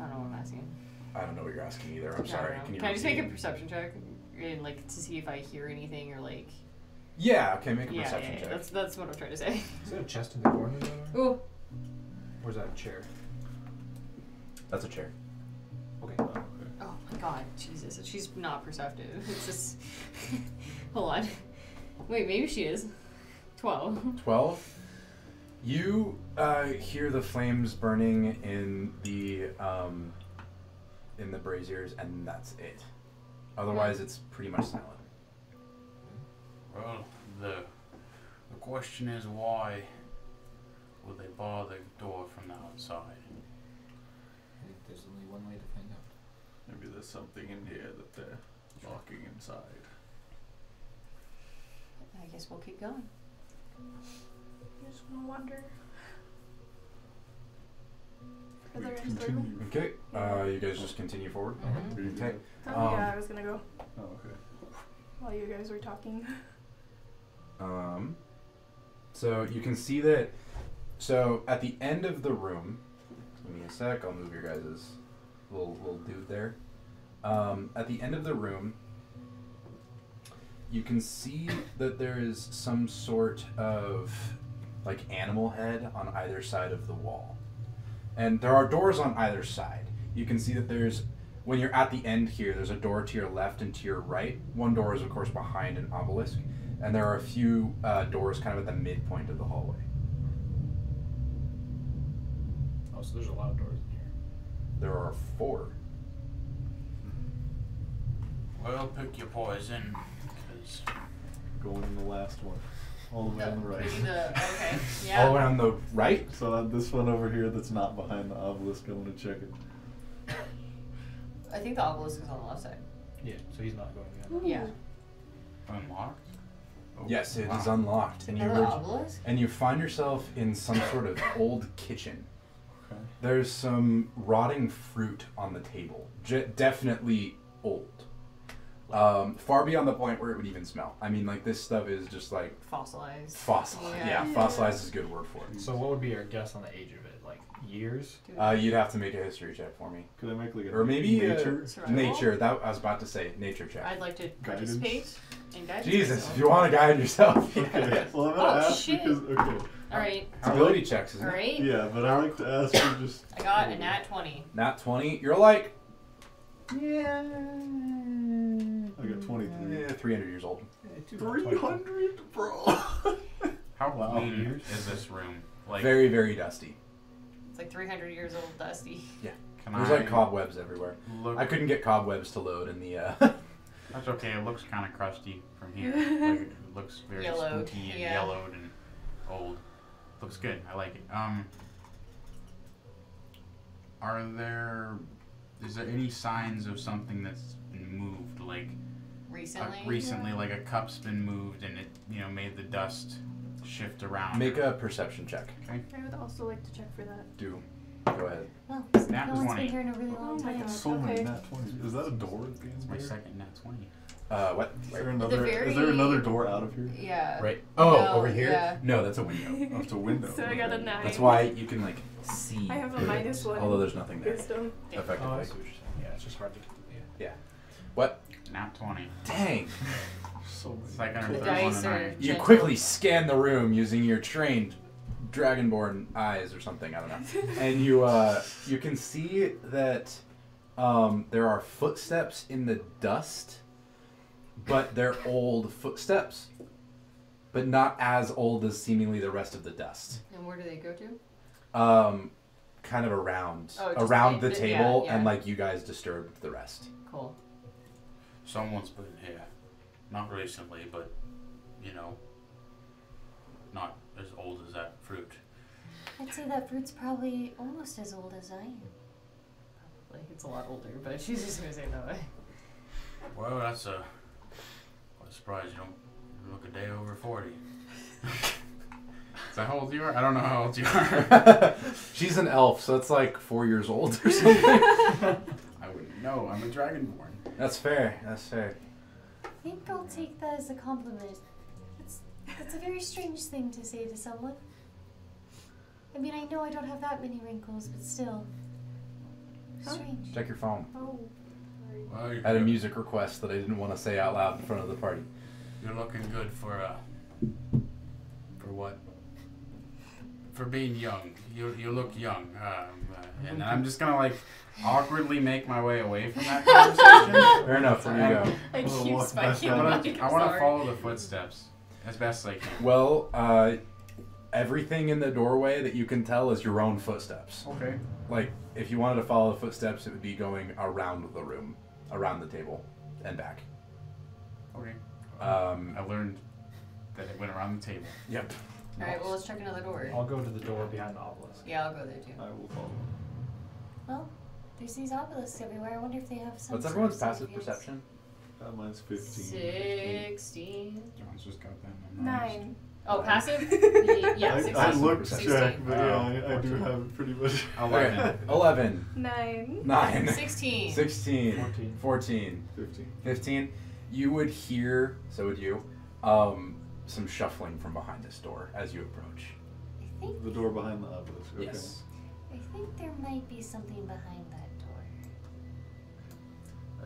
don't know what I'm asking. I don't know what you're asking either. I'm I sorry. don't know. Can you Can I just make a repeat? perception check and like to see if I hear anything or like Yeah, okay, make a yeah, perception yeah, check. that's what I'm trying to say. Is there a chest in the corner there? Ooh. Or is that a chair? That's a chair. Okay. Oh my god, Jesus. She's not perceptive. It's just hold on. Wait, maybe she is. 12. 12. You hear the flames burning in the braziers, and that's it. Otherwise, it's pretty much silent. Well, the question is why would they bar the door from the outside? I think there's only one way to find out. Maybe there's something in here that they're locking inside. I guess we'll keep going. I'm just gonna wander We further into the continue. room. Okay, you guys just continue forward. Mhm. Are you Okay. good? Oh yeah, I was gonna go Oh, okay. while you guys were talking. So you can see that. So at the end of the room, give me a sec. I'll move your guys' little dude there. At the end of the room, you can see that there is some sort of like animal head on either side of the wall, and there are doors on either side. You can see that there's, when you're at the end here, there's a door to your left and to your right. One door is of course behind an obelisk, and there are a few doors kind of at the midpoint of the hallway. Oh, so there's a lot of doors in here. There are 4. Well, pick your poison, because Going in the last one. All the way on the right. Maybe okay. All Yeah. the way on the right? So this one over here that's not behind the obelisk, I'm gonna check it. I think the obelisk is on the left side. Yeah, so he's not going behind. Yeah. unlocked? Oh, Yes, it wow. is unlocked, and Another obelisk? and you find yourself in some sort of old kitchen. Okay. There's some rotting fruit on the table, definitely old. Far beyond the point where it would even smell. I mean, like, this stuff is just like Fossilized. fossilized. Yeah. Yeah, fossilized is a good word for it. So what would be our guess on the age of it? Like years? You'd have to make a history check for me, Could I make like a or maybe nature? Survival? nature. That I was about to say nature check. I'd like to Guidance? participate in guidance. Jesus, myself. if you want to guide yourself. Okay. Well, I'm gonna Oh, ask shit. because okay. Alright. It's ability checks, isn't it? Alright. Yeah, but I like to ask for just. I got a nat 20. Nat 20. You're like, yeah. I got 23. Yeah, 300 years old. 300, bro. How Wow. clean Years? is this room? Like, Very, very dusty. It's like 300 years old, dusty. can There's like cobwebs everywhere. look? I couldn't get cobwebs to load in the. That's okay. It looks kind of crusty from here. Like, it looks very Yellowed, spooky and yeah. yellowed and old. Looks good. I like it. Is there any signs of something that's been moved, like Recently? like a cup's been moved and it, made the dust shift around? Make a perception check. Okay. I would also like to check for that. Do. Go ahead. Well, Nat no one's 20. been here in a really Oh long my time. God. So many Okay. nat 20s. Is that a door at the end It's my there? second nat 20. What? Is there Right. another? very- Is there another door out of here? Yeah. Right. Oh, No, over here? yeah. No, that's a window. Oh, it's a window. So I got a Okay. 9. That's why you can like see. I have a through it, -1 Although there's nothing there. wisdom. Yeah. Effectively. Oh, I see what you're saying. Yeah, it's just hard to. Yeah. What? Nat 20. Dang. So many. Second or The third dice one are tonight. You gentle. quickly scan the room using your trained dragonborn eyes or something. I don't know. And you can see that there are footsteps in the dust, but they're old footsteps, but not as old as seemingly the rest of the dust. And where do they go to? Kind of around Oh, just around the like the- yeah, table, yeah. and like you guys disturbed the rest. Cool. Someone's been here. Not recently, but, not as old as that fruit. I'd say that fruit's probably almost as old as I am. Like, it's a lot older, but she's just gonna say it that way. Well, that's quite a surprise. You don't look a day over 40. Is that how old you are? I don't know how old you are. She's an elf, so it's like 4 years old or something. I wouldn't know. I'm a dragonborn. That's fair. That's fair. I think I'll take that as a compliment. That's a very strange thing to say to someone. I mean, I know I don't have that many wrinkles, but still. Strange. Check your phone. Oh. Sorry. Well, I had a music request that I didn't want to say out loud in front of the party. You're looking good for what? For being young. You look young. And I'm just gonna like awkwardly make my way away from that conversation. Fair enough. There you go. I Well, keep walk back spiking. down. on I you, want to sorry. follow the footsteps as best I can. Well, everything in the doorway that you can tell is your own footsteps. Okay. Like, if you wanted to follow the footsteps, it would be going around the room, around the table, and back. Okay. Um, I learned that it went around the table. Yep. Alright, well, let's check another door. I'll go to the door behind the obelisk. Yeah, I'll go there too. I will follow. Well, there's these obelisks everywhere. I wonder if they have some. What's sort everyone's of passive significance. perception? Mine's 15. 16. John's just got that memorized. 9. Oh, passive? Yeah, I 16. looked 16. check, but yeah, I do 14. have pretty much. 11. 11. 9. 9. 16. 16. 14. 14. 15. 15. You would hear, so would you, some shuffling from behind this door as you approach. I think. The door behind the obelisk. Okay. Yes. I think there might be something behind that door.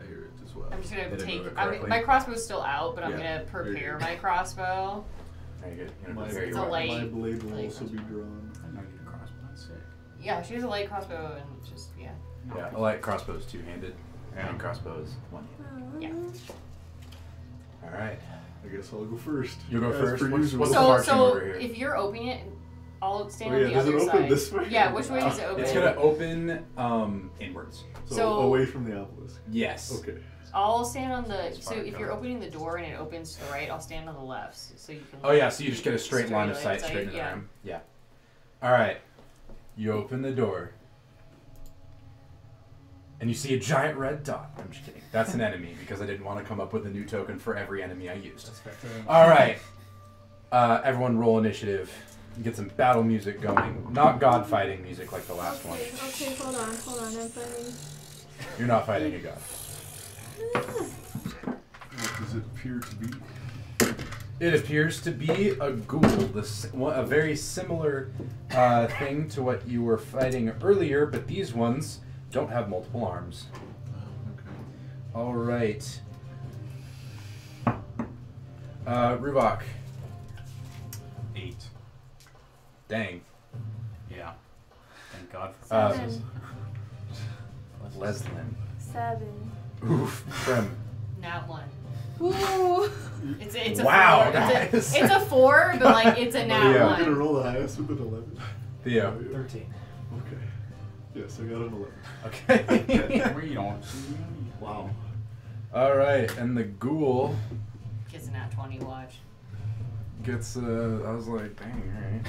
I hear it as well. I'm just gonna Did I take. move it I mean, correctly? my crossbow's still out, but I'm Yeah, gonna prepare you're good. my crossbow. Very good. You're My, gonna prepare It's your a weapon. light- my blade will light also be crossbow. drawn. I know you can cross, but that's sick. Yeah, she has a light crossbow and just yeah. Yeah, a light crossbow is two-handed, and crossbow is one-handed. Yeah. All right. I guess I'll go first. You'll go As first? per What's- usual. what's the So marching so order here? if you're opening it, I'll stand Oh, on yeah, the does it other open side. this way? Yeah, which way does it open? It's gonna open inwards. So- away from the obelisk. Yes. Okay. I'll stand on the. That's So fine, if go you're ahead. opening the door and it opens to the right, I'll stand on the left, so you can. Oh yeah, so you just get a straight line of Straight sight straight into the yeah. room. Yeah. All right. You open the door, and you see a giant red dot. I'm just kidding. That's an enemy because I didn't want to come up with a new token for every enemy I used. That's fair. All right. Everyone, roll initiative. Get some battle music going. Not god fighting music like the last one. Okay, hold on, I'm fighting. You're not fighting a god. What does it appear to be? It appears to be a ghoul, a very similar thing to what you were fighting earlier, but these ones don't have multiple arms. Okay. All right. Rubak. 8. Dang. Yeah. Thank God for Uh, passes. Leslin. 7. Oof. Prim. Nat 1. Ooh. It's a Wow, 4. guys. It's a 4, but like it's a nat Yeah. I'm gonna 1. roll the highest with an 11. Theo. 13. Okay. Yes, I got an 11. Okay. We don't see. Wow. All right, and the ghoul Gets a nat 20. Watch. gets. I was like, dang, all right.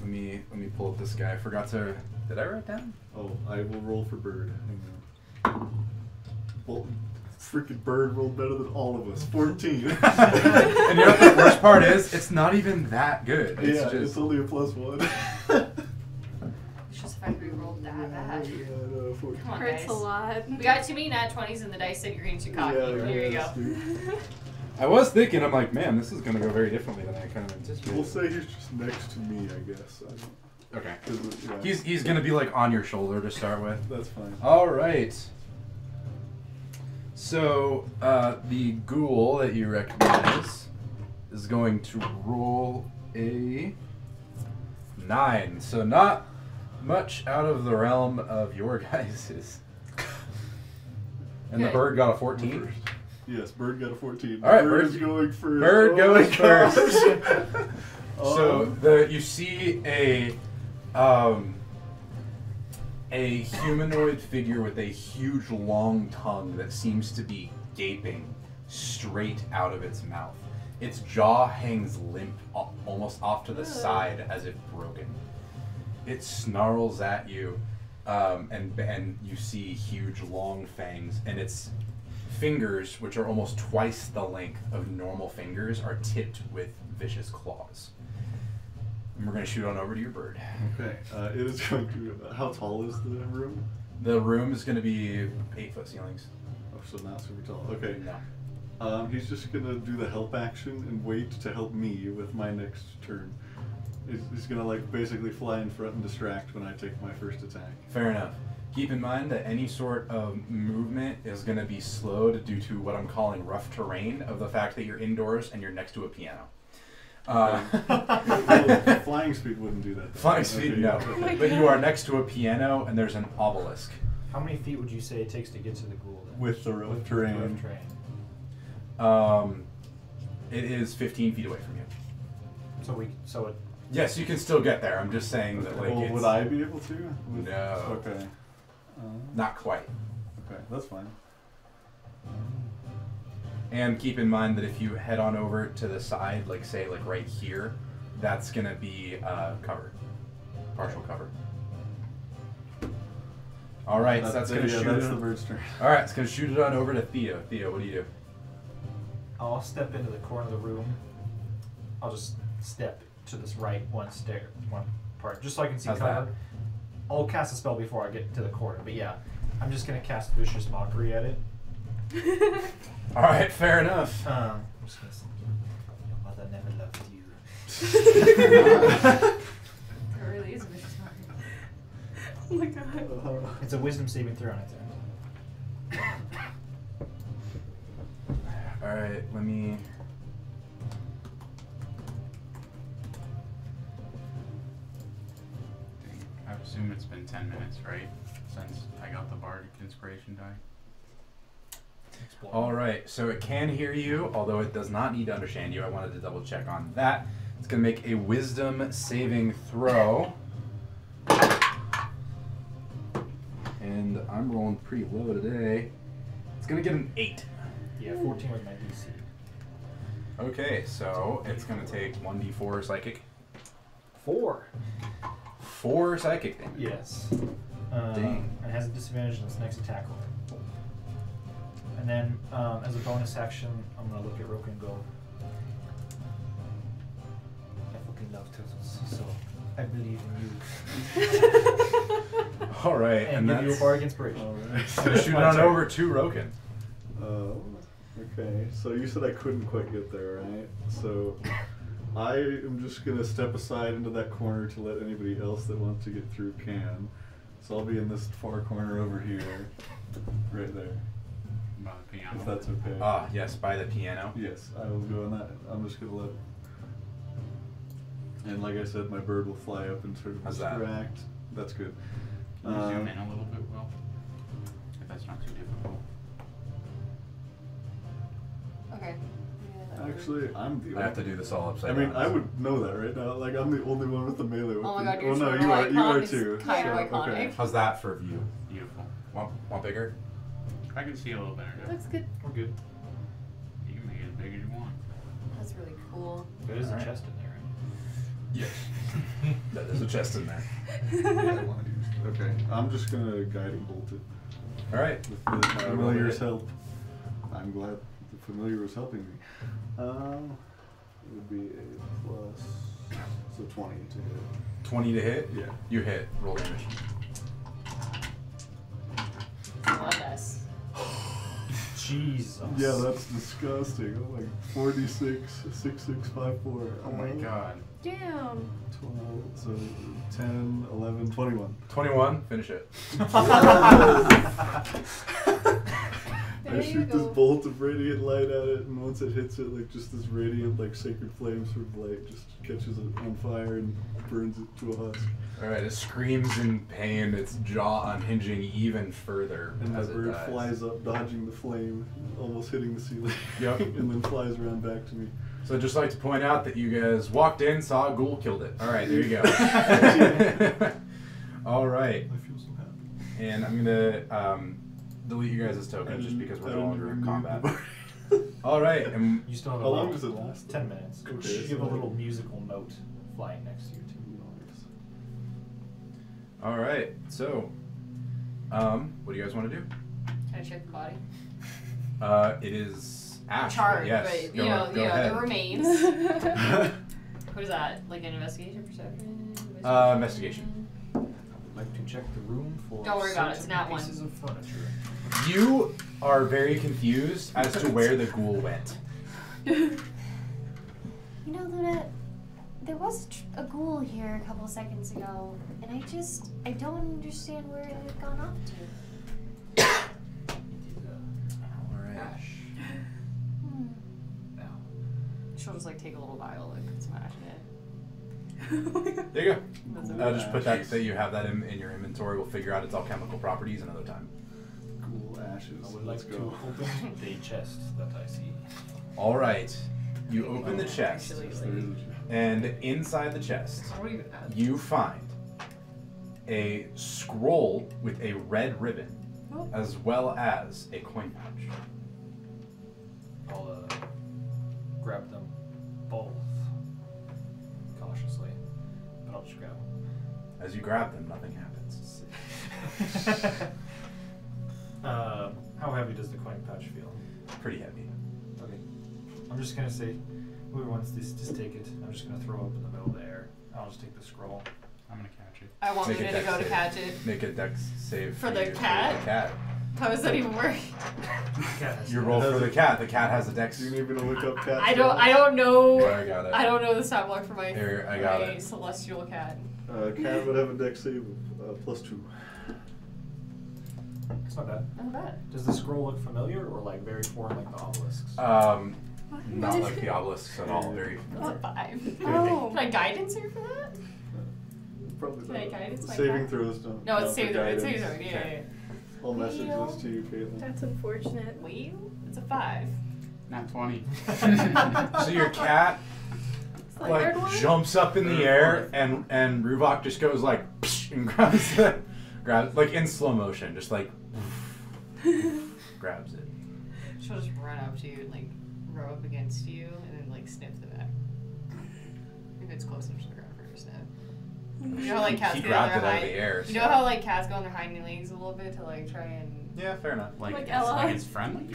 Let me pull up this guy. I forgot to. Did I write down? Oh, I will roll for bird. Hang on. Well, freaking bird rolled better than all of us. 14. And you know what the worst part is? It's not even that good. It's yeah, just. it's only a +1. It's just the fact we rolled that bad. Yeah, no, 14. Come on, Hurts guys. a lot. We got too many nat 20s and the dice said you're getting too cocky. Here you go. dude. I was thinking, I'm like, man, this is gonna go very differently than I kind of anticipated. We'll say he's just next to me, I guess. I don't, Okay. 'cause, yeah, He's gonna be like on your shoulder to start with. that's fine. All right. So the ghoul that you recognize is going to roll a 9. So not much out of the realm of your guys's. And the Good. bird got a 14. Yes, bird got a 14. All right, Bird's Bird- going first. Bird Oh going my gosh. first. So Oh. you see a humanoid figure with a huge long tongue that seems to be gaping straight out of its mouth. Its jaw hangs limp almost off to the side as if broken. It snarls at you, and you see huge long fangs, and its fingers, which are almost twice the length of normal fingers, are tipped with vicious claws. And we're going to shoot on over to your bird. Okay, it is going to. How tall is the room? The room is going to be 8-foot ceilings. Oh, so not super tall. Okay. No. He's just gonna do the help action and wait to help me with my next turn. He's gonna like basically fly in front and distract when I take my first attack. Fair enough. Keep in mind that any sort of movement is going to be slowed due to what I'm calling rough terrain of the fact that you're indoors and you're next to a piano. Well, flying speed wouldn't do that. Though. Flying speed, no. Oh my But God. you are next to a piano and there's an obelisk. How many feet would you say it takes to get to the ghoul? Then? With the rough With terrain. rough terrain. It is 15 feet away from you. So it. Yes, you can still get there. I'm just saying that, like, Well, it's would I be able to? With- No. Okay. not quite. Okay, that's fine. And keep in mind that if you head on over to the side, like say like right here, that's gonna be covered, partial cover. All right, so that's gonna shoot That's it. the bird's turn. All right, it's gonna shoot it on over to Theo. Theo, what do you do? I'll step into the corner of the room. I'll just step to this right one part, just so I can see How's cover. that? I'll cast a spell before I get to the corner, but yeah, I'm just gonna cast Vicious Mockery at it. All right, fair enough. I'm just gonna say, your mother never loved you. It really is a vicious mark. Oh my god. It's a Wisdom saving throw on its end. All right, let me. I assume it's been 10 minutes, right? Since I got the Bardic Inspiration die. All right, so it can hear you, although it does not need to understand you. I wanted to double check on that. It's gonna make a Wisdom saving throw. And I'm rolling pretty low today. It's gonna get an 8. Yeah, 14 was my DC. Okay, so it's gonna take 1d4 psychic. 4. 4 psychic damage. Yes. Dang. And it has a disadvantage on its next attack roll. And then, as a bonus action, I'm gonna look at Roku and go, I fucking love turtles, so I believe in you. All right, And give you a that's bardic inspiration. Alright. gonna shoot it on over to Roken. Okay, so you said I couldn't quite get there, right? So I am just gonna step aside into that corner to let anybody else that wants to get through can. So I'll be in this far corner over here, right there, By the piano. if that's okay. Ah, yes, by the piano. Yes, I will go in that. I'm just gonna let. And like I said, my bird will fly up and sort of How's that? distract. That's good. Can you zoom in a little bit, Will? If that's not too difficult. Actually, I'm the. I have to do this all upside I down. mean, I would know that right now. Like, I'm the only one with the melee weapon. Oh my god, oh your no, sword you are. You icon are is too. kind of So, iconic. okay. How's that for view? Beautiful. Want bigger? I can see a little better. Looks good. We're good. You can make it as big as you want. That's really cool. There is a Alright. chest in there, right? Yes. There's a chest in there. Okay, I'm just gonna guiding bolt it All right. with the familiar's help. I'm glad the familiar was helping me. It would be a plus, so 20 to hit. 20 to hit. Yeah. You hit. Roll damage. Love this. Jesus. Yeah, that's disgusting. Oh my, 46, 6654. Oh my god. Damn. 12, so 10, 11, 21. 21. Finish it. I There you shoot this go. bolt of radiant light at it, and once it hits it, like just this radiant, like sacred flame sort of light just catches it on fire and burns it to a husk. All right. It screams in pain. Its jaw unhinging even further And as the it bird dies. flies up, dodging the flame, almost hitting the ceiling. Yep. And then flies around back to me. So I'd just like to point out that you guys walked in, saw a ghoul, killed it. All right, there you go. All right, I feel so happy. and I'm gonna delete you guys as tokens just because we're no longer in combat. All right, and You still have a How long little- does it last? 10 minutes. Okay, You have a so- little musical note flying next to you, too. all right. So, what do you guys want to do? Can I check the body? It is ash. Charred, Yes. but Go, you know, go ahead. the remains. What is that? Like an investigation, perception? Investigation. I would like to check the room for Don't worry about it, it's certain not one. pieces of furniture. You are very confused as to where the ghoul went. You know, Luna, there was a ghoul here a couple seconds ago, and I don't understand where it had gone off to. All right. Ash. Hmm. Now. She'll just like take a little vial, like put some ash in it. There you go. That's a Just put that you have that in your inventory. We'll figure out its alchemical properties another time. Cool ashes. I would Let's like to go. open the chest that I see. All right. You open the chest, Actually, There is a chest. and inside the chest, what do you even add? you find a scroll with a red ribbon, Oh. as well as a coin pouch. I'll grab them both cautiously, but I'll just grab them. As you grab them, nothing happens. How heavy does the coin pouch feel? Pretty heavy. Okay. I'm just gonna say, whoever wants this, just take it. I'm just gonna throw it up in the middle of the air. I'll just take the scroll. I'm gonna catch it. I want Make a Luna to dex go to save. catch it. Make a dex save For the your- cat? the cat. How does that even work? Cat has You to- roll It has for the a- cat. The cat has a dex. Do you need me to look up cat? I don't know. Yeah, I got it. I don't know the stat block for my, Here, I got my it. celestial cat. Cat would have a dex save of +2. It's not bad. Not bad. Does the scroll look familiar or like very foreign like the obelisks? Not like the obelisks at all. Very. That's a 5. Oh. Can I guidance her for that? Probably Can I not. guidance my Saving cat? throws don't. No, it's count for saving throw. It's saving guidance. throw. Yeah. I'll message Wheel. this to you, Caitlin. That's unfortunate. Wheel? It's a 5. Not 20. So your cat It's the like third one? jumps up in the air, and Ruvok just goes like psh, and grabs like in slow motion, just like grabs it. She'll just run up to you and like row up against you and then like sniff the back. If it's close enough to the ground for her to sniff. You know how like cats He go on grabbed their it out of hind. the air. You know so- how like cats go on their hind legs a little bit to like try and Yeah, fair enough. Like, Like it's, Ella. like it's friendly.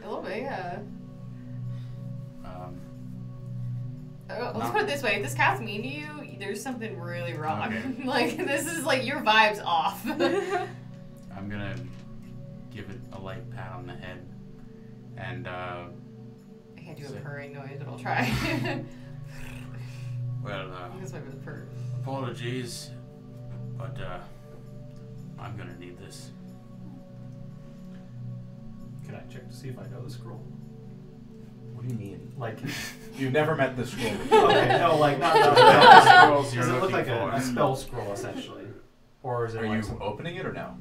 a little bit, yeah. Um, Let's No. put it this way: if this cat's mean to you, there's something really wrong. Okay. Like this is like your vibe's off. I'm gonna give it a light pat on the head, and I can't do a So- purring noise, but I'll try. well, This might be the purr. apologies, but I'm gonna need this. Can I check to see if I know the scroll? What do you mean? Like, You've never met the scroll. okay, no, like not The scrolls Does you're it look looking like a for. spell scroll essentially, or is it Are like you some- opening it or no?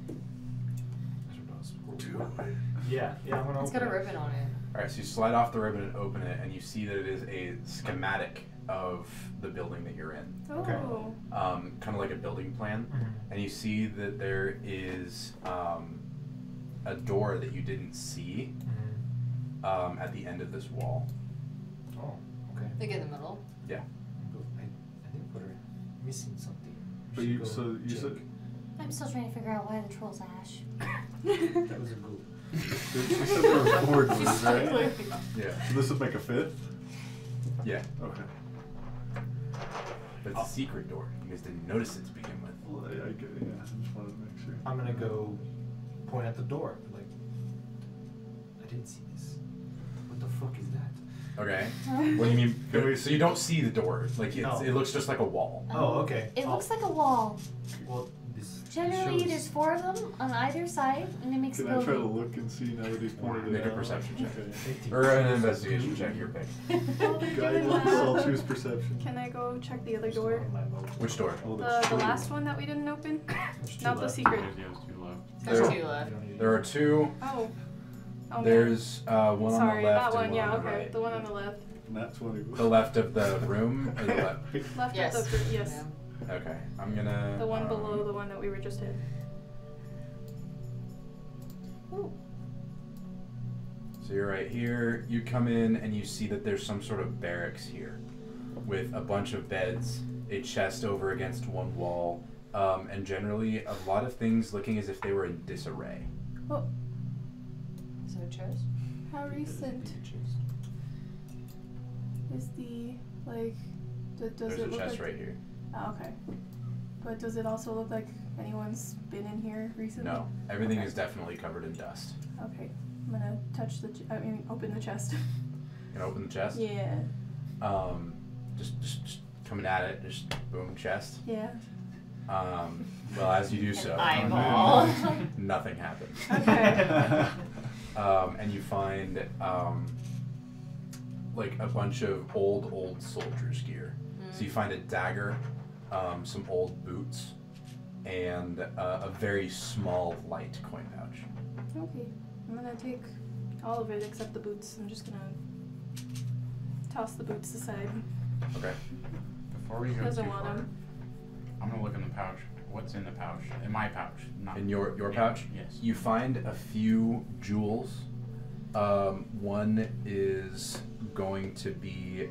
Yeah, I'm gonna It's open got a it. ribbon on it. All right, so you slide off the ribbon and open it, and you see that it is a schematic of the building that you're in. Okay. Oh. Kind of like a building plan. Mhm. And you see that there is a door that you didn't see at the end of this wall. Oh, okay. Like in the middle. Yeah. I think we're missing something. But you, so you said I'm still trying to figure out why the troll's ash. That was a goal. she said there were 4 doors, right? Yeah. So this would make a 5th. Yeah. Okay. But it's a secret door. You guys didn't notice it to begin with. Well, I get it. Yeah, I just wanted to make sure. I'm gonna go point at the door. Like, I didn't see this. What the fuck is that? Okay. What do you mean? So you don't see the door. Like No. it looks just like a wall. Oh, okay. It looks like a wall. Well, this Generally, shows... there's 4 of them on either side, and it makes a Can I try to building. look and see now that he's pointed it Make a out? perception check. Okay. Or an investigation check, your pick. Well, they're given Guidance, that. I'll choose perception. Can I go check the other door? Which door? Oh, The that's true. last one that we didn't open? There's two Not the left. secret. There's 2 left. There's There- 2 left. There are 2. Oh. Oh, There's one sorry, on the left that one. and Yeah, one on the okay. right. The one on the left. Nat 20. The left of the room or the left? Left Yes. of the yes. Yeah. Okay, I'm gonna. The one below the one that we were just in. Ooh. So you're right here. You come in and you see that there's some sort of barracks here, with a bunch of beds, a chest over against one wall, and generally a lot of things looking as if they were in disarray. Oh, So it chose. how recent is the like? Does There's it a look chest like? right here. Oh, okay. But does it also look like anyone's been in here recently? No, everything Okay. is definitely covered in dust. Okay, I'm gonna touch the. Open the chest. Can I open the chest? Yeah. Just coming at it. Just boom, chest. Yeah. Well, as you do so, Eyeball. nothing happens. Okay. And you find like a bunch of old soldiers' gear. So you find a dagger, some old boots, and a very small light coin pouch. Okay. I'm gonna take all of it except the boots. I'm just gonna toss the boots aside. Okay. Before we go Doesn't too want far, them. I'm gonna look in the pouch. What's in the pouch? In my pouch, not In your Yeah, pouch, Yes. you find a few jewels. One is going to be.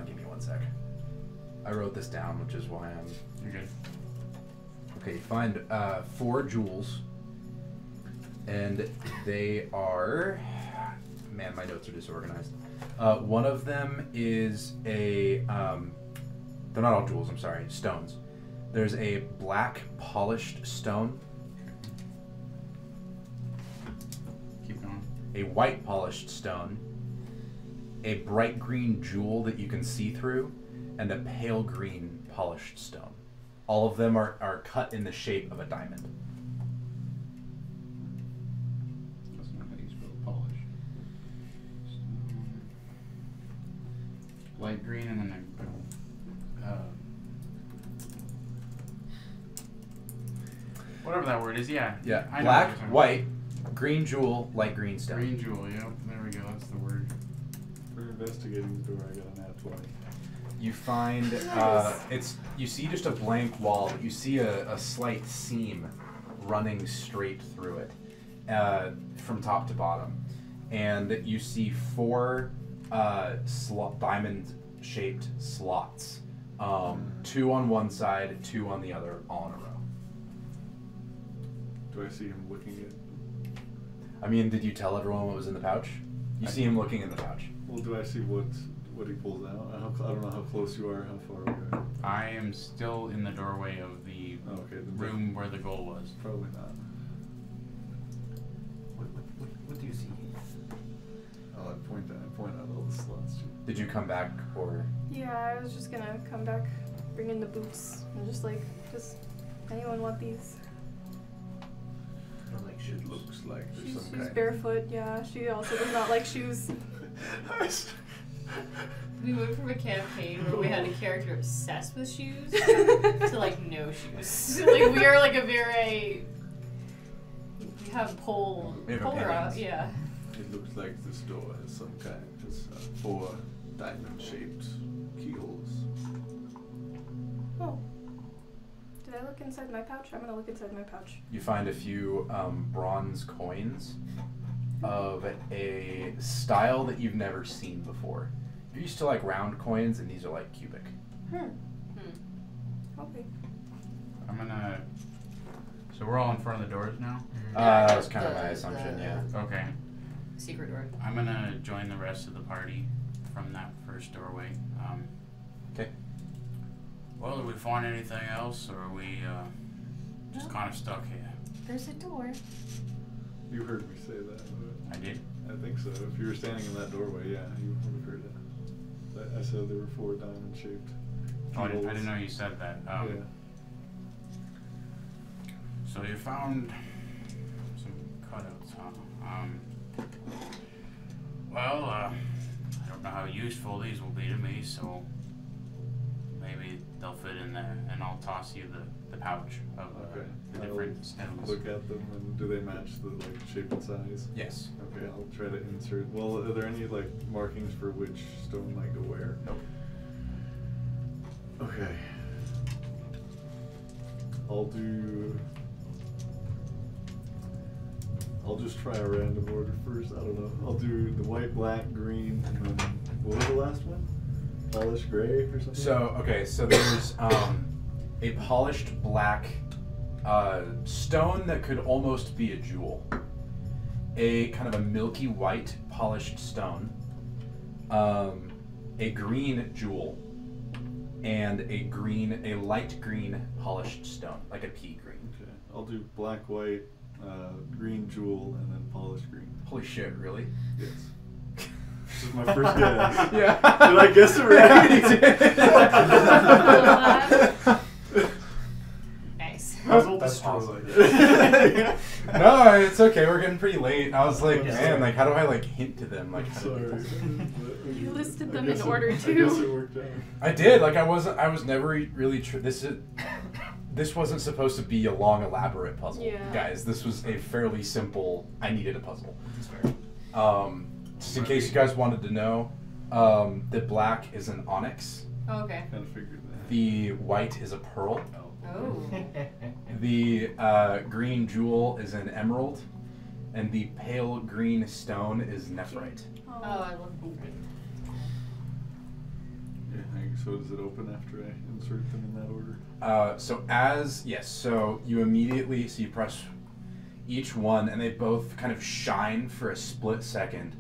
Give me 1 sec. I wrote this down, which is why I'm. You're good. Okay, you find 4 jewels, and they are. Man, my notes are disorganized. One of them is a. They're not all jewels. I'm sorry, stones. There's a black polished stone, Keep going. a white polished stone, a bright green jewel that you can see through, and a pale green polished stone. All of them are cut in the shape of a diamond. That's not how you spell polish. Light green and then whatever that word is, yeah. Yeah, I know black, what you're talking white, green jewel, light green about. stone. Green jewel, yep. There we go, that's the word. For investigating the door, I got a nat 20. You find you see just a blank wall, but you see a slight seam running straight through it from top to bottom, and you see 4 diamond-shaped slots, 2 on one side, 2 on the other, all in a row. Do I see him looking at? I mean, did you tell everyone what was in the pouch? You see him looking in the pouch. Well, do I see what he pulls out? I don't know how close you are, how far away. I am still in the doorway of the Oh, okay, then room where the goal was. probably not. What do you see? I'll point out all the slots. Did you come back, or Yeah, I was just gonna come back, bring in the boots, and just anyone want these? I don't like It shoes. looks like there's She's some kind barefoot. Yeah, she also does not like shoes. We moved from a campaign where we had a character obsessed with shoes to like no shoes. Like we are like a very have pull We have her out. opinions. Yeah. It looks like this door has some kind. It's 4 diamond-shaped keyholes. Oh. Did I look inside my pouch? I'm gonna look inside my pouch. You find a few bronze coins of a style that you've never seen before. You're used to like round coins, and these are like cubic. Okay. I'm gonna. So we're all in front of the doors now? That was kind of my assumption, yeah. Okay. Secret door. I'm gonna join the rest of the party from that first doorway. Okay. Well, did we find anything else, or are we just No. kind of stuck here? There's a door. You heard me say that. I did. I think so. If you were standing in that doorway, yeah, you would have heard it. I said there were 4 diamond-shaped Oh, I keyholes. didn't know you said that. Yeah. So you found some cutouts, huh? Well, I don't know how useful these will be to me, so maybe they'll fit in there, and I'll toss you the pouch of Okay. the different stems. Look at them, and do they match the shape and size? Yes. Okay, I'll try to insert. Well, are there any markings for which stone might go where? Nope. Okay. I'll just try a random order first. I don't know. I'll do the white, black, green, and then what was the last one? Polished gray or something? So there's a polished black stone that could almost be a jewel. A kind of a milky white polished stone. A green jewel. And a light green polished stone, like a pea green. Okay. I'll do black, white, green jewel, and then polished green. Holy shit, really? Yes. This is my first guess. Yeah. Did I guess it right? Nice. Puzzle That's destroyed. No, it's okay. We're getting pretty late. I was like, I'm man, sorry. like, how do I like hint to them? Like, I'm how do sorry. You listed I them guess in order, I too. guess it worked out. I did. Like, I was never really. This wasn't supposed to be a long, elaborate puzzle, Yeah. guys. This was a fairly simple. I needed a puzzle. That's fair. Just in case you guys wanted to know, the black is an onyx. Oh, okay. Kind of figured that. The white is a pearl. Oh. The green jewel is an emerald, and the pale green stone is nephrite. Oh, I love it. Yeah, so does it open after I insert them in that order? So you immediately, you press each one, and they both kind of shine for a split second,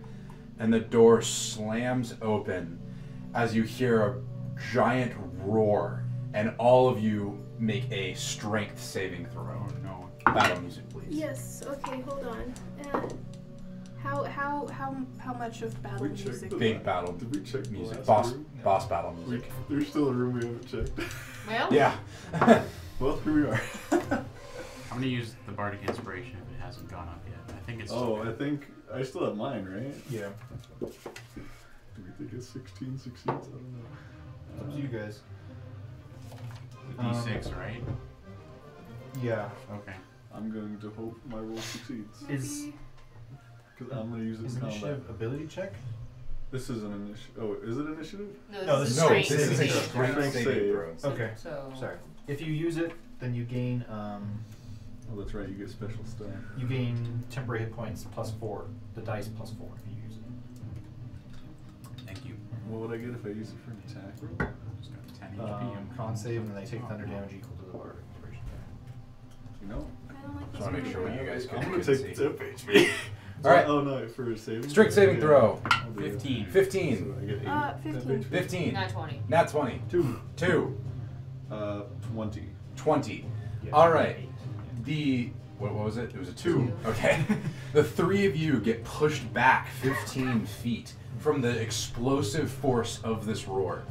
and the door slams open as you hear a giant roar, and all of you make a strength saving throw. Oh no. Battle music, please. Yes. Okay. Hold on. How much of battle We checked music? the Big battle Did we check the music. last Boss room? boss battle music. There's still a room we haven't checked. Well. Yeah. Well, here we are. I'm gonna use the bardic inspiration if it hasn't gone up yet. I think it's. Oh, still I think I still have mine, right? Yeah. Do we think it's 16 succeeds? I don't know. Up to you guys. D6, right? Yeah. Okay. I'm going to hope my roll succeeds. Is Because I'm going to use it in combat. initiative ability check? This is an initiative. Oh, is it initiative? No, this is No, strength. this is a saving throw. strength Strength saving save. throw. Okay. So. Sorry. If you use it, then you gain Oh, that's right. You get special stuff. temporary hit points +4. The dice +4 if you use it. Thank you. What would I get if I use it for an attack roll? Just got 10 HP. Con save, and they take thunder damage equal to the bardic inspiration. You know? I don't like Just want to make sure what you guys I'm can going to take the see. tip HP. All right. Oh, no, for a saving? Strength saving Yeah, throw. I'll do it. 15. 15. So I get 8. 15. 15. Not 20. Nat 20. 2. 2. 20. 20. Yeah, All right. 8. What was it? It was a 2. Okay. The three of you get pushed back 15 feet from the explosive force of this roar.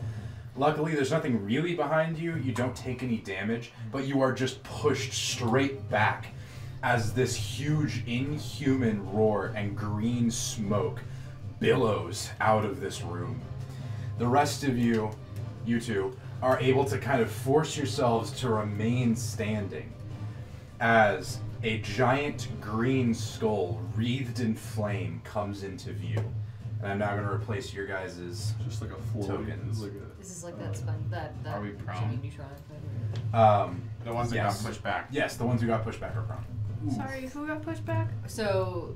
Luckily, there's nothing really behind you. You don't take any damage, but you are just pushed straight back as this huge, inhuman roar and green smoke billows out of this room. The rest of you two, are able to kind of force yourselves to remain standing as a giant green skull wreathed in flame comes into view. And I'm now going to replace your guys' Just like a floating. tokens. Like This is like that sponge, that Are we shiny prone? neutron. The ones that Yes. got pushed back. Yes, the ones who got pushed back are prone. Sorry, who got pushed back? So,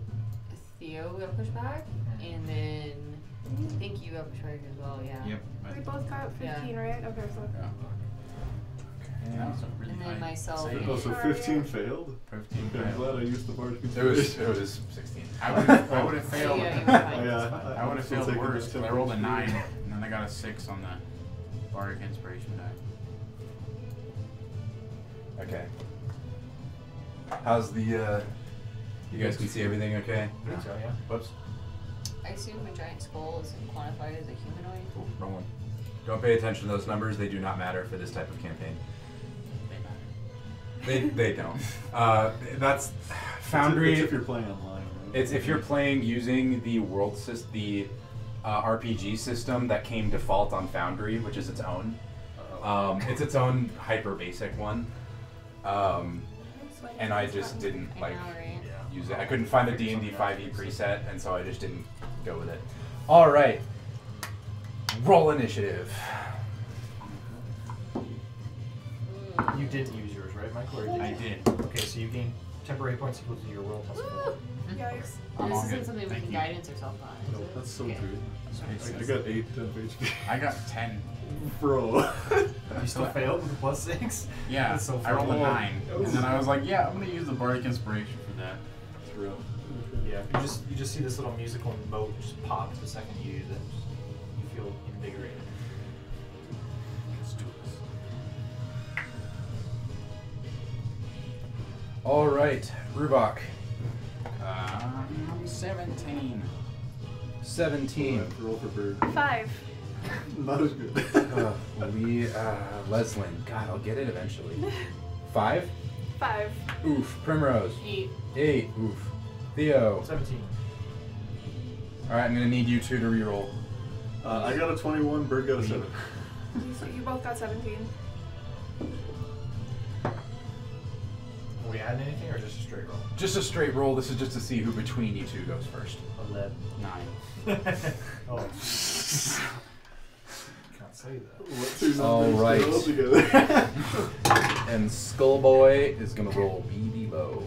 Theo got pushed back, and then I think you got pushed back as well, yeah. Yep. We both got 15, right? Okay, so. Yeah, so really And then high myself save. and- Oh, so 15 failed? 15 Okay, I'm failed. glad I used the bardic It was inspiration. 16. I would have failed. Yeah, you were fine. Oh, yeah. I would have still failed taking worse. the 'Cause I rolled a 10 9, and then I got a 6 on the bardic inspiration die. Okay. How's the, you guys can see everything okay? I think so, yeah. Whoops. I assume a giant skull is quantified as a humanoid. Ooh, wrong one. Don't pay attention to those numbers. They do not matter for this type of campaign. They matter. They don't. That's Foundry. It's if you're playing online. Right? It's if you're playing using the the RPG system that came default on Foundry, which is its own. It's its own hyper basic one. And I just didn't I like know, right? use it. I couldn't find the D&D 5e preset, and so I just didn't go with it. All right. Roll initiative. You didn't use yours, right, Michael? Or did I you? did. Okay, so you gain temporary points equal to your roll plus 4. Yikes. I'm all This isn't good. something we Thank can you. guidance ourselves on. is it? That's so Okay. good. Sorry, I got 8 temp HP. I got 10. Bro. You still failed with a plus 6? Yeah, That's so I rolled a funny. 9, and then I was like, yeah, I'm gonna use the bardic inspiration for that. It's real. Yeah, you just see this little musical note just pop the second you use it. You feel invigorated. Let's do this. All right, Rubok. 17. 17. Roll for bird. 5. Not as good. Leslin. God, I'll get it eventually. 5? 5. Oof. Primrose. 8. 8. Oof. Theo. 17. All right, I'm gonna need you two to reroll. I got a 21, Bird got a 7. So you both got 17. Are we adding anything or just a straight roll? Just a straight roll. This is just to see who between you two goes first. 11. 9. Oh. Can't say that. What two All numbers right. go together? And Skullboy is gonna roll BB low.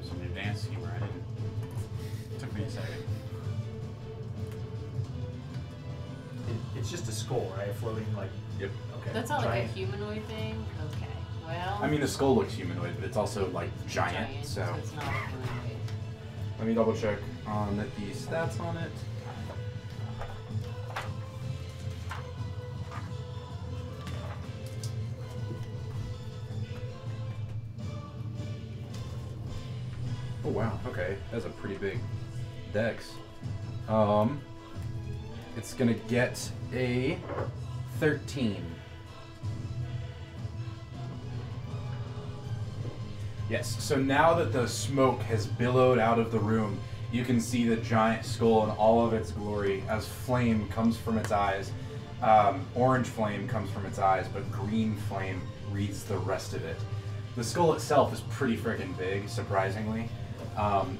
Some advanced humor. I didn't. Took me a second. It's just a skull, right? Floating like. Yep. Okay. That's not like a giant. humanoid thing? Okay. Well. I mean, the skull looks humanoid, but it's also like giant. So it's not a humanoid. let me double check on the stats on it. Oh wow, okay. That's a pretty big dex. It's gonna get a 13. Yes, so now that the smoke has billowed out of the room, you can see the giant skull in all of its glory as flame comes from its eyes. Orange flame comes from its eyes, but green flame wreathes the rest of it. The skull itself is pretty freaking big, surprisingly.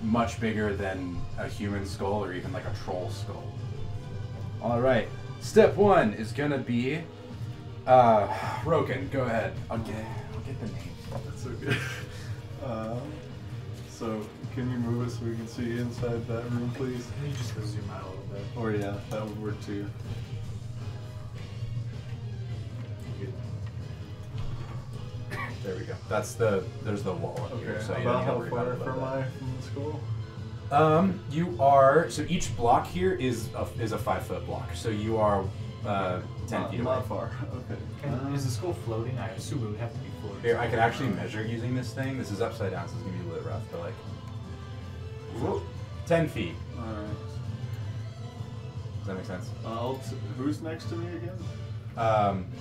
Much bigger than a human skull or even like a troll skull. Alright, step 1 is gonna be Roken, go ahead. I'll get the name. That's okay. So, can you move it so we can see inside that room, please? Can you just go zoom out a little bit? Or yeah, that would work too. There we go. There's the wall up here. Okay, So you about don't how worry about far it from above I from the school? that. You are, so each block here is a 5-foot block. So you are 10 feet away. Not far, okay. Is the skull floating? I assume it would have to be floating. Here, I can actually measure using this thing. This is upside down, so it's gonna be a little rough, but like, whoop, 10 feet. Alright. Does that make sense? Who's next to me again?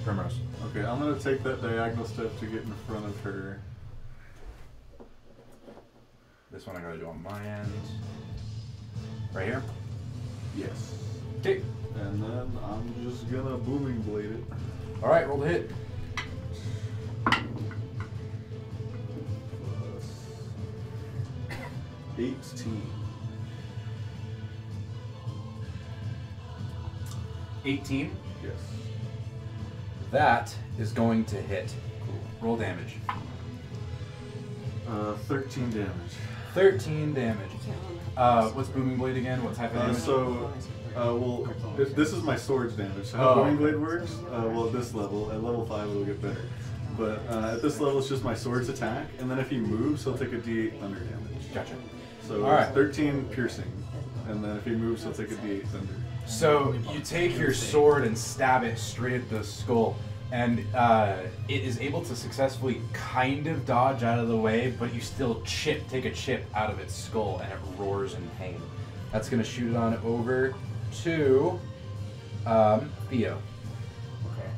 Primrose. Okay, I'm gonna take that diagonal step to get in front of her. This one I gotta do on my end. Right here? Yes. Okay. And then I'm just gonna booming blade it. Alright, roll the hit. 18. 18. Yes. That is going to hit. Roll damage. 13 damage. 13 damage. What's Booming Blade again? What type of damage? This is my sword's damage. So how Oh. Booming Blade works? Well, at this level, at level 5 it'll get better. But at this level it's just my sword's attack, and then if he moves, he'll take a d8 thunder damage. Gotcha. So All right. it's 13 piercing, and then if he moves, he'll take a d8 thunder. So you take your sword and stab it straight at the skull, and it is able to successfully kind of dodge out of the way, but you still take a chip out of its skull, and it roars in pain. That's going to shoot it on over to Theo. Okay.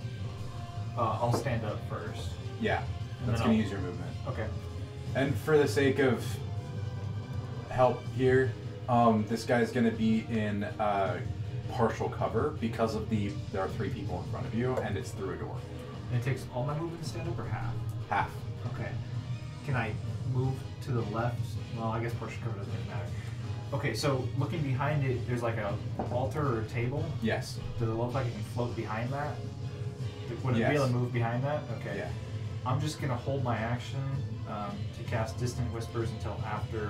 I'll stand up first. Yeah, And that's then going to I'll- use your movement. Okay. And for the sake of help here, this guy's going to be in partial cover because of there are 3 people in front of you, and it's through a door. And it takes all my movement to stand up, or half? Half. Okay. Can I move to the left? Well, I guess partial cover doesn't really matter. Okay, so looking behind it, there's like a altar or a table. Yes. Does it look like it can float behind that? Would it Yes. be able to move behind that? Okay. Yeah. I'm just gonna hold my action to cast Distant Whispers until after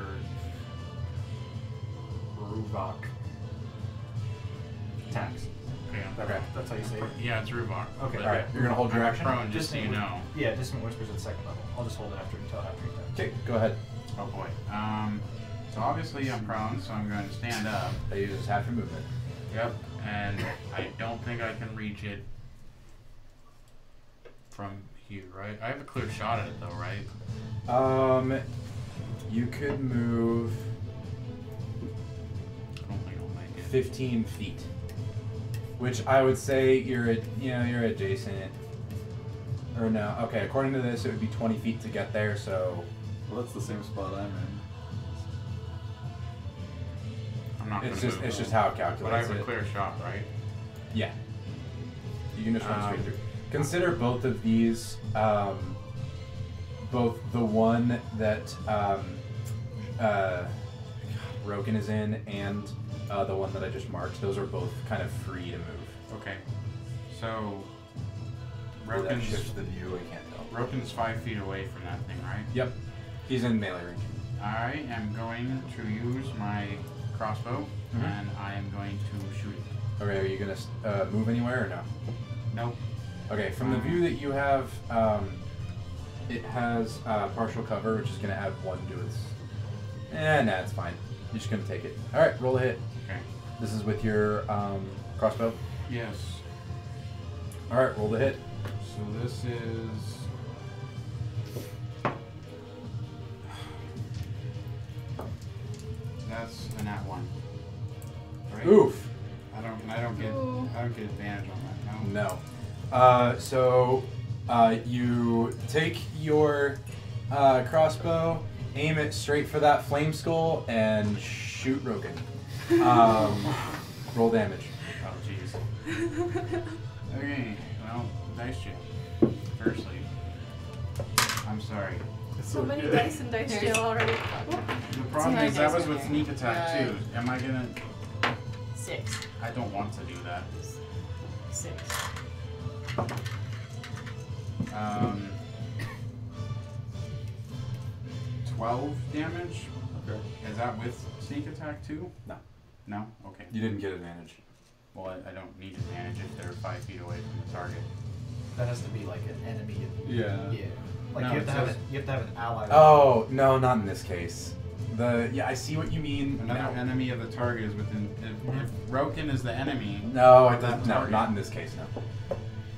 Ruvok attacks. Okay. That's how you say it. Yeah, it's Ruvok. Okay. All right. You're gonna hold your I'm action. prone, just so you know. Yeah, Distant Whispers at 2nd level. I'll just hold it until after he attacks. Okay. Go ahead. Oh boy. So obviously I'm prone, so I'm going to stand up. That uses half your movement. Yep. And I don't think I can reach it from here, right? I have a clear shot at it though, right? You could move I don't think I'll make it. 15 feet, which I would say you're adjacent. Or no? Okay. According to this, it would be 20 feet to get there. So Well, that's the same spot I'm in. I'm not it's gonna just move. it's just how it But I calculates have a it. clear shot, right? Yeah. You can just run straight Um, through. Consider both of these, both the one that Roken is in and the one that I just marked. Those are both kind of free to move. Okay. So That Roken's shifts the view. I can't tell. Roken's 5 feet away from that thing, right? Yep. He's in melee range. I am going to use my crossbow, Mhm. and I am going to shoot it. Okay, are you gonna move anywhere or no? Nope. Okay, from the view that you have, it has partial cover, which is gonna add 1 to its. Nah, it's fine. You're just gonna take it. All right, roll a hit. Okay. This is with your crossbow. Yes. All right, roll the hit. So this is. That's a nat 1. Right? Oof. I don't get advantage on that. No. No. So you take your crossbow, aim it straight for that flame skull, and shoot Roken. Roll damage. Oh jeez. Okay. Well, dice jail. Firstly, I'm sorry. So many dice in dice jail already. The problem my is that dice was with are sneak attack here. too. Am I gonna? 6. I don't want to do that. 6. 12 damage. Okay. Is that with sneak attack too? No. No? Okay. You didn't get advantage. Well, I don't need advantage if they're 5 feet away from the target. That has to be like an enemy. Yeah. Yeah. Like No, you it have to have says- it. You have to have an ally. Oh no, not in this case. I see what you mean. Another No. enemy of the target is within. If Roken is the enemy. No, of that no, target- not in this case. No.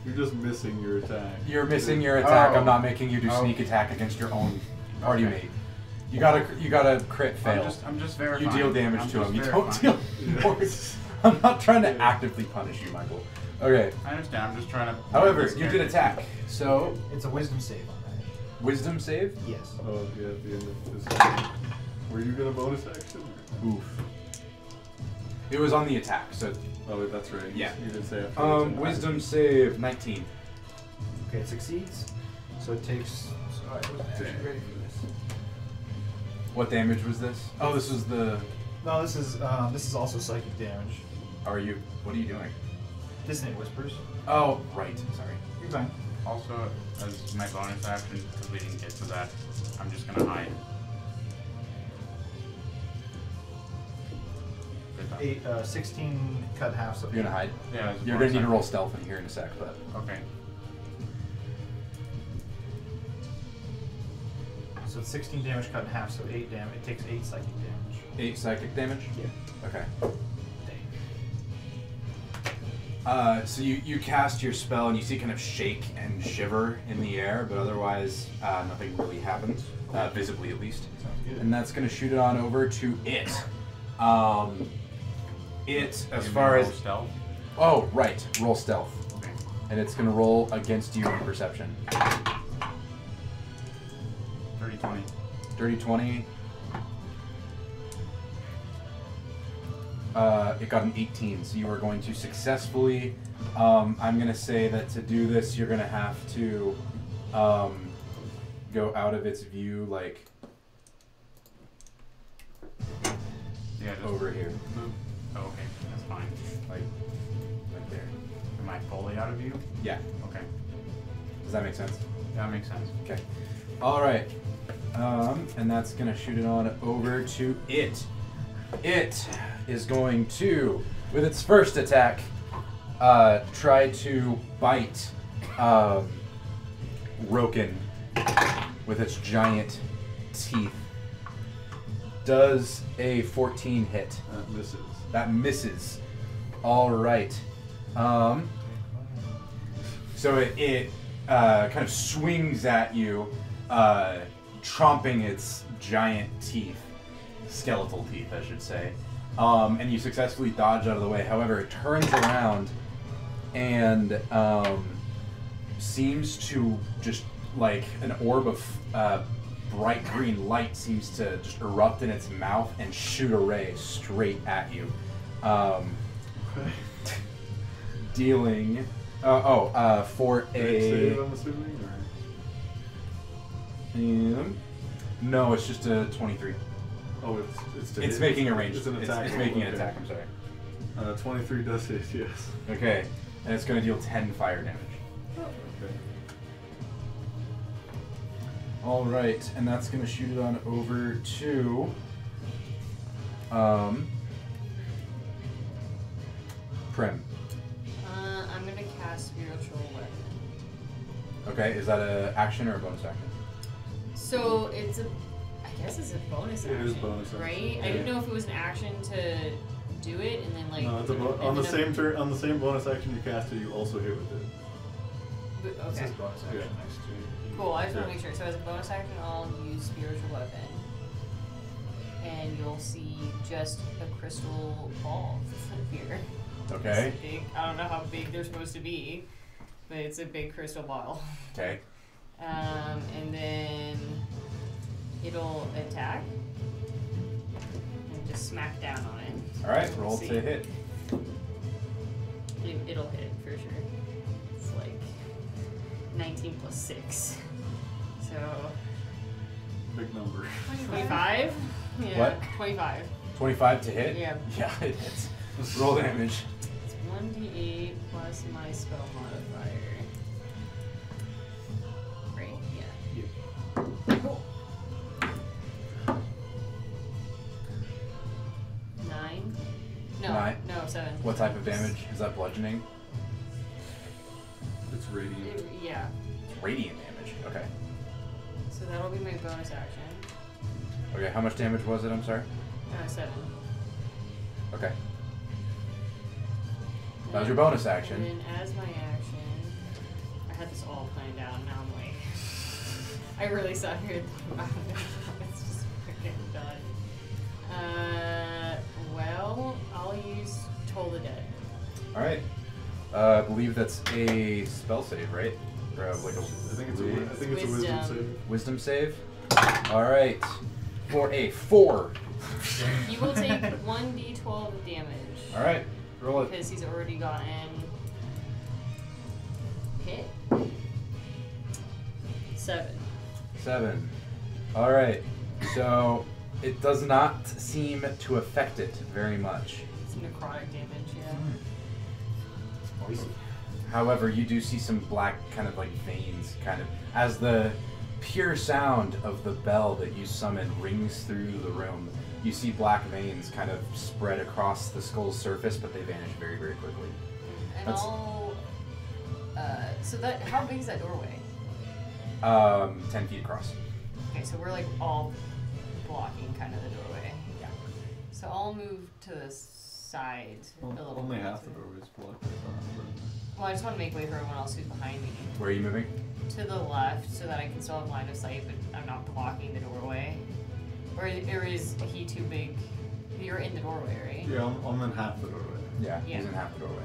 You're just missing your attack. You're missing your attack. Oh. I'm not making you do Oh. sneak attack against your own party Okay. mate. You gotta crit fail. I'm just You verifying. deal damage I'm to just him. You don't verifying. deal more. I'm not trying to actively punish you, Michael. Okay. I understand. I'm just trying to. However, this you did character. attack. So, It's a wisdom save on that. wisdom save. Yes. Oh, yeah, at the end of this. Were you gonna bonus action? Or? Oof. It was on the attack. So, Oh, wait, that's right. Yeah. You did say after. wisdom save 19. Okay, it succeeds. So it takes. So I wasn't actually ready for this. What damage was this? Oh, this was the. No, this is also psychic damage. Are you? What are you doing? Dissonant whispers. Oh, right. Sorry. You're fine. Also, as my bonus action, because we didn't get to that, I'm just gonna hide. Good job. 16 cut half. So You're gonna hide. Yeah, as a You're gonna bonus need to action. roll stealth in here in a sec, but. Okay. So it's 16 damage cut in half. So 8 damage. It takes 8 psychic damage. 8 psychic damage. Yeah. Okay. Dang. So you cast your spell and you see kind of shake and shiver in the air, but otherwise nothing really happens, visibly at least. Sounds good. And that's going to shoot it on over to it. It, as You far may as... roll stealth. Oh, right. Roll stealth. Okay. And it's going to roll against you in perception. 30-20. Dirty 20. It got an 18, so you are going to successfully... I'm going to say that to do this, you're going to have to go out of its view, like, Yeah, just over here. move. Oh, okay, that's fine. Like, right there. Am I fully out of view? Yeah. Okay. Does that make sense? That makes sense. Okay. All right. And that's going to shoot it on over to it. It is going to, with its first attack, try to bite Roken with its giant teeth. Does a 14 hit? That misses. That misses. All right. So it kind of swings at you, tromping its giant teeth, skeletal teeth, I should say. And you successfully dodge out of the way. However, it turns around and seems to just like an orb of bright green light seems to just erupt in its mouth and shoot a ray straight at you. Okay. Dealing for Save, a I'm assuming, or? no, it's just a 23. Oh, it's to It's hit. making a range. It's an attack. It's roll, making an okay. attack. I'm sorry. 23 does hit, yes. Okay, and it's going to deal 10 fire damage. Okay. All right, and that's going to shoot it on over to Prim. I'm gonna cast Spiritual Weapon. Okay, is that an action or a bonus action? So it's I guess it's a bonus It action. is bonus action. Right? I didn't know if it was an action to do it and then like. No, it's on the same turn. On the same bonus action you cast it, you also hit with it. This Okay. is bonus action Yeah. next to it. Cool. I just want Yeah. to make sure. So as a bonus action, I'll use Spiritual Weapon, and you'll see just a crystal ball here. Okay. It's big. I don't know how big they're supposed to be, but it's a big crystal ball. Okay. And then it'll attack and just smack down on it. All right, We'll roll see. to hit. It'll hit for sure. It's like 19 plus 6. So Big number. 25? Yeah. What? 25. 25 to hit? Yeah. Yeah, it hits. Roll damage. It's 1d8 plus my spell modifier. Right? Yeah. Cool. 9? No. 9? No, 7. What type of damage? Is that bludgeoning? It's radiant. Yeah. Radiant damage. Okay. So that'll be my bonus action. Okay, how much damage was it? I'm sorry. 7. Okay. That was your bonus action. And then as my action, I had this all planned out. Now I'm like, I really sat here and thought about it. It's just freaking done. Well, I'll use Toll the Dead. All right. I believe that's a spell save, right? Or like a I think it's a wisdom save. wisdom save. All right. For a 4. You will take 1d12 of damage. All right. Roll it. Because he's already gotten hit. 7. 7. All right. So It does not seem to affect it very much. It's necrotic damage, yeah. Spicy. However, you do see some black kind of like veins kind of as the pure sound of the bell that you summon rings through the room. You see black veins kind of spread across the skull's surface, but they vanish very, very quickly. And That's- so that, how big is that doorway? 10 feet across. Okay, so we're like all blocking kind of the doorway. Yeah. So I'll move to the side a little Only bit. half the doorway's blocked. Well, I just want to make way for everyone else who's behind me. Where are you moving? To the left, so that I can still have line of sight, but I'm not blocking the doorway. Or is he too big? You're in the doorway, right? Yeah, I'm in half the doorway. Yeah, Yeah. he's in half the doorway.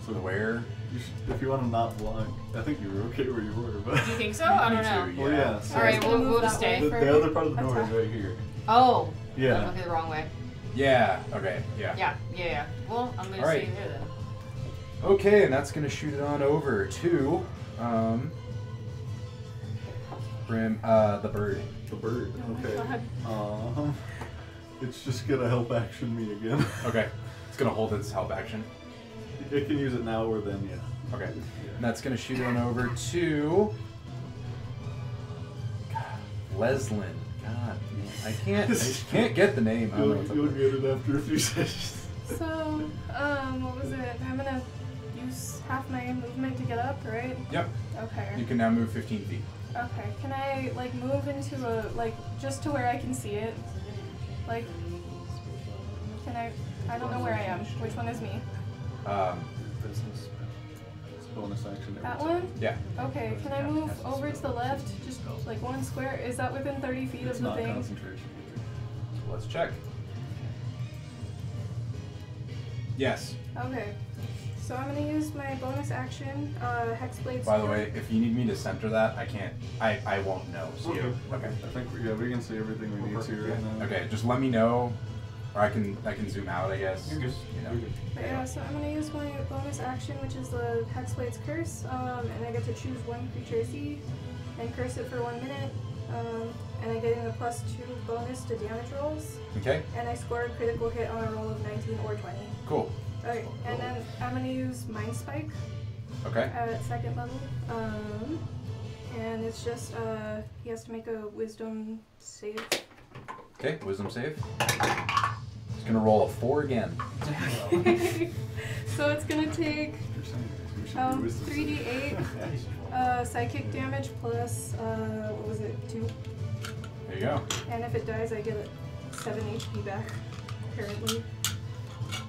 So Where? You should, if you want to not block, I think you were okay where you were, but. Do you think so? I don't Me know. too, Well, yeah. So Alright, gonna we'll move just that way stay. the, for the other part of the door is attack. right here. Oh! Yeah. I'm looking the wrong way. Yeah, okay, yeah. Yeah. Well, I'm gonna Alright. stay there then. Okay, and that's gonna shoot it on over to the bird. The bird. Oh my Okay. God. It's just gonna help action me again. Okay. It's gonna hold its help action. It can use it now or then, yeah. Okay. And Yeah. that's gonna shoot it on over to Leslin. God, I can't get the name. I don't know what's up You'll with it. get it after a few sessions. So, what was it? I'm gonna use half my movement to get up, right? Yep. Okay. You can now move 15 feet. Okay. Can I like move into a just to where I can see it? Like, can I? I don't know where I am. Which one is me? Business. It's bonus action. every That time. one? Yeah. Okay. Can I move over to the left? Just like one square? Is that within 30 feet It's of the not thing? concentration. Let's check. Yes. Okay. So I'm gonna use my bonus action, Hexblade. By the Sword. way, if you need me to center that, I can't. I won't know. So Okay. okay. I think we can see everything we need to right now. Okay. Just let me know, or I can zoom out. I guess. You're good. You know. You're good. But yeah, so I'm gonna use my bonus action, which is the Hexblade's Curse, and I get to choose one creature I see and curse it for 1 minute, and I get in a +2 bonus to damage rolls, Okay. and I score a critical hit on a roll of 19 or 20. Cool. Okay, and then I'm gonna use Mind Spike Okay. at 2nd level, and it's just he has to make a Wisdom save. Okay. Wisdom save. It's gonna roll a 4 again. So it's gonna take You're saying we should do wisdom 3d8 psychic damage plus what was it, 2? There you go. And if it dies, I get 7 HP back. Apparently,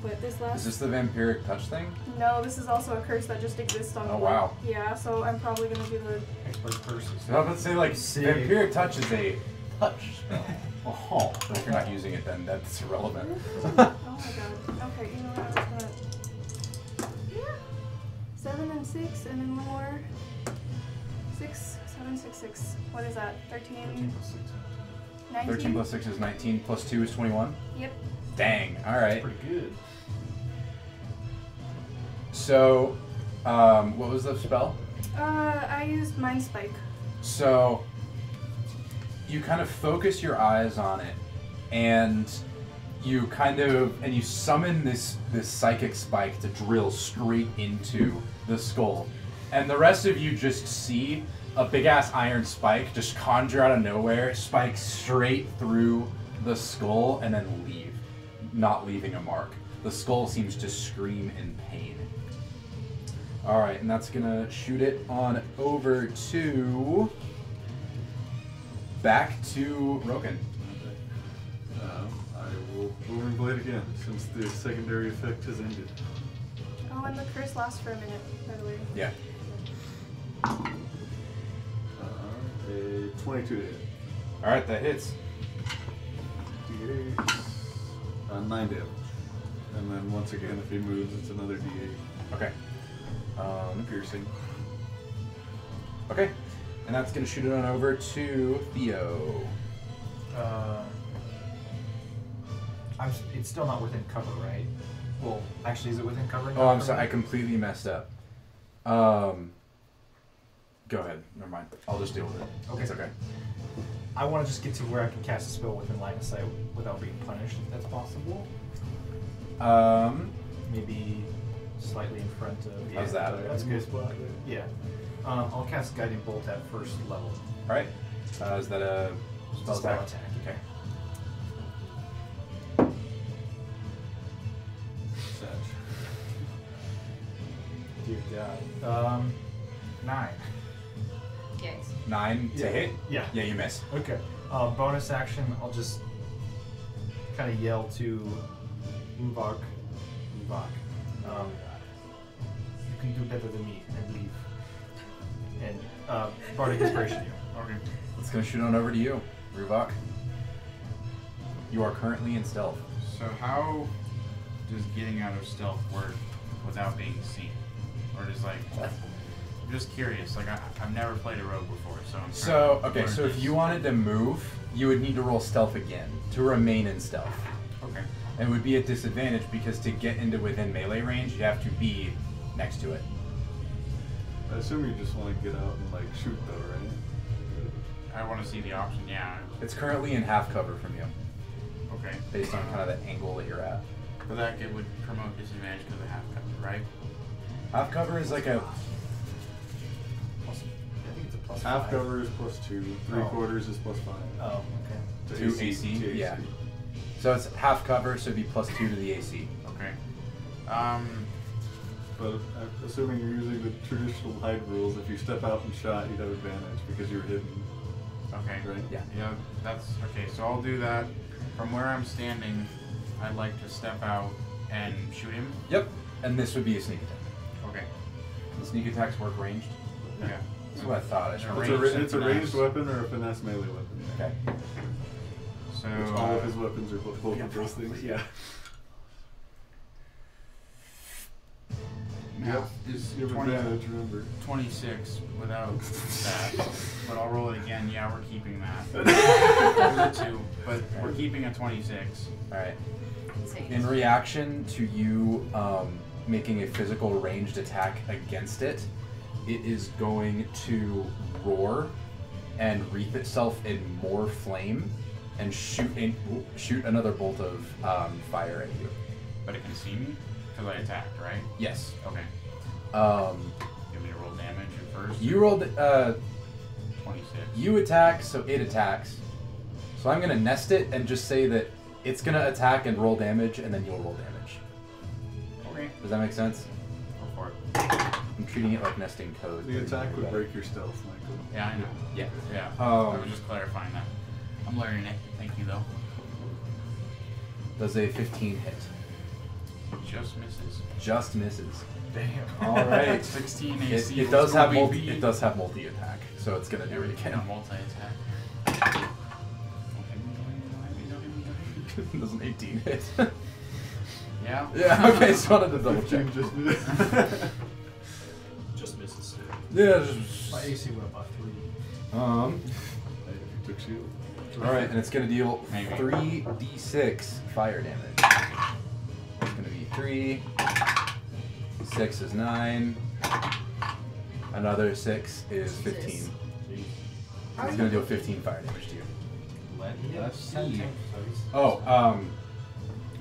but this Is last this the vampiric touch thing? no, this is also a curse that just exists on. Oh, the wow. Yeah, so I'm probably gonna do the. Expert curses. I was about to say like Sick. vampiric touch is a touch spell. Oh, but if you're not using it, then that's irrelevant. Oh my god. Okay, you know what? I was gonna. 7 and 6, and then one more. 6, 7, 6, 6. What is that? 13, 19. 13 plus 6 is 19. Plus 2 is 21. Yep. Dang. All right. Pretty good. So, what was the spell? I used Mind Spike. So, you kind of focus your eyes on it, and you you summon this psychic spike to drill straight into the skull, and the rest of you just see a big ass iron spike just conjure out of nowhere, spike straight through the skull, and then leave, not leaving a mark. The skull seems to scream in pain. All right, and that's gonna shoot it on over to back to Roken. I will overblade again since the secondary effect has ended. Oh, and the curse lasts for a minute, by the way. Yeah. A 22 to hit. All right, that hits. D8. 9 damage. And then once again, if he moves, it's another D8. Okay. Piercing. Okay, and that's gonna shoot it on over to Theo. It's still not within cover, right? Well, actually, is it within cover? Oh, I'm sorry, I completely messed up. Go ahead. Never mind. I'll just deal with it. Okay. It's okay. I want to just get to where I can cast a spell within line of sight without being punished, if that's possible. Maybe slightly in front of. How's that? That's good. Yeah. I'll cast Guiding Bolt at first level. Alright. Is that a spell Spell attack? attack. Okay. Dear God. 9. Yes. 9 to hit? Yeah. Yeah, you miss. Okay. Bonus action, I'll just kind of yell to Uvok. You can do better than me and leave. And Bardic Inspiration you. Okay. Let's go shoot on over to you, Ruvok. You are currently in stealth. So how does getting out of stealth work without being seen? Or just like, I'm just curious. Like I've never played a rogue before, so I'm So, trying to okay, learn so if this. you wanted to move, you would need to roll stealth again to remain in stealth. Okay. And it would be a disadvantage because to get into within melee range, you have to be next to it. I assume you just want to get out and like shoot though, right? I want to see the option. Yeah. It's currently in half cover from you, Okay. based on kind of the angle that you're at. But that would promote disadvantage because of half cover, right? Half cover is like a I think it's a plus Half 5. cover is +2. 3/4 is +5. Oh, okay. To to AC, to yeah. So it's half cover, so it'd be +2 to the AC. Okay. But assuming you're using the traditional hide rules, if you step out and shot, you'd have advantage because you're hidden, Okay. right? Yeah. Yeah, that's okay. So I'll do that. From where I'm standing, I'd like to step out and shoot him. Yep. And this would be a sneak attack. Okay. The sneak attacks work ranged. Yeah. That's what I thought. I It's should a It's have a, ranged it's a and ranged finesse. weapon or a finesse melee weapon. Okay. So Which all of his weapons are both yeah, of those things. probably, Yeah. now is You have 20, advantage, remember. 26 without that. But I'll roll it again. Yeah, we're keeping that. There's a 2, but we're keeping a 26. Alright. Insane. In reaction to you making a physical ranged attack against it, it is going to roar and wreath itself in more flame and shoot another bolt of fire at you. But it can see me because I attacked, right? Yes. Okay. Give me to roll damage at first. You rolled. 26. You attack, so it attacks. So I'm gonna nest it and just say that it's gonna attack and roll damage, and then you'll roll damage. Okay. Does that make sense? Go for it. I'm treating it like nesting code. The attack would break your stealth, Michael. Yeah, I know. Yeah. Yeah. Um, I was just clarifying that. I'm learning it. Thank you, though. Does a 15 hit? Just misses. Just misses. Damn. All right. 16 It, AC. it does have multi. It does have multi attack, so it's gonna do it Yeah, again. multi-attack. Does an 18 hit? Yeah. Yeah. Okay. Just wanted to double check. 15 just missed. Just misses. Yeah. Just, My AC went up 3. You took shield. All right, and it's gonna deal Maybe. 3d6 fire damage. It's gonna be 3. 6 is 9. Another 6 is 15. Jesus. It's gonna deal 15 fire damage to you. Let us see. Oh,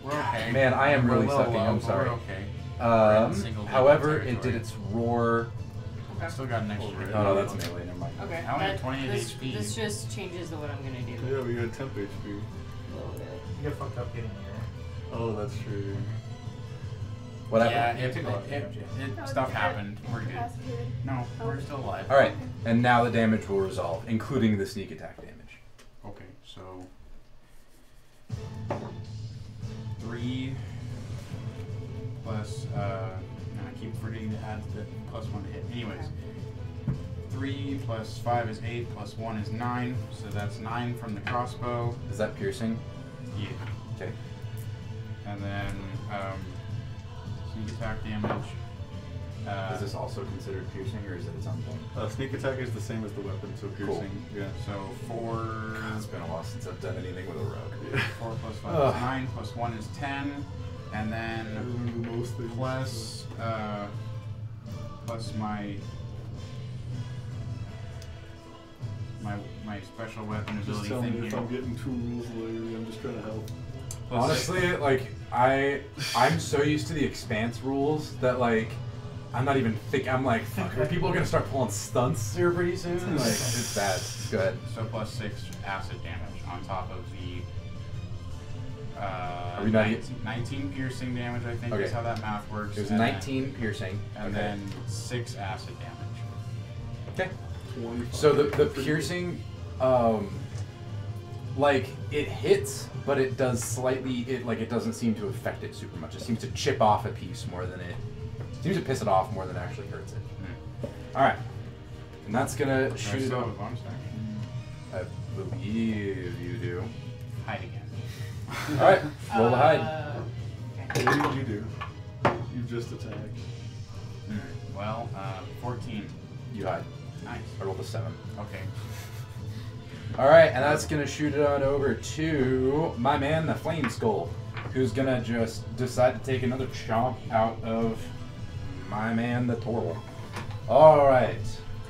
We're okay. man, I am We're really low, sucking. low, I'm but sorry. We're okay. We're in single digit However, it territory. did its roar. I still got an extra. Oh no, that's melee. Never mind. Okay. I only have that- 28 this, HP. This just changes what I'm gonna do. Yeah, we got temp HP. A little bit. You get fucked up getting here. Oh, that's true. What Yeah, happened? stuff happened. We're good. Incapacitated. No, we're still alive. All right, and now the damage will resolve, including the sneak attack damage. Okay, so 3 plus. I keep forgetting to add the +1 to hit. Anyways, 3 plus 5 is 8. Plus 1 is 9. So that's 9 from the crossbow. Is that piercing? Yeah. Okay. And then sneak attack damage. Is this also considered piercing, or is it its own thing? Sneak attack is the same as the weapon, so piercing. Yeah. So 4. It's been a while since I've done anything with a rogue. Yeah. 4 plus 5 Ugh. is 9. Plus 1 is 10. And I then remember most things. plus my my special weapon Just ability tell me thing if here. I'm getting 2 rules later. I'm just trying to help. Honestly, like I'm so used to the expanse rules that like I'm not even I'm like, fuck, are people gonna start pulling stunts here pretty soon? Like it's bad. Go ahead. So plus 6 acid damage on top of the Are we not 19 piercing damage, I think Okay. is how that math works. It was and 19 piercing. and Okay. then 6 acid damage. Okay. 25. So the piercing, like it hits, but it does slightly. It doesn't seem to affect it super much. It seems to chip off a piece more than it seems to piss it off more than it actually hurts it. All right, and that's gonna Do I shoot it still have a up. bonus action? I believe you do. Hide again. All right, roll the hide. Okay. What did you do? You just attacked. Well, 14. You hide. Nice. I rolled a 7. Okay. All right, and that's gonna shoot it on over to my man, the Flame Skull, who's gonna just decide to take another chomp out of my man, the Torl. All right,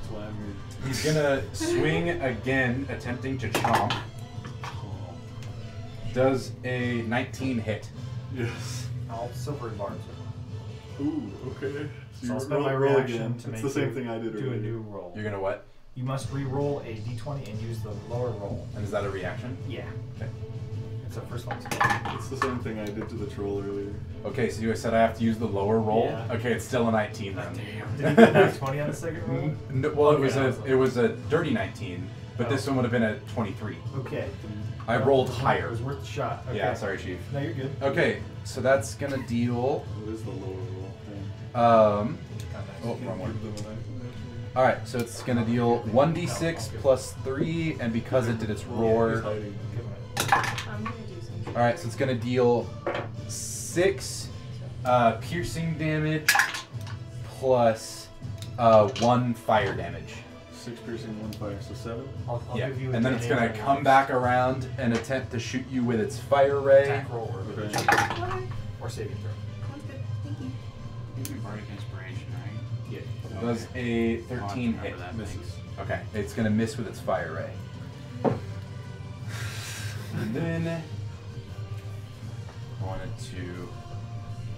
Slam me. he's gonna swing again, attempting to chomp. Does a 19 hit? Yes. I'll silvery barbs. Ooh, okay. So I'll you spend my roll reaction again. to It's make the same you thing I did do a earlier. new roll. You're gonna what? You must re-roll a d20 and use the lower roll. And is that a reaction? Yeah. Okay. It's the first one. It's the same thing I did to the troll earlier. Okay, so you said I have to use the lower roll. Yeah. Okay, it's still a 19 then. Damn. Did you get a 20 on the second roll? Well, Okay, it was a dirty 19, but Oh. this one would have been a 23. Okay. I Well, rolled it was higher. It was worth the shot. Okay. Yeah, sorry, Chief. No, you're good. Okay, so that's gonna deal. What is the lower roll thing? Oh, Give wrong one. them an All right, so it's gonna deal 1d6 plus 3, and because it did its He's roar. hiding. I'm gonna do some. All right, so it's gonna deal 6 piercing damage plus 1 fire damage. 6 piercing, 1 fire, so 7. I'll Yeah, give you a and then it's D8 gonna roll. come back around and attempt to shoot you with its fire ray. Attack roll or, Okay. or saving throw. Sounds good. Thank you. You can bardic inspiration, right? Yeah. Does a I'll 13 remember hit. that, Misses. thanks. Okay, it's gonna miss with its fire ray. And then I wanted to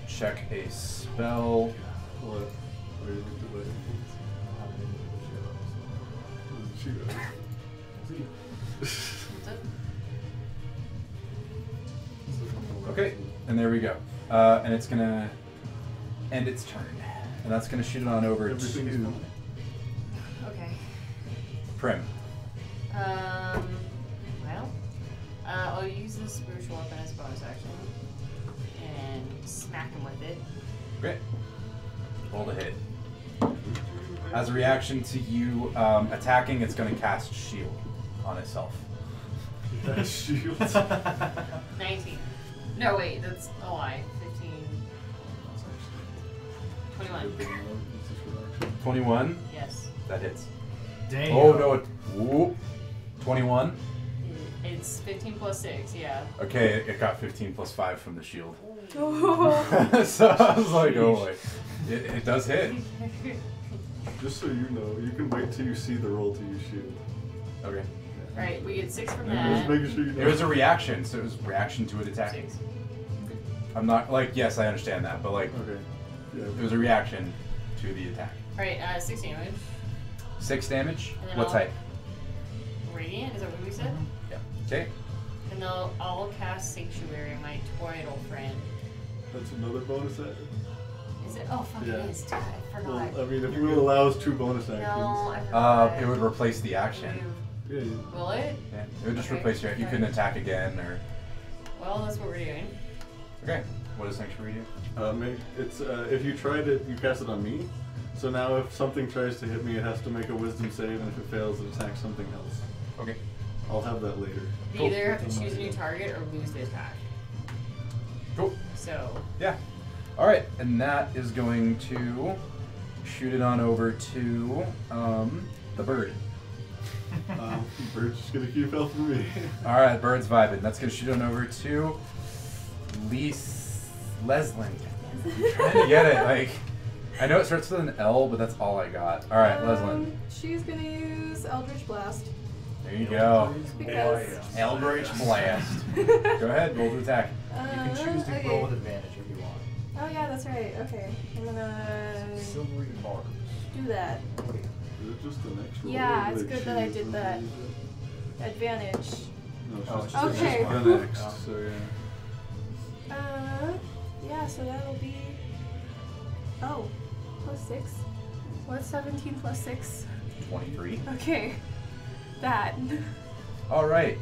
check a spell. What? Where did it delay? Okay, and there we go. And it's gonna end its turn. And that's gonna shoot it on over Everything's to fine. Okay. Prim. Well, I'll use this spiritual weapon as a bonus action and smack him with it. Okay. Roll to hit. As a reaction to you attacking, it's gonna cast shield on itself. That shield. 19. No, wait, that's a lie. 15. 21. 21. Yes. That hits. Damn. Oh no! Whoop. 21. It's 15 plus 6, yeah. Okay, it got 15 plus 5 from the shield. Oh. So I was like, oh boy. It does hit. Just so you know, you can wait till you see the roll to use shield. Okay. Alright, we get 6 from I'm that. just making sure you know. It was a reaction, so it was reaction to it attacking. 6. I'm not like, yes, I understand that, but like, Okay. Yeah. it was a reaction to the attack. Alright, 6 damage. 6 damage. And then What I'll- type? Radiant, is that what we said? Yeah. Okay. And then I'll cast Sanctuary, my Toroidal friend. That's another bonus action. Is it? Oh, fuck, Yeah. it is. God, I forgot. Well, I mean, if rule allows 2 bonus actions. No, I forgot. It would replace the action. Yeah, yeah. Will it? Yeah. It would just Okay. replace your. You couldn't attack again, or. Well, that's what we're doing. Okay. What does Sanctuary do? It's if you tried it, you cast it on me. So now if something tries to hit me, it has to make a wisdom save, and if it fails, it attacks something else. Okay. I'll have that later. You Cool. either have to choose a new target or lose the attack. Cool. So, Yeah. All right, and that is going to shoot it on over to the bird. Bird's just gonna keep helping me. All right, bird's vibing. That's gonna shoot on over to Leslin. I'm trying to get it. Like, I know it starts with an L, but that's all I got. All right, Leslin. She's gonna use Eldritch Blast. There you go. Because. Eldritch Blast. Go ahead, roll to attack. You can choose to okay. roll with advantage if you want. Oh yeah, that's right. Okay, I'm gonna Silvery barbs. do that. Is it just an extra? Yeah, or do it's they good that I choose did when that. they use it? Advantage. No, it's Oh, just it's just Okay. the next. Oh. So yeah. Yeah, so that'll be. Oh, +6. What's 17 plus 6? 23. Okay, that. All right.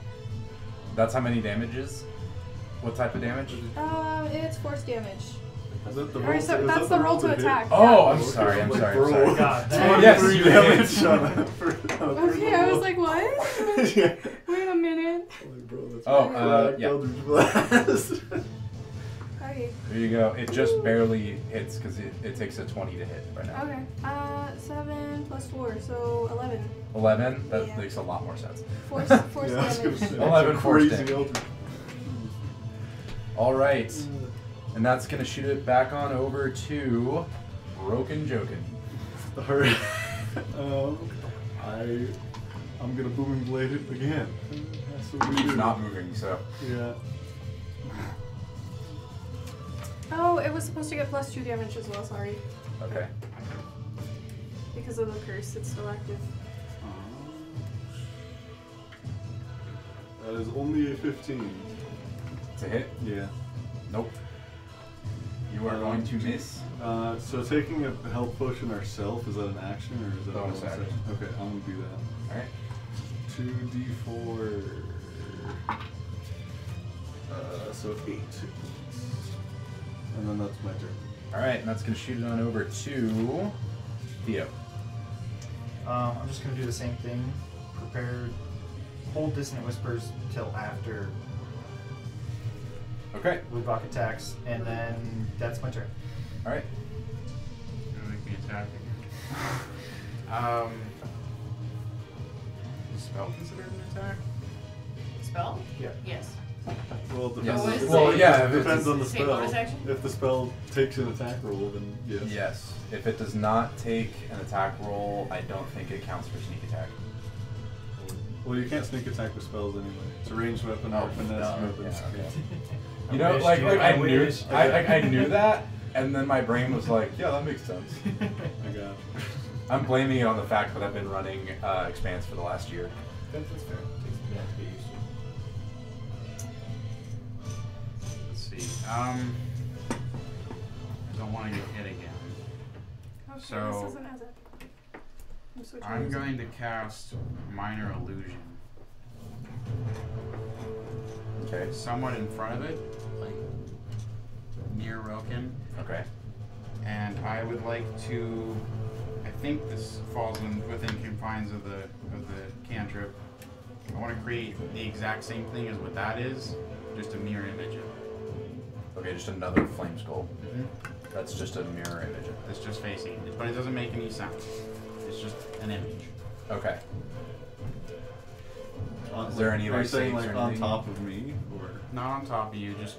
That's how many damages? What type of damage? It's force damage. Is that the Or roll? so, is that's that the roll to hit? attack. Oh, yeah. I'm sorry. I'm Like, sorry. bro. I'm sorry. God, Yes, 23 you damage did. on a first Okay, I was like, what? yeah. Wait a minute. Like, bro, that's Oh, crack yeah. Eldritch Blast. Okay. There you go. It just barely hits because it takes a 20 to hit right now. Okay. 7 plus 4, so 11. 11? That Yeah. makes a lot more sense. Force Yeah, I was gonna damage. say, 11 that's a force crazy damage. Eldritch. All right. And that's going to shoot it back on over to Broken Jokin. Alright. I'm gonna booming blade it again. That's what we He's do. not moving, so. Yeah. Oh, it was supposed to get +2 damage as well, sorry. Okay. Because of the curse, it's still active. That is only a 15. To hit? Yeah. Nope. You are going to miss. So taking a health potion ourselves, is that an action or is that Bonus a bonus action. Okay, I'm gonna do that. Alright. 2d4. So 8. And then that's my turn. Alright, and that's going to shoot it on over to Theo. I'm just gonna do the same thing. Prepared. Hold Dissonant Whispers till after Okay. Woodblock attacks, and then that's my turn. Alright. Gonna make me attack again. Is spell considered an attack? Spell? Yeah. Yes. Well, it Yes. depends, Well, yeah, if depends it's- on the Say spell. bonus action? If the spell takes an attack roll, then yes. Yes. If it does not take an attack roll, I don't think it counts for sneak attack. Well, you can't sneak attack with spells anyway. It's a ranged weapon or finesse no, weapons. yeah, okay. I You know, wish, like dude, I knew, wish. I knew that, and then my brain was like, yeah, that makes sense. I got it. I'm blaming it on the fact that I've been running Expanse for the last year. That's fair. Takes a minute to get used to. Let's see. I don't want to get hit again. Okay, So, this isn't as epic. I'm switching I'm music. going to cast Minor Illusion. Okay. Somewhat in front of it, like near Roken. Okay. And I would like to. I think this falls within confines of the cantrip. I want to create the exact same thing as what that is, just a mirror image of it. Okay, just another flame skull. That's just a mirror image. of It's just facing it, but it doesn't make any sound. It's just an image. it. Okay. Is there any, Are you like, saying saves like or on anything? top of me, or? Not on top of you, just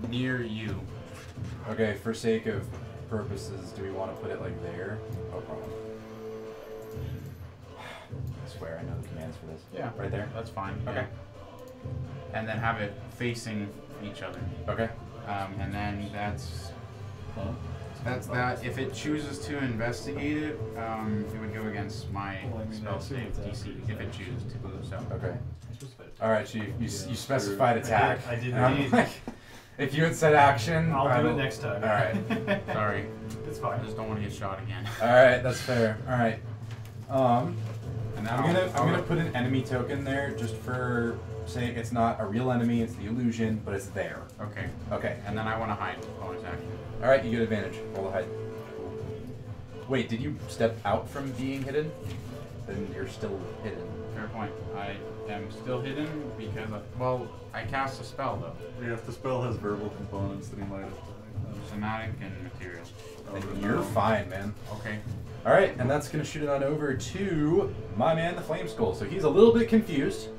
near you. Okay, for sake of purposes, do we want to put it like there? No problem. I swear I know the commands for this. Yeah. Right there? That's fine. Okay. Yeah. And then have it facing each other. Okay. And then that's Huh? that. If it chooses to investigate it, it would go against my Well, I mean, spell that's save it. DC if it chooses to. So Okay. Specified. Alright, so you Yeah, specified attack. I did And I'm indeed. like, if you had said action, I'll I do it will- next time. Alright. sorry, It's I fine. just don't want to get shot again. Alright, that's fair. Alright. And then I'm gonna put an enemy token there just for saying it's not a real enemy, it's the illusion, but it's there. Okay. Okay. And then I want to hide bonus action. Alright, you get advantage. Roll a hide. Wait, did you step out from being hidden? Then you're still hidden. Fair point. I am still hidden because I cast a spell though. Yeah, if the spell has verbal components, then he might have. Somatic and material. Then you're fine, man. Okay. Alright, and that's gonna shoot it on over to my man, the Flame Skull. So he's a little bit confused.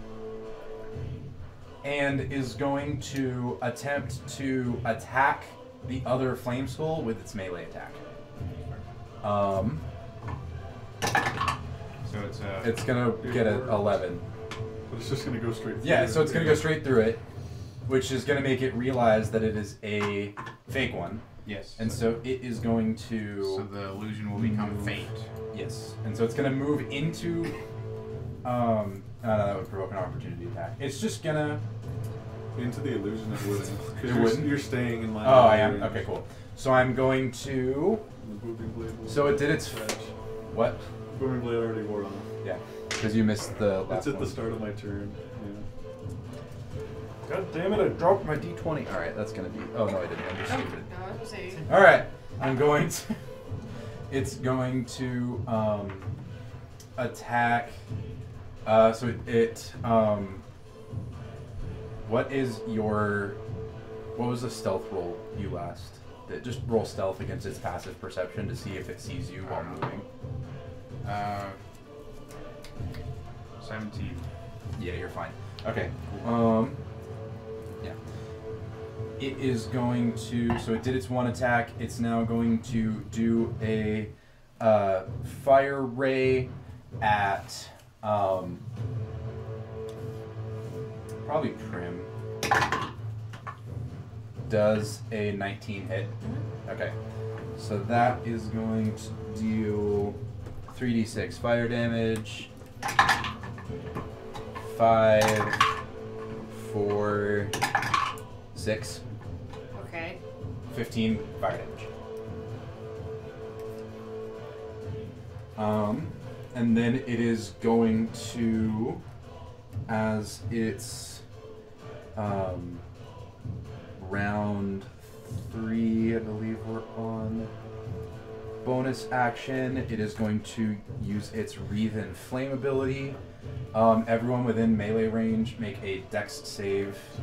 And is going to attempt to attack the other Flame Skull with its melee attack. So it's It's gonna get an 11. But it's just gonna go straight through. Yeah, so it's going to go straight through it, which is going to make it realize that it is a fake one. Yes. And so it is going So to... the illusion will become faint. Yes. And so it's going to move into... no, that would provoke an opportunity attack. It's just going to... Into the illusion it wouldn't. It Because wouldn't? you're staying in my Oh, I eye am? range. Okay, cool. So I'm going to... The booming blade will So it did its... attach. What? Booming blade already wore off. Yeah. Because you missed the last That's at one. the start of my turn. God damn it, I dropped my d20. Alright, that's gonna be... Oh, no, I didn't. I'm just Oh, stupid. no, I was saying. Alright, I'm going to... It's going to, attack... What is your... What was the stealth roll you last? Just roll stealth against its passive perception to see if it sees you while moving. 17. Yeah, you're fine. Okay. Yeah. It is going to. So it did its one attack. It's now going to do a fire ray at probably Prim. Does a 19 hit? Okay. So that is going to deal 3d6 fire damage. 5, 4, 6, Okay. 15 fire damage. And then it is going to, as its round 3, I believe we're on. Bonus action, it is going to use its Wreath and Flame ability. Everyone within melee range make a dex save. So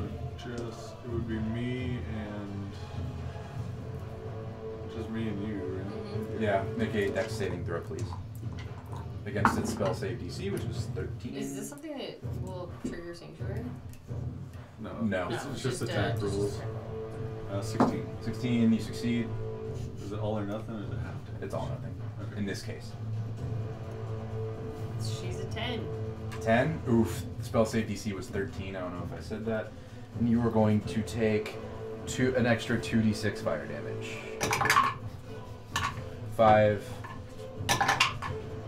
just, it would be me and... Just me and you, right? Yeah, make a dex saving throw, please. Against its spell save DC, which is 13. Is this something that will trigger Sanctuary? No. No. It's just attack rules. 16. 16, you succeed. Is it all or nothing, or is it half? It's all nothing. Okay. In this case. She's a 10. 10? Oof. Spell save DC was 13. I don't know if I said that. And you are going to take an extra 2d6 fire damage. 5,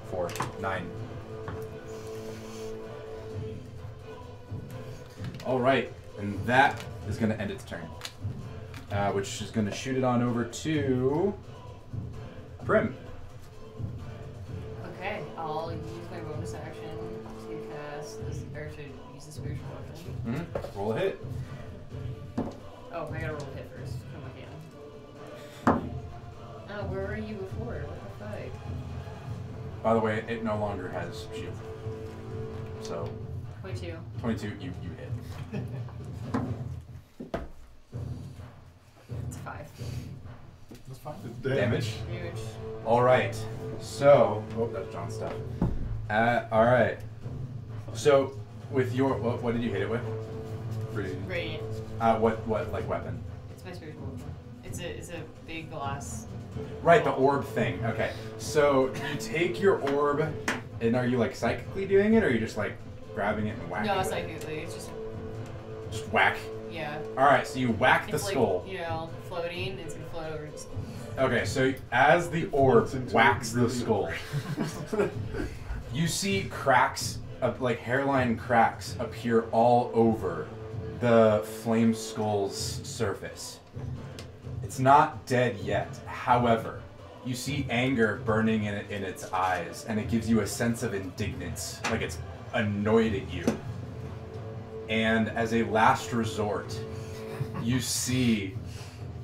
4, 9. Alright. And that is going to end its turn. Which is going to shoot it on over to Prim. Okay, I'll use my bonus action to cast this, or to use the spiritual weapon. Roll a hit. Oh, I gotta roll a hit first. Come again. Oh, where were you before? What the fuck? By the way, it no longer has shield. So 22. 22, you hit. It's 5. That's fine. Damage. Huge. Alright. So, oh, that's John's stuff. Alright. So, with your, what did you hit it with? Radiant. Radiant. What, like, weapon? It's my spiritual weapon. It's a big glass. Right, the orb thing. Okay. So, you take your orb, and are you, like, psychically doing it, or are you just, like, grabbing it and whacking No, with it? psychically. It's Just whack. yeah. Alright, so you whack the It's skull. like, you know, floating. It's gonna float over the skull. Okay, so as the orb Floats into whacks it the really skull, you see cracks, like hairline cracks, appear all over the flame skull's surface. It's not dead yet. However, you see anger burning in its eyes, and it gives you a sense of indignance, like it's annoyed at you. And as a last resort, you see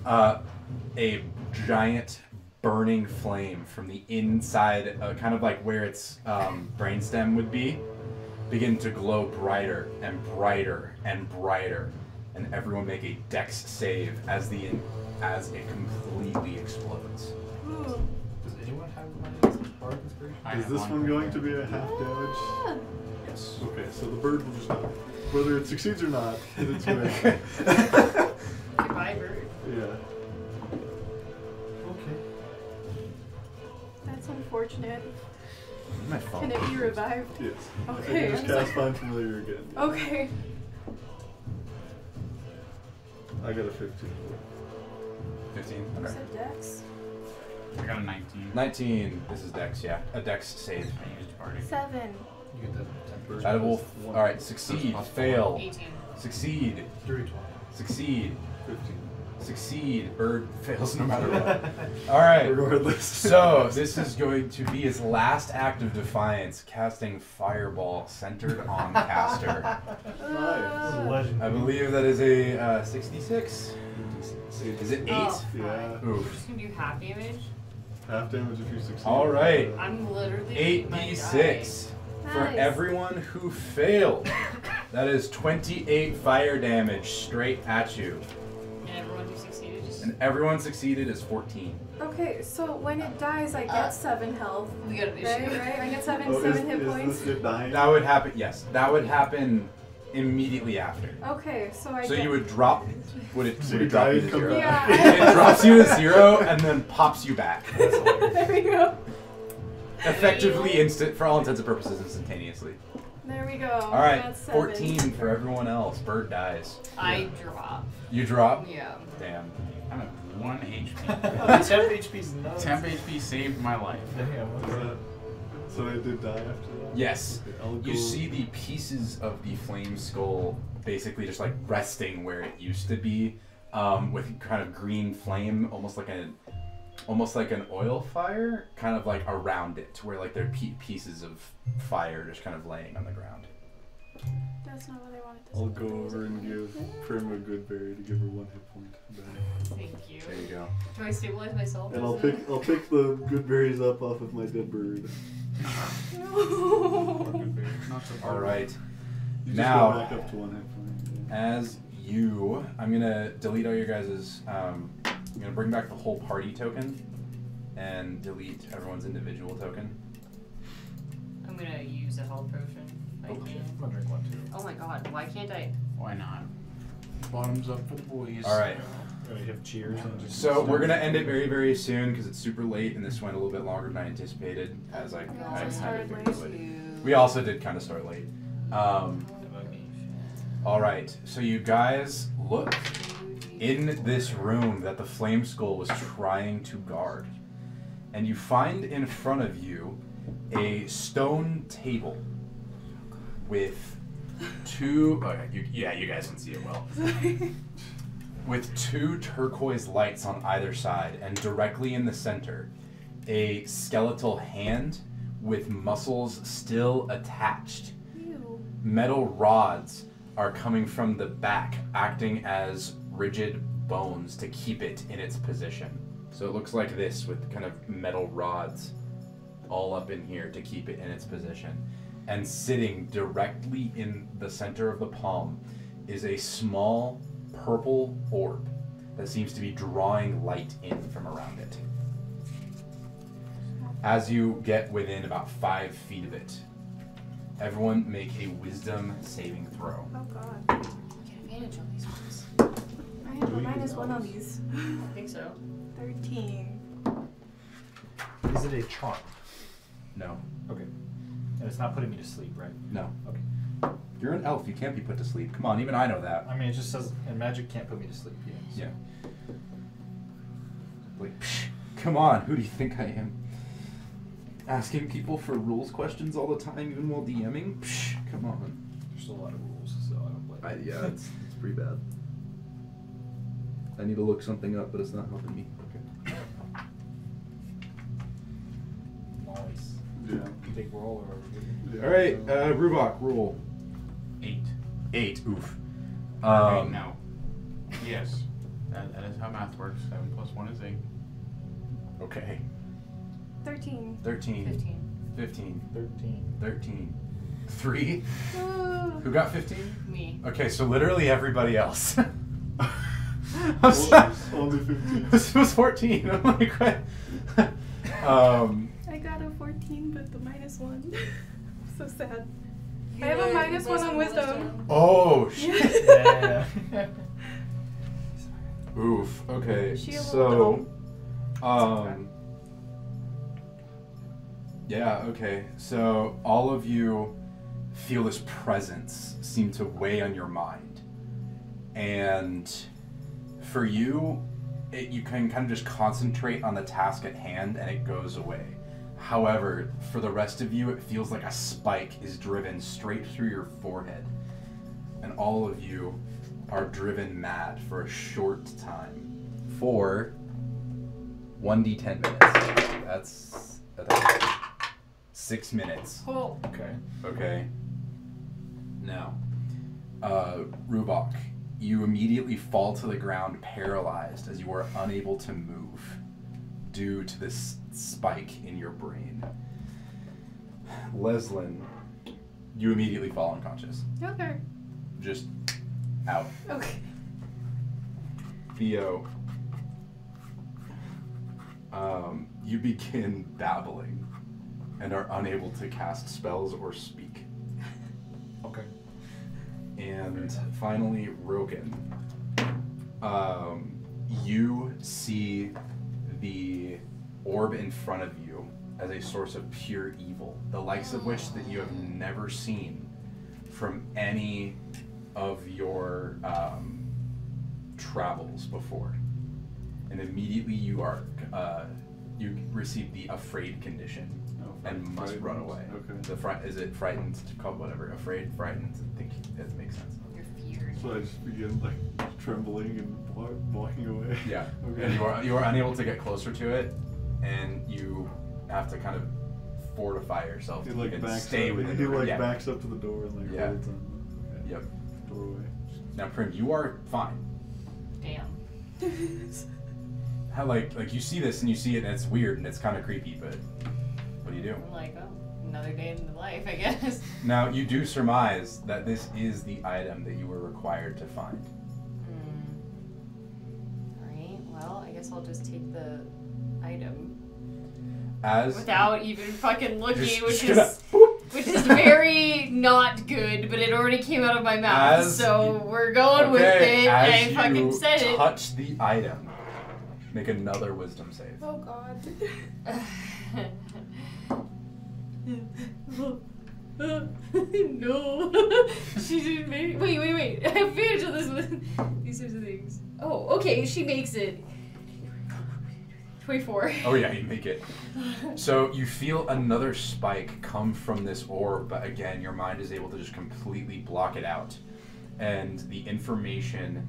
a giant burning flame from the inside, kind of like where its brainstem would be, begin to glow brighter and brighter and brighter. And everyone make a dex save as it completely explodes. Does anyone have bardic inspiration? Is this one going to be a half damage? Yes. Okay, so the bird will just, whether it succeeds or not, it's going. Goodbye, bird. Yeah. Okay. That's unfortunate. My phone. Can it be revived? Yes. Okay, I can just I'm cast Find Familiar again. Okay. I got a 15. 15. You Okay. said Dex? I got a 19. 19. This is Dex, yeah. A Dex save. I used party. 7. You get the 10%. Out of wolf. Alright, succeed. Fail. 18. Succeed. Dirty 20. Succeed. 15. Succeed. Bird fails no matter what. Alright. Regardless. So, this is going to be his last act of defiance, casting Fireball centered on caster. Nice. Legend. I believe that is a 66. Is it 8? Oh, Yeah. We're Oof. just gonna do half damage. Half damage if you succeed. Alright. I'm literally my 8d6 for Nice. everyone who failed. That is 28 fire damage straight at you. And everyone who succeeded just. And everyone succeeded is 14. Okay, so when it dies, I get 7 health. We got an issue. Right? I get 7 Oh, hit points. Is this it dying? That would happen, yes. That would happen immediately after. Okay, so I So get... you would drop. Would it drop you to come 0? back. Yeah. It drops you to 0 and then pops you back. There we go. Effectively instant, for all intents and purposes, instantaneously. There we go. Alright, That's 7. 14 for everyone else. Bird dies. I drop. You drop? Yeah. Damn. I'm at 1 HP. Temp HP's nuts. Temp HP saved my life. Damn, what Is is that? that- So I did die after that? Yes. Okay, I'll You go- see the pieces of the flame skull basically just like resting where it used to be, with kind of green flame, almost like an oil fire, kind of like around it, where like there are pieces of fire just kind of laying on the ground. That's not what I wanted to say. I'll go over and give Prim a good berry to give her 1 hit point back. Thank you. There you go. Do I stabilize myself? And as I'll a- pick the good berries up off of my dead bird. No. Not so All right. You just Now- go back up to 1 hit point. Yeah. As you, I'm gonna delete all your guys's. I'm gonna bring back the whole party token, and delete everyone's individual token. I'm gonna use a health potion. If I Oh, can. shit. I'm gonna drink one too. Oh my god, why can't I? Why not? Bottoms up for the boys. All right. We're gonna give cheers and just. So we're gonna end it very, very soon because it's super late, and this went a little bit longer than I anticipated. As I We kind also of started figured late. it would. To... We also did kind of start late. All right. So you guys look in this room that the flame skull was trying to guard, and you find in front of you a stone table with two. Oh, you guys can see it well. With 2 turquoise lights on either side, and directly in the center, a skeletal hand with muscles still attached. Ew. Metal rods are coming from the back, acting as rigid bones to keep it in its position. So it looks like this, with kind of metal rods all up in here to keep it in its position. And sitting directly in the center of the palm is a small purple orb that seems to be drawing light in from around it. As you get within about 5 feet of it, everyone make a wisdom saving throw. Oh god. Get advantage on these ones. I have a -1 on these. I think so. 13. Is it a charm? No. Okay. And it's not putting me to sleep, right? No. Okay. You're an elf, you can't be put to sleep. Come on, even I know that. I mean, it just says, and magic can't put me to sleep. Yeah. Yeah. Like, psh, come on, who do you think I am? Asking people for rules questions all the time, even while DMing? Psh, come on. There's a lot of rules, so I don't play. Yeah, it's pretty bad. I need to look something up, but it's not helping me. Okay. Nice. Yeah. You take roll or? Yeah. All right, Rubok, rule 8. 8. Oof. Wait, no. Yes. That is how math works. 7 plus 1 is 8. Okay. 13. 13. 15. 15. 13. 13. 3. Ah. Who got 15? Me. Okay, so literally everybody else. I'm sorry. Only 15. This was 14. I'm like, what? I got a 14, but the -1. So sad. You I have a get -1 on wisdom. Oh, shit. Yeah. Oof. Okay. She a little So, Yeah, okay. So all of you feel this presence seem to weigh on your mind. And for you, you can kind of just concentrate on the task at hand and it goes away. However, for the rest of you, it feels like a spike is driven straight through your forehead. And all of you are driven mad for a short time. For 1d10 minutes. That's 6 minutes. Oh. Okay. Now, Rubok, you immediately fall to the ground paralyzed as you are unable to move due to this spike in your brain. Leslin, you immediately fall unconscious. Okay. Just out. Okay. Theo, you begin babbling and are unable to cast spells or speak. Okay. And finally, Rogan, you see the orb in front of you as a source of pure evil, the likes of which that you have never seen from any of your travels before. And immediately you are you receive the afraid condition and must run away. Okay. Is it frightened? Called whatever. Afraid, frightened. I think that makes sense. You're feared. So I just begin like trembling and walking away. Yeah. Okay. And you are unable to get closer to it, and you have to kind of fortify yourself. He to like even backs stay up. within He the room. like Yeah. backs up to the door and like Yeah. holds on. Okay. Yep. Doorway. Now, Prim, you are fine. Damn. How like you see this and you see it and it's weird and it's kind of creepy, but what do you do? I'm like, oh, another day in the life, I guess. Now you do surmise that this is the item that you were required to find. Alright, well, I guess I'll just take the item. As Without even fucking looking, Just gonna- which is very not good, but it already came out of my mouth, so we're going with it. As I fucking you said it. touch the item, make another wisdom save. Oh god. No. She didn't make. Wait. I have advantage on this one. These sorts of things. Oh, okay. She makes it. 24. Oh yeah, you make it. So you feel another spike come from this orb, but again, your mind is able to just completely block it out. And the information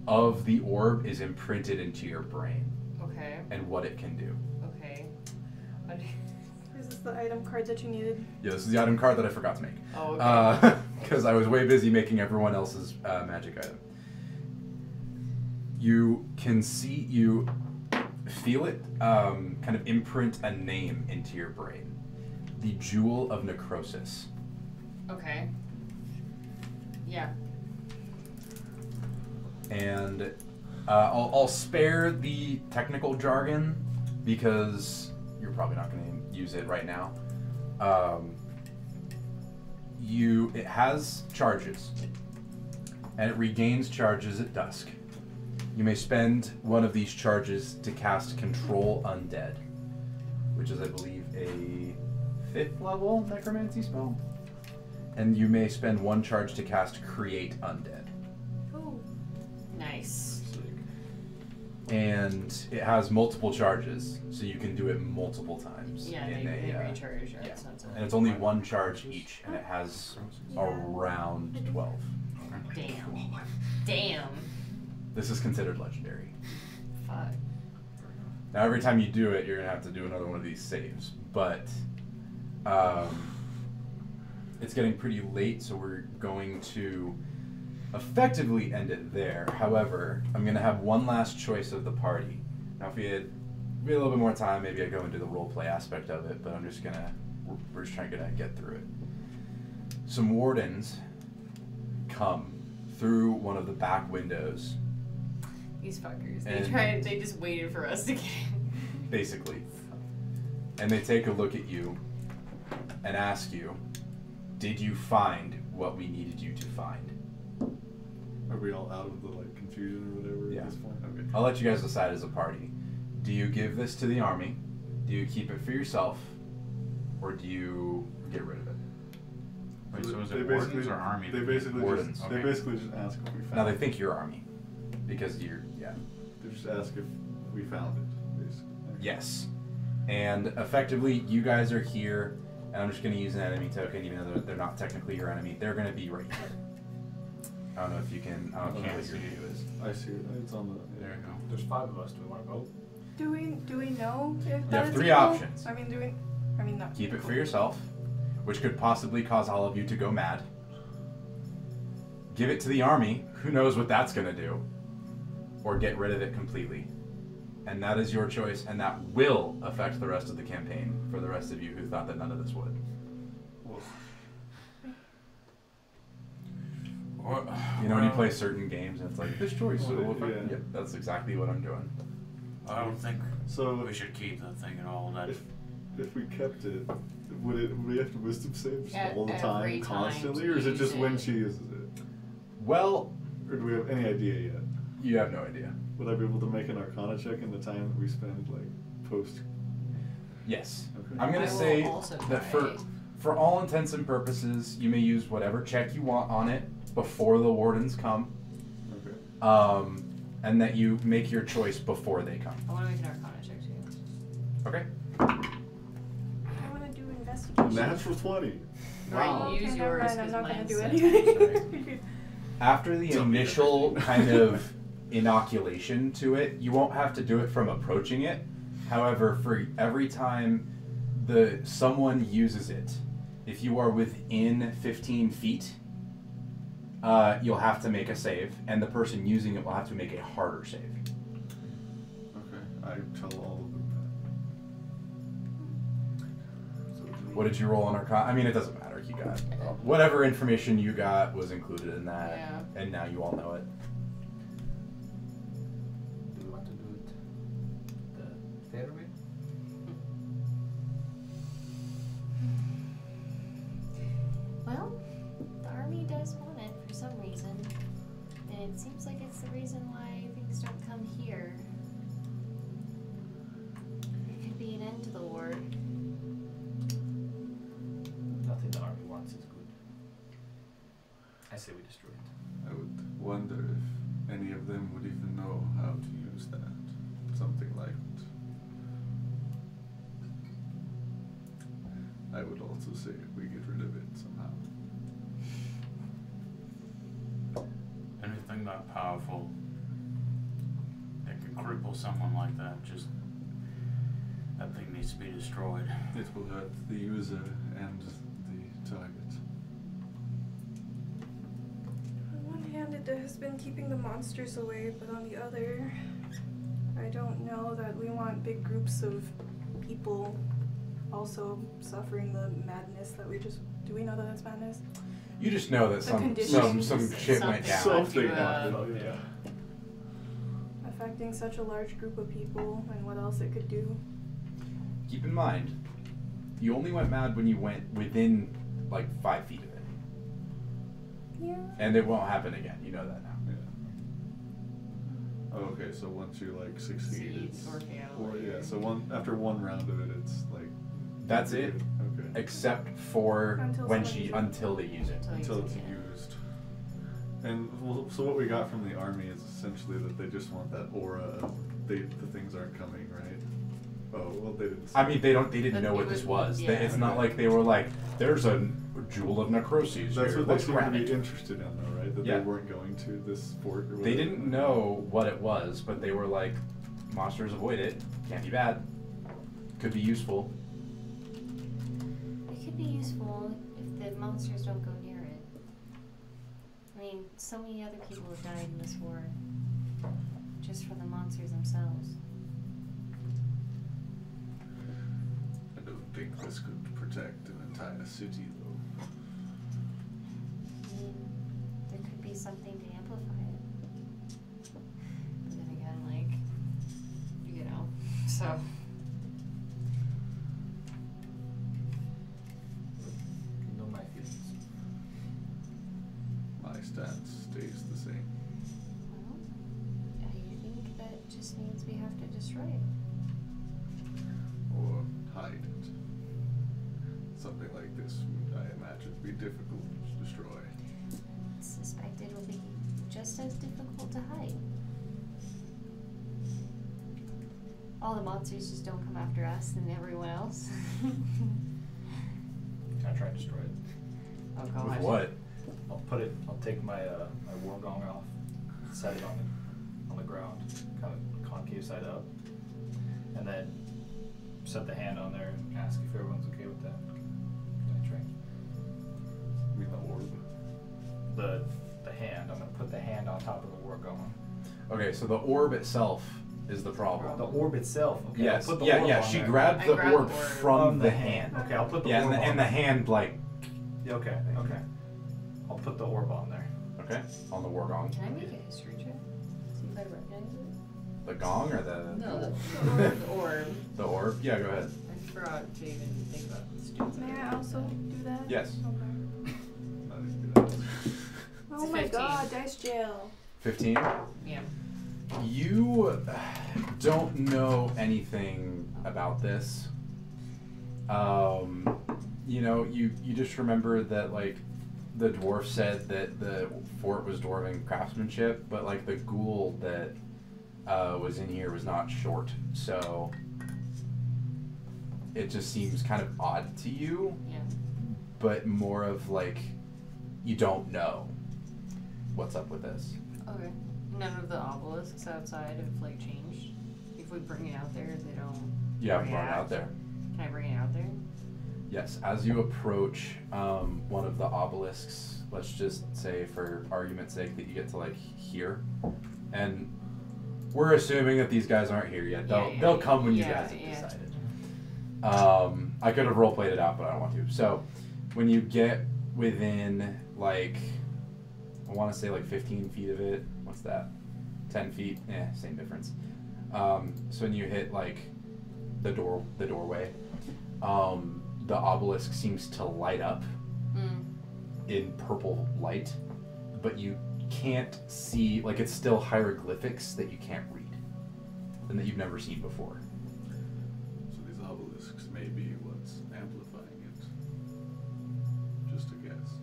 of the orb is imprinted into your brain Okay. and what it can do. Okay. Is this the item card that you needed? Yeah, this is the item card that I forgot to make. Oh, okay. Because I was way busy making everyone else's magic item. You can see, you feel it kind of imprint a name into your brain. The Jewel of Necrosis. Okay. Yeah. And I'll spare the technical jargon because you're probably not going to use it right now. It has charges, and it regains charges at dusk. You may spend one of these charges to cast Control Undead, which is, I believe, a 5th level necromancy spell. And you may spend one charge to cast Create Undead. Oh. Nice. And it has multiple charges, so you can do it multiple times. Yeah, in they a, recharge. yeah. That's not And it's only one charge each, and it has around 12. Damn. This is considered legendary. Fuck. Now, every time you do it, you're going to have to do another one of these saves. But it's getting pretty late, so we're going to effectively end it there. However, I'm going to have one last choice of the party. Now, if we had a little bit more time, maybe I'd go into the roleplay aspect of it, but we're just trying to get through it. Some wardens come through one of the back windows. These fuckers. And- They just waited for us to get in. Basically. And they take a look at you and ask you, did you find what we needed you to find? Are we all out of the like confusion or whatever Yeah. at this point? Okay. I'll let you guys decide as a party. Do you give this to the army? Do you keep it for yourself? or do you get rid of it? Wait, so is They it basically- wardens or army? They basically Wardens. just Okay. they basically just ask if we found Now they it. think you're army, because you're They just ask if we found it, basically. Yes. And effectively, you guys are here, and I'm just going to use an enemy token, even though they're not technically your enemy. They're going to be right here. I don't know if you can. I don't know what your view is. I see it. It's on the. There you go. There's 5 of us. Do we want to vote? Do we know if You that have is 3 evil? options. I mean not. Keep it for yourself, which could possibly cause all of you to go mad. Give it to the army. Who knows what that's going to do? Or get rid of it completely. And that is your choice, and that will affect the rest of the campaign for the rest of you who thought that none of this would. You know when you play certain games and it's like, this choice, so it will affect. Yeah. Yep, that's exactly what I'm doing. I don't think So we should keep the thing at all. That if we kept it, would we have to wisdom save just At all the every time, time constantly, to or is it just use when it. she uses it? Well, Or do we have any idea yet? you have no idea. Would I be able to make an Arcana check in the time that we spend like post? Yes. Okay. I'm I gonna will say also that try. for all intents and purposes, you may use whatever check you want on it before the wardens come, Okay. and that you make your choice before they come. I want to make an Arcana check too. Okay. I want to do investigation. Natural 20. Right, Wow. use Okay, never yours mind, I'm 'cause not gonna mine's do so anything. After the Tell me initial everything. kind of inoculation to it, you won't have to do it from approaching it. However, for every time someone uses it, if you are within 15 feet, you'll have to make a save, and the person using it will have to make a harder save. Okay. I tell all of them that. So What did you roll on Arcana? I mean, it doesn't matter. You got whatever information you got was included in that, Yeah. and now you all know it. Do we want to do it the fair way? Well, the army does want it for some reason, and it seems like it's the reason why things don't come here. It could be an end to the war. Nothing the army wants is good. I say we destroy it. I would wonder if any of them would even know how to use that. Something like it. I would also say we get rid of it somehow. anything that powerful that can cripple someone like that, just that thing needs to be destroyed. It will hurt the user and the target. On one hand, it has been keeping the monsters away, but on the other, I don't know that we want big groups of people also suffering the madness that we just. Do we know that it's madness? You just know that The some conditions. shit went Something. down. Something to, happened, yeah. Affecting such a large group of people and what else it could do. Keep in mind, you only went mad when you went within like 5 feet of it, Yeah. and it won't happen again. You know that now. Yeah. Oh, okay, so once you like succeed, Succeed it's or fail, or, yeah. or- So after one round of it, it's like That's it, Okay. except for Until when someone uses it. until they use it. Until it's used. And well, so what we got from the army is essentially that they just want that aura of the things aren't coming, right? Oh well, they didn't. I mean, they didn't But know it what this was- was. yeah. It's not like they were like, "There's a jewel of necroses That's here. what they Let's seem to grab be it." interested in, though, right? That Yeah. they weren't going to this fort. Or They whatever. didn't know what it was, but they were like, "Monsters avoid it. Can't be bad. Could be useful." It could be useful if the monsters don't go near it. I mean, so many other people have died in this war. Just from the monsters themselves. I don't think this could protect an entire city, though. I mean, there could be something to amplify it. But then again, like, you know, so. You know my feelings. My stance stays the same. Well, I think that just means we have to destroy it. Or hide it. something like this, I imagine, be difficult to destroy. I suspect it will be just as difficult to hide. All the monsters just don't come after us and everyone else. Can I try and destroy it? Oh With god. what? I'll take my my war gong off, set it on the ground, kind of concave side up, and then set the hand on there and ask if everyone's okay with that. Can I try? I mean, the orb. The hand. I'm gonna put the hand on top of the war gong. Okay, so the orb itself is the problem. The orb itself. Okay. Yes. I'll put the Yeah, orb yeah. on She there. grabbed I the grabbed orb the orb. from the hand. Okay, I'll put the Yeah, orb and the on. hand like. Yeah, okay. I'll put the orb on there. Okay, on the war gong. Can I make a history check? See if I recognize it? The gong or the? No, the orb. The orb. Yeah, go ahead. I forgot to even think about students. May I also do that? Yes. Okay. Not even good. Oh It's my 15. god, dice jail. 15. Yeah. You don't know anything about this. You know, you just remember that like the dwarf said that the fort was dwarven craftsmanship, but like the ghoul that was in here was not short, so it just seems kind of odd to you, Yeah. but more of like you don't know what's up with this. Okay. None of the obelisks outside have like changed. If we bring it out there, they don't. You haven't brought it react. out there. Can I bring it out there? Yes, as you approach one of the obelisks, let's just say for argument's sake that you get to like here, and we're assuming that these guys aren't here yet. They'll come when you guys have decided. I could have roleplayed it out, but I don't want to. So when you get within like, I want to say like 15 feet of it, what's that? 10 feet? Same difference. So when you hit like the doorway, the obelisk seems to light up in purple light, but you can't see, like it's still hieroglyphics that you can't read and that you've never seen before. So these obelisks may be what's amplifying it. Just a guess.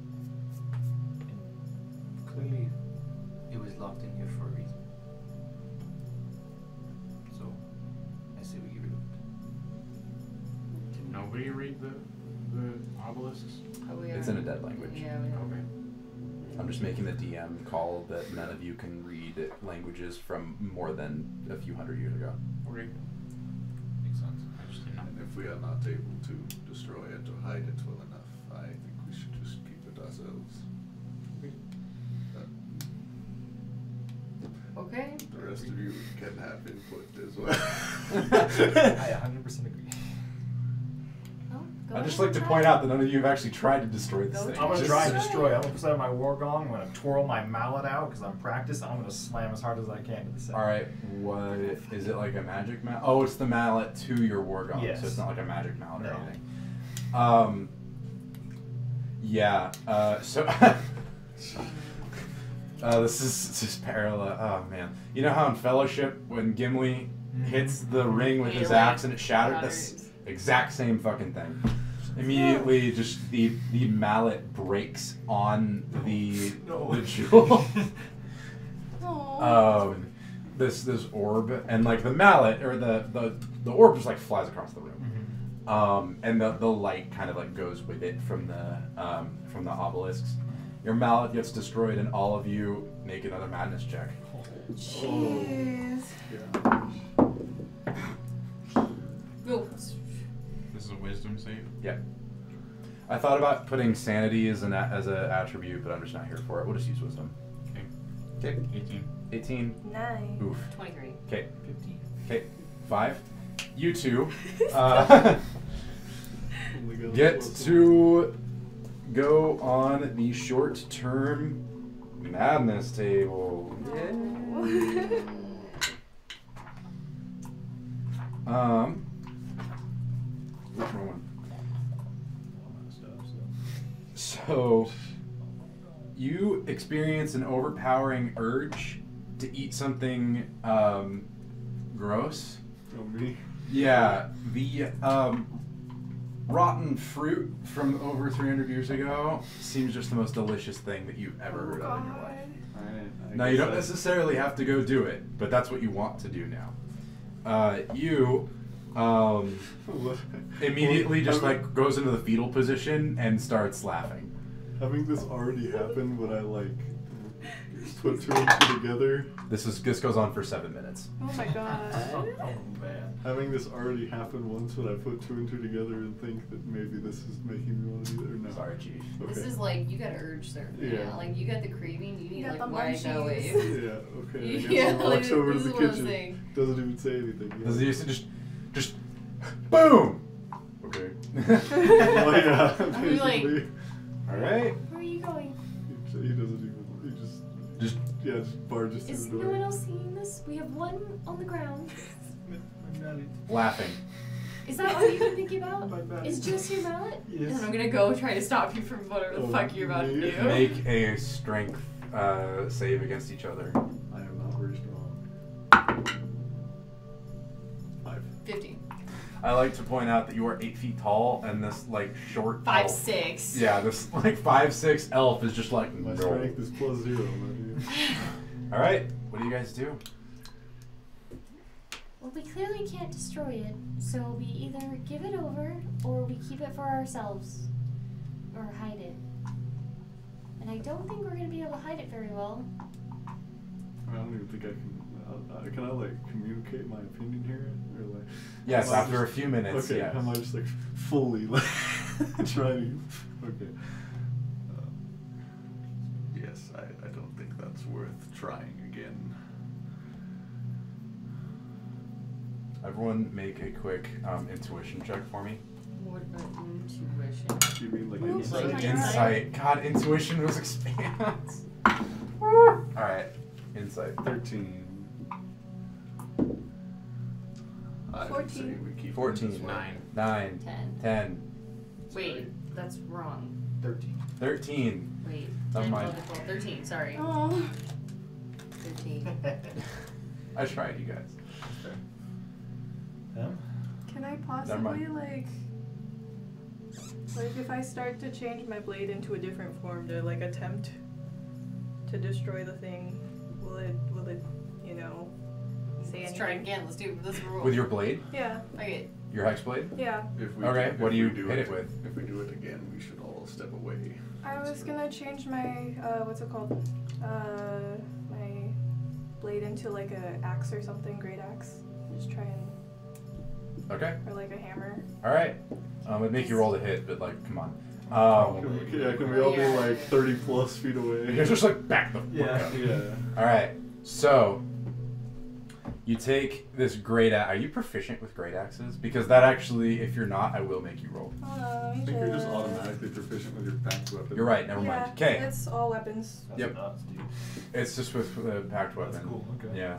Clearly, it was locked in here for a reason. So, I say we get rid of it. Can nobody read the obelisks? Oh, we It's are. in a dead language. Yeah, we Okay. I'm just making the DM call that none of you can read languages from more than a few hundred years ago. Okay. Makes sense. I just didn't know. And if we are not able to destroy it or hide it well enough, I think we should just keep it ourselves. Okay. The rest of you can have input as well. I 100% agree. Oh, go I'd just ahead like to and point try. out that none of you have actually tried to destroy this Go thing. try. I'm gonna Just- try and destroy it. I'm gonna set my war gong. I'm gonna twirl my mallet out because I'm practiced. I'm gonna slam as hard as I can to the center. All right, what is it like a magic mallet? Oh, it's the mallet to your war gong, Yes. so it's not like a magic mallet or No. anything. Yeah. So this is just parallel. Oh man, you know how in Fellowship when Gimli hits the ring with Yeah, his like, axe and it shattered? shatters. This exact same fucking thing. Immediately, just the mallet breaks on the jewel. Aww. This orb and like the mallet or the orb just like flies across the room. And the light kind of like goes with it from the obelisks. Your mallet gets destroyed, and all of you make another madness check. Jeez. Go. This is a wisdom save. Yep. I thought about putting sanity as an attribute, but I'm just not here for it. We'll just use wisdom. Okay. Okay. 18. 18. Nice. Oof. 23. Okay. 15. Okay. 5. You two Only got get plus to go on the short-term madness table. Which one? So, you experience an overpowering urge to eat something gross. Oh, me? Yeah, rotten fruit from over 300 years ago seems just the most delicious thing that you've ever heard of in your life. Alright. Now, you don't necessarily have to go do it, but that's what you want to do now. You immediately just like goes into the fetal position and starts laughing. Having this already happen, would I like put two and two together? This goes on for 7 minutes. Oh my god. Oh man. Having this already happen once, would I put two and two together and think that maybe this is making me want to do it or no? Sorry, Chief. Okay. This is like, you got urge surf now. Yeah. Like, you got the craving, you need got like the ride that munchies. wave. Yeah, okay. I guess Yeah, he walks like, over to this the is one of those kitchen. things. Doesn't even say anything. Yeah. Does he used to just boom? Okay. Oh yeah, I'm like- basically. All right. Where are you going? He doesn't even. He just barges through Is the door. no one else seeing this? We have one on the ground. Laughing. Is that all you've been thinking about? My bad. Is just your mallet? Yes. And I'm gonna go try to stop you from whatever the Oh, fuck you're about to me? do. Make a strength save against each other. I am not very strong. 5. 15. I like to point out that you are 8 feet tall, and this like short 5'6". Yeah, this like 5'6" elf is just like My no. strength is +0. My dude. All right, what do you guys do? Well, we clearly can't destroy it, so we either give it over or we keep it for ourselves. Or hide it. And I don't think we're going to be able to hide it very well. I don't even think I can. Can I like communicate my opinion here, or like? Yes, am I after a just- few minutes. Okay, yes. am I just like fully like trying to? Okay. Yes, I don't think that's worth trying again. Everyone, make a quick intuition check for me. What about intuition? You mean like Ooh, insight? like Insight. God, intuition was expands. All right, insight. 13. I would say 14. we keep 14. it 9. 9. 10. 10. Wait, that's wrong. 13. 13. Wait. Never 10, mind. 11, 12, 13, sorry. Oh. 13. I tried, you guys. Him? Can I Never possibly mind. like if I start to change my blade into a different form to like attempt to destroy the thing, will it you know say Let's anything? try again. Let's do this rule. With your blade? Yeah. Okay. Your hex blade? Yeah. If we Okay, do, what if do you we do hit it with? If we do it again, we should all step away. I was gonna change my what's it called? My blade into like a axe or something, great axe. Just try and Okay. or like a hammer. All right. It'd make you roll to hit, but like, come on. Can we all be Yeah. like 30 plus feet away? You guys just like back the fuck Yeah. up. Yeah. All right. So you take this great axe. Are you proficient with great axes? Because that actually, if you're not, I will make you roll. Oh, I think you're just automatically proficient with your packed weapon. You're right. Never yeah, mind. Okay. It's all weapons. That's Yep. nuts, dude. It's just with the packed weapon. That's cool. Okay. Yeah.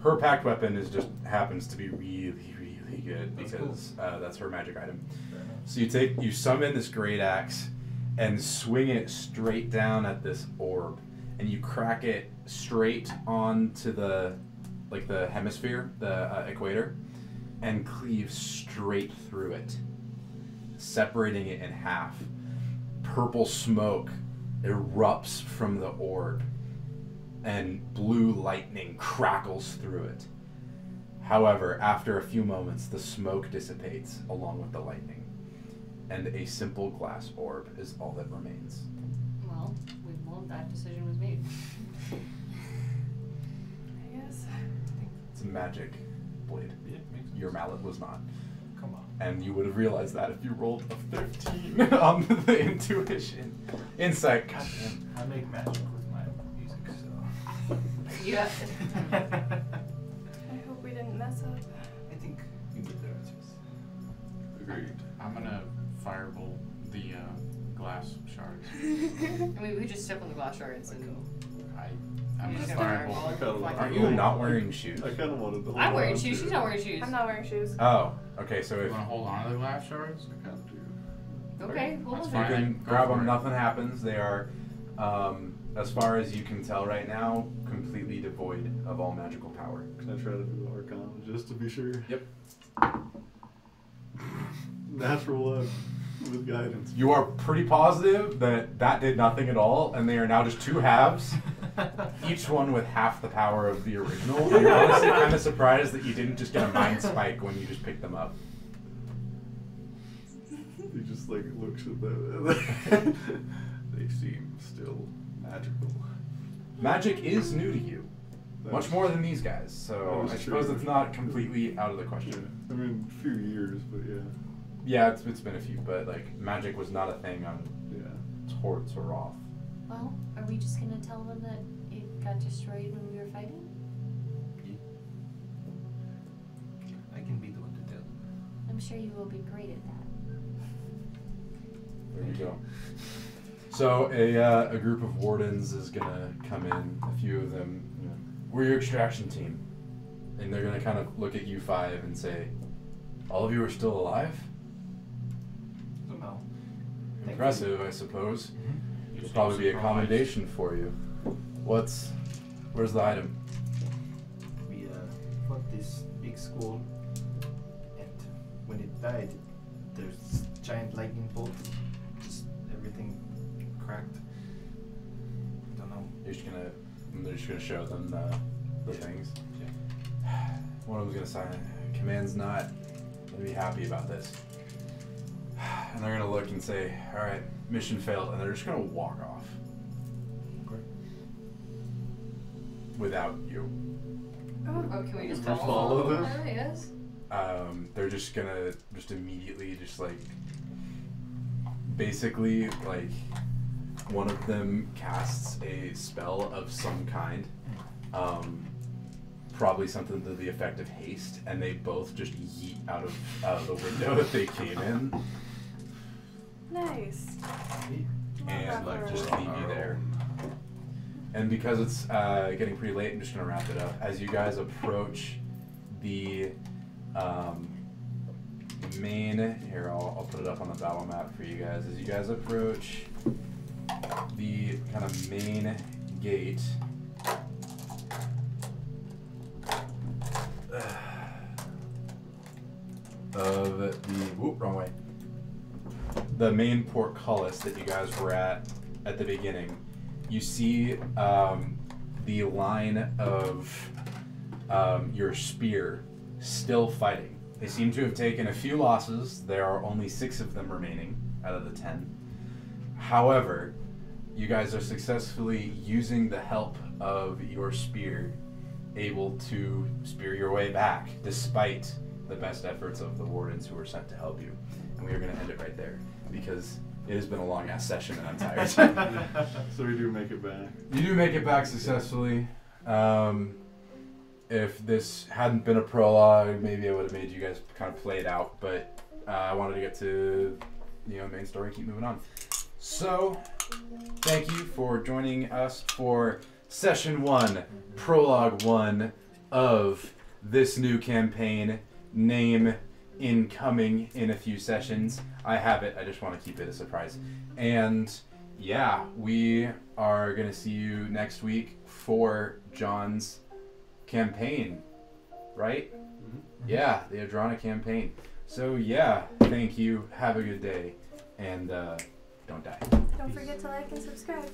Her packed weapon is just happens to be really, really good That's because that's her magic item. Fair enough. So you summon this great axe and swing it straight down at this orb, and you crack it straight onto the hemisphere, the equator, and cleave straight through it, separating it in half. Purple smoke erupts from the orb, and blue lightning crackles through it. However, after a few moments, the smoke dissipates along with the lightning, and a simple glass orb is all that remains. Well, that decision was made. I guess. It's a magic blade. Yeah, makes sense. Your mallet was not. Come on. And you would have realized that if you rolled a 15 on the intuition. Insight, goddamn. I make magic with my music, so. Yeah. I hope we didn't mess up. I think you get there. It's just. Agreed. I'm gonna firebolt the glass shards. I mean, we could just step on the glass shards and. I'm You gonna just gotta firebolt. fireball. Aren't Aren't you not wearing shoes? I kind of wanted to hold I'm wearing on shoes. to She's it. not wearing shoes. I'm not wearing shoes. Oh, okay, so You if wanna hold on to the glass shards? I kind of do. Okay, hold That's on. you fine. can Go grab for them, it. nothing happens. They are, as far as you can tell right now, completely devoid of all magical power. Can I try to do Arcana just to be sure? Yep. natural one with guidance. You are pretty positive that that did nothing at all, and they are now just two halves, each one with half the power of the original. And you're honestly kind of surprised that you didn't just get a mind spike when you just picked them up. He just like looks at them. They seem still magical. Magic is new to you, much That's- more than these guys, so That I is suppose true. it's not completely out of the Yeah. question. I mean, a few years, but yeah. Yeah, it's been a few, but like magic was not a thing on Yeah. Torts or Roth. Well, are we just gonna tell them that it got destroyed when we were fighting? I can be the one to tell them. I'm sure you will be great at that. There you go. So a group of wardens is gonna come in. A few of them, you know, we're your extraction team, and they're gonna kind of look at you five and say, "All of you are still alive? Somehow. Impressive, I suppose. You It'll seem probably be a surprised. commendation for you. Where's the item? We fought this big skull, and when it died, there's giant lightning bolt. Just everything cracked. Don't know. They're just gonna show them the Yeah. things. Yeah. One of them's gonna sign. Command's not gonna be happy about this. And they're gonna look and say, "All right, mission failed," and they're just gonna walk off Okay. without you. Oh, can we just Can we follow follow them? Yes. They're just gonna immediately like basically like one of them casts a spell of some kind, probably something to the effect of haste, and they both just yeet out of the window that they came in Nice. and Love just that. leave you there. And because it's getting pretty late, I'm just gonna wrap it up. As you guys approach the main, here I'll put it up on the battle map for you guys. As you guys approach the kind of main gate, of the wrong way. The main portcullis that you guys were at the beginning, you see the line of your spear still fighting. They seem to have taken a few losses. There are only 6 of them remaining out of the 10. However, you guys are successfully using the help of your spear, able to spear your way back, despite the best efforts of the wardens who were sent to help you. And we are going to end it right there, because it has been a long ass session and I'm tired. So we do make it back. You do make it back successfully. If this hadn't been a prologue, maybe I would have made you guys kind of play it out, but I wanted to get to main story, keep moving on. So, thank you for joining us for Session 1, Prologue 1 of this new campaign. Name incoming in a few sessions. I have it, I just want to keep it a surprise. And yeah, we are going to see you next week for John's campaign, right? Mm-hmm. Yeah, the Adrana campaign. So yeah, thank you, have a good day, and don't die. Don't forget to like and subscribe.